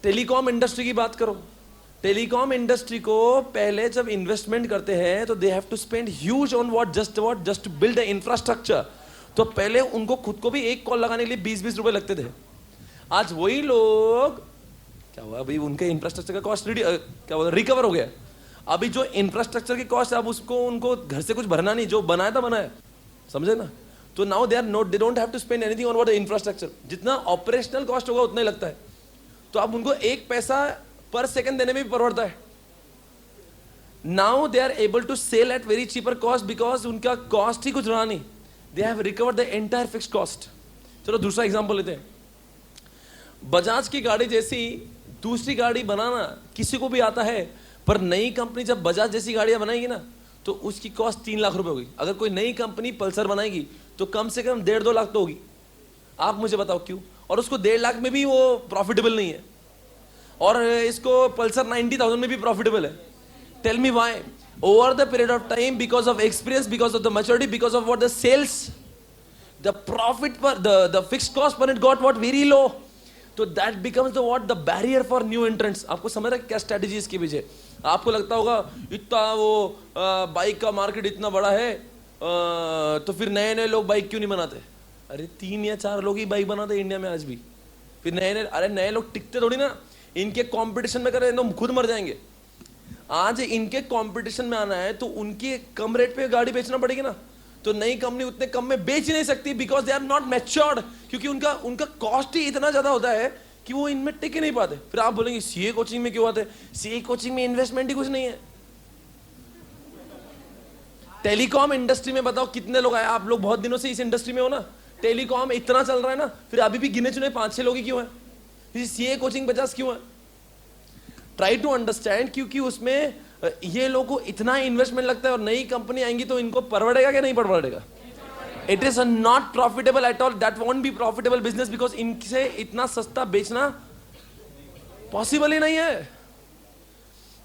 टेलीकॉम इंडस्ट्री की बात करो। टेलीकॉम इंडस्ट्री को पहले जब इन्वेस्टमेंट करते हैं तो they have to spend huge on just to build the infrastructure. तो पहले उनको खुद को भी एक कॉल लगाने के लिए 20-20 रुपए लगते थे। आज वही लोग क्या हुआ, अभी उनके इंफ्रास्ट्रक्चर का कॉस्ट क्या हुआ, रिकवर हो गया। अभी जो इंफ्रास्ट्रक्चर की कॉस्ट है, अब उसको उनको घर से कुछ भरना नहीं, जो बनाया था बनाया, समझे ना। तो now they don't have to spend anything on the infrastructure. जितना ऑपरेशनल कॉस्ट होगा उतना ही लगता है। तो अब उनको 1 पैसा पर सेकंड देने में भी परवड़ता है। Now they are able to sell at very cheaper cost because उनका कॉस्ट ही कुछ रहा नहीं। They have recovered the entire fixed cost. चलो दूसरा एग्जांपल लेते हैं। बजाज की गाड़ी जैसी दूसरी गाड़ी बनाना किसी को भी आता है, पर नई कंपनी जब बजाज जैसी गाड़ियां बनाएगी ना तो उसकी कॉस्ट 3 लाख रुपए होगी। अगर कोई नई कंपनी पल्सर बनाएगी तो कम से कम 1.5-2 लाख तो होगी। आप मुझे बताओ क्यों? और उसको 1.5 लाख में भी वो प्रॉफिटेबल नहीं है, और इसको पल्सर 90,000 में भी प्रॉफिटेबल है। Tell me why? Over the period of time, because of experience, because of the maturity, because of what the sales, the profit per the fixed cost per it got what very low. तो that becomes the what the barrier for new entrants. आपको समझ रहा है क्या strategy इसके पीछे? आपको लगता होगा इतना वो बाइक का मार्केट इतना बड़ा है, तो फिर नए नए लोग बाइक क्यों नहीं बनाते? अरे 3 या 4 लोग ही बाइक बनाते इंडिया में आज भी। फिर नए लोग टिकते थोड़ी ना। इनके कंपटीशन में करें तो खुद मर जाएंगे। आज इनके कंपटीशन में आना है तो उनके कम रेट पे गाड़ी बेचना पड़ेगी ना। तो नई कंपनी उतने कम में बेच ही नहीं सकती because they are not matured, क्योंकि उनका कॉस्ट ही इतना ज्यादा होता है कि वो इनमें टिक ही नहीं पाते। फिर आप बोलेंगे सीए कोचिंग में क्यों आते? सीए कोचिंग में इन्वेस्टमेंट ही कुछ नहीं है। टेलीकॉम इंडस्ट्री में बताओ कितने लोग आए? आप लोग बहुत दिनों से इस इंडस्ट्री में हो ना। टेलीकॉम इतना चल रहा है ना, फिर अभी भी गिने चुने 5-6 लोग ही क्यों है? सीए कोचिंग 50 क्यों है? ट्राई टू अंडरस्टैंड, क्योंकि उसमें ये लोगों को इतना इन्वेस्टमेंट लगता है, और नई कंपनी आएंगी तो इनको परवड़ेगा क्या नहीं परवड़ेगा? It is not profitable at all. That won't be profitable business because इनसे इतना सस्ता बेचना पॉसिबल ही नहीं है।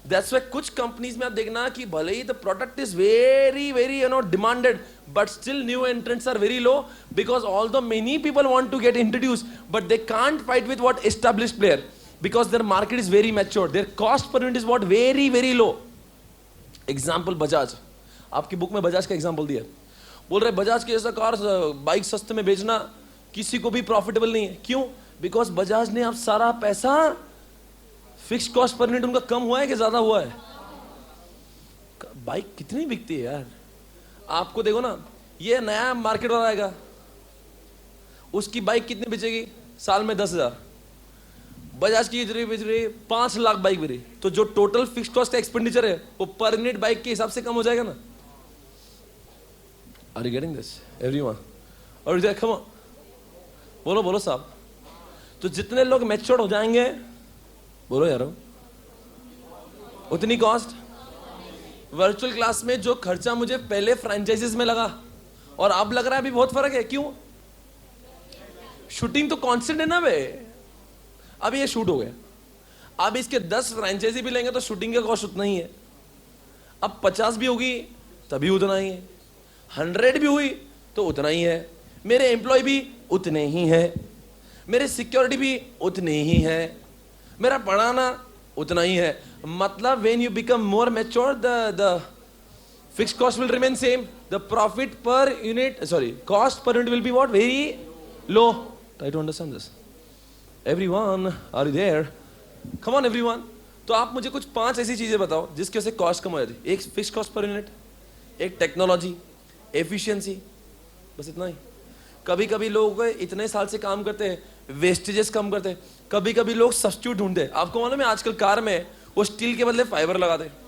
दैट्स व्हाई कुछ कंपनीज में आप देखना कि भले ही the product is very very demanded, but still new entrants are very low because although many people want to get introduced, but they can't fight with what established player because their market is very mature. Their cost per unit is what very very low. Example Bajaj. आपकी book में बजाज का example दिया। बोल रहे बजाज के जैसा car bike सस्ते में बेचना किसी को भी प्रॉफिटेबल नहीं है। क्यों? बिकॉज बजाज ने अब सारा पैसा फिक्स कॉस्ट पर यूनिट उनका कम हुआ है कि ज्यादा हुआ है? बाइक कितनी बिकती है यार। आपको देखो ना, ये नया मार्केट वाला आएगा, उसकी बाइक कितनी बेचेगी? साल में 10,000। बजाज की बेच रही 5 लाख बाइक बेच रही। तो जो टोटल फिक्स कॉस्ट का एक्सपेंडिचर है वो पर यूनिट बाइक के हिसाब से कम हो जाएगा ना। Are you getting this everyone? और कम ऑन, बोलो बोलो साहब। तो जितने लोग मैच्योर्ड हो जाएंगे, बोलो यारो, उतनी कॉस्ट। वर्चुअल क्लास में जो खर्चा मुझे पहले फ्रेंचाइजीज में लगा और अब लग रहा है अभी बहुत फर्क है। क्यों? शूटिंग तो कांस्टेंट है ना बे। अब ये शूट हो गया, अब इसके 10 फ्रेंचाइजी भी लेंगे तो शूटिंग का कॉस्ट उतना ही है। अब 50 भी होगी तभी उतना ही है, 100 भी हुई तो उतना ही है, मेरे एम्प्लॉय भी उतने ही है, मेरे सिक्योरिटी भी उतने ही है, मेरा पढ़ाना उतना ही है। मतलब when you become more mature the fixed cost will remain same, the profit per unit, sorry, cost per unit will be what? Very low. Try to understand this. Everyone, are you there? Come on everyone. तो आप मुझे कुछ 5 ऐसी चीजें बताओ जिसकी वजह से कॉस्ट कम हो जाती है। एक फिक्स कॉस्ट पर यूनिट, एक टेक्नोलॉजी, एफिशिएंसी, बस इतना ही। कभी कभी लोग इतने साल से काम करते हैं, वेस्टेजेस कम करते हैं। कभी कभी लोग सब्स्टिट्यूट ढूंढते हैं। आपको मालूम है आजकल कार में वो स्टील के बदले फाइबर लगाते हैं।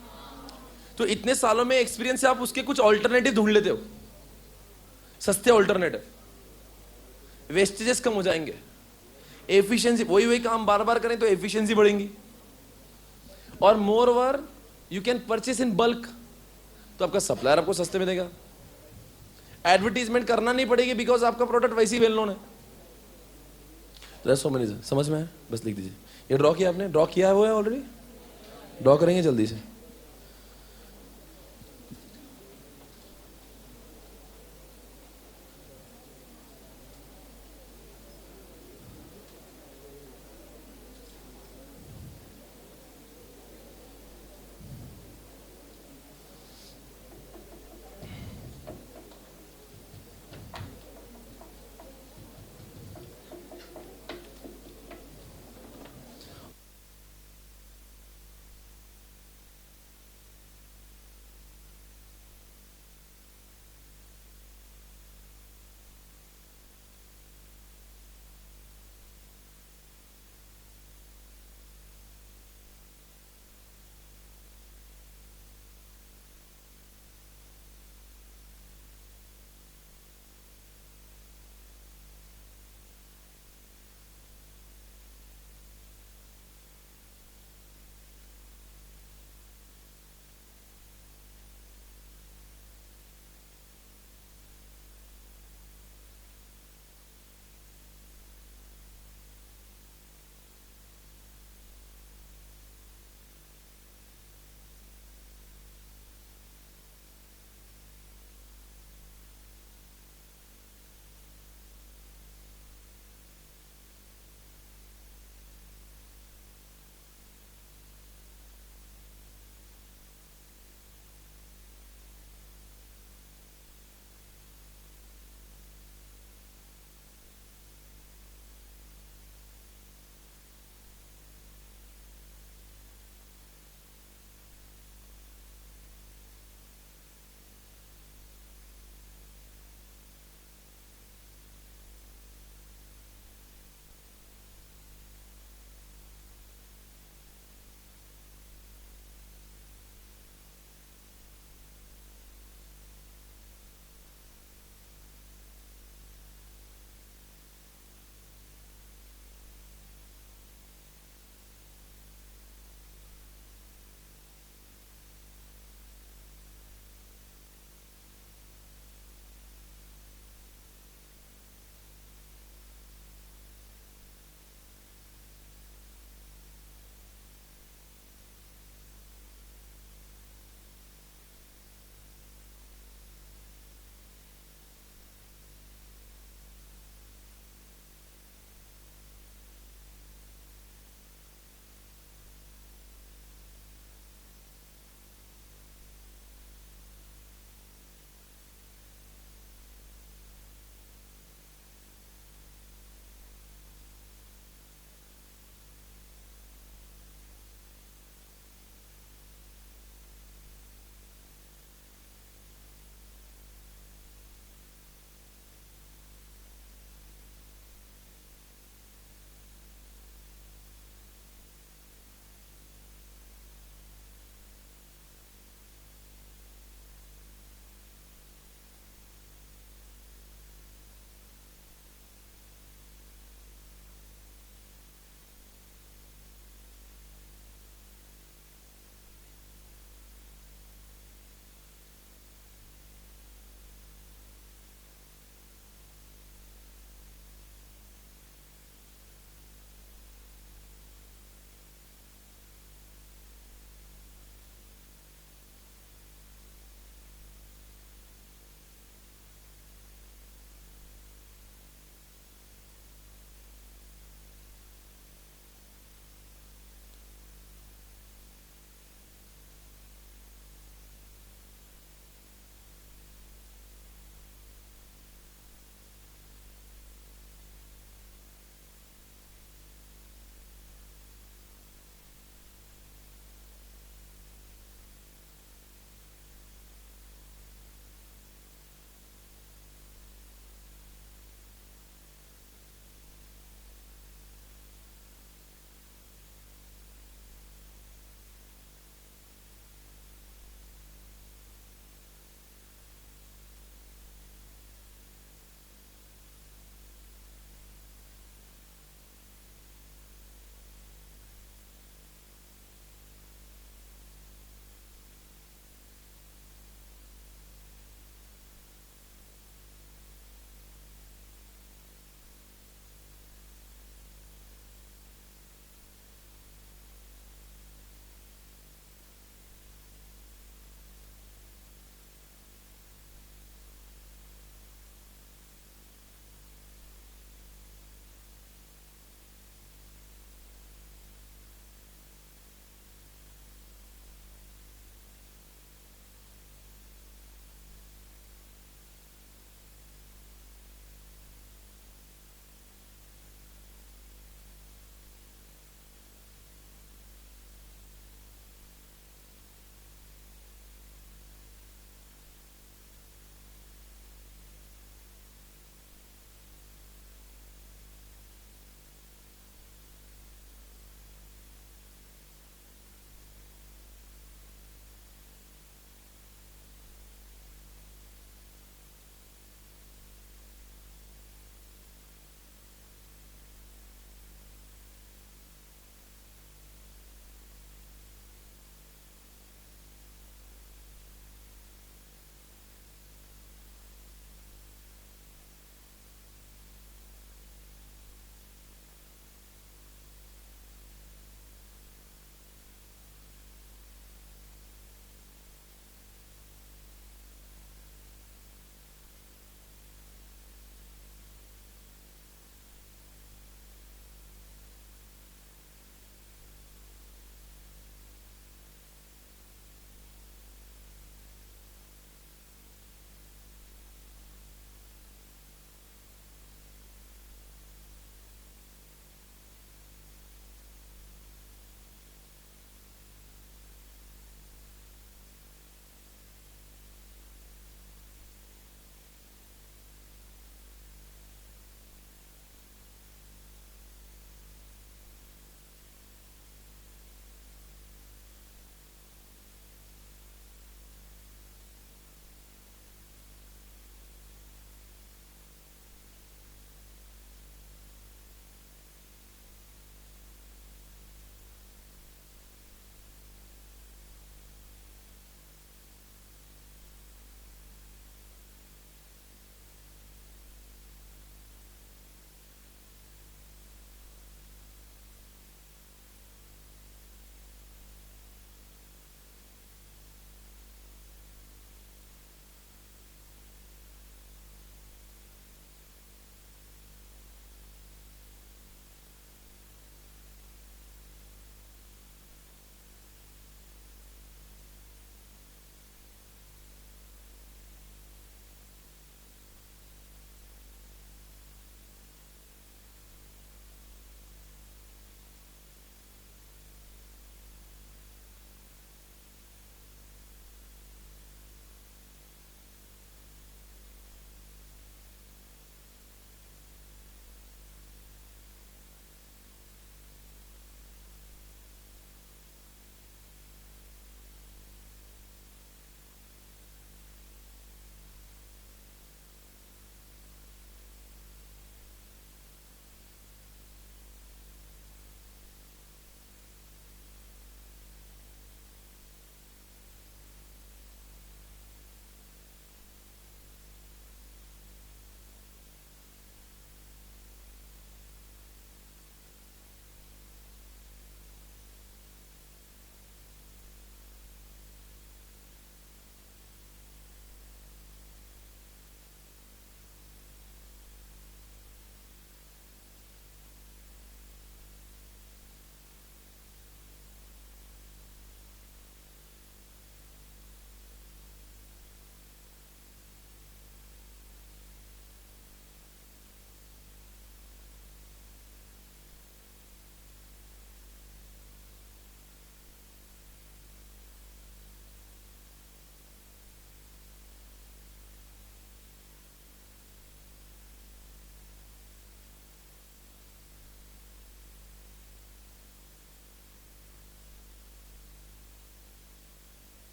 तो इतने सालों में एक्सपीरियंस से आप उसके कुछ ऑल्टरनेटिव ढूंढ लेते हो, सस्ते ऑल्टरनेटिव, वेस्टेजेस कम हो जाएंगे, एफिशिएंसी, वही काम बार बार करें तो एफिशिएंसी बढ़ेंगी, और more over you can purchase in bulk, तो आपका सप्लायर आपको सस्ते में देगा। एडवर्टीजमेंट करना नहीं पड़ेगी बिकॉज आपका प्रोडक्ट वैसे ही वेल नोन है। सो मेनी समझ में है? बस लिख दीजिए। ये ड्रॉ किया आपने? ड्रॉ किया हुआ है ऑलरेडी? ड्रॉ करेंगे जल्दी से।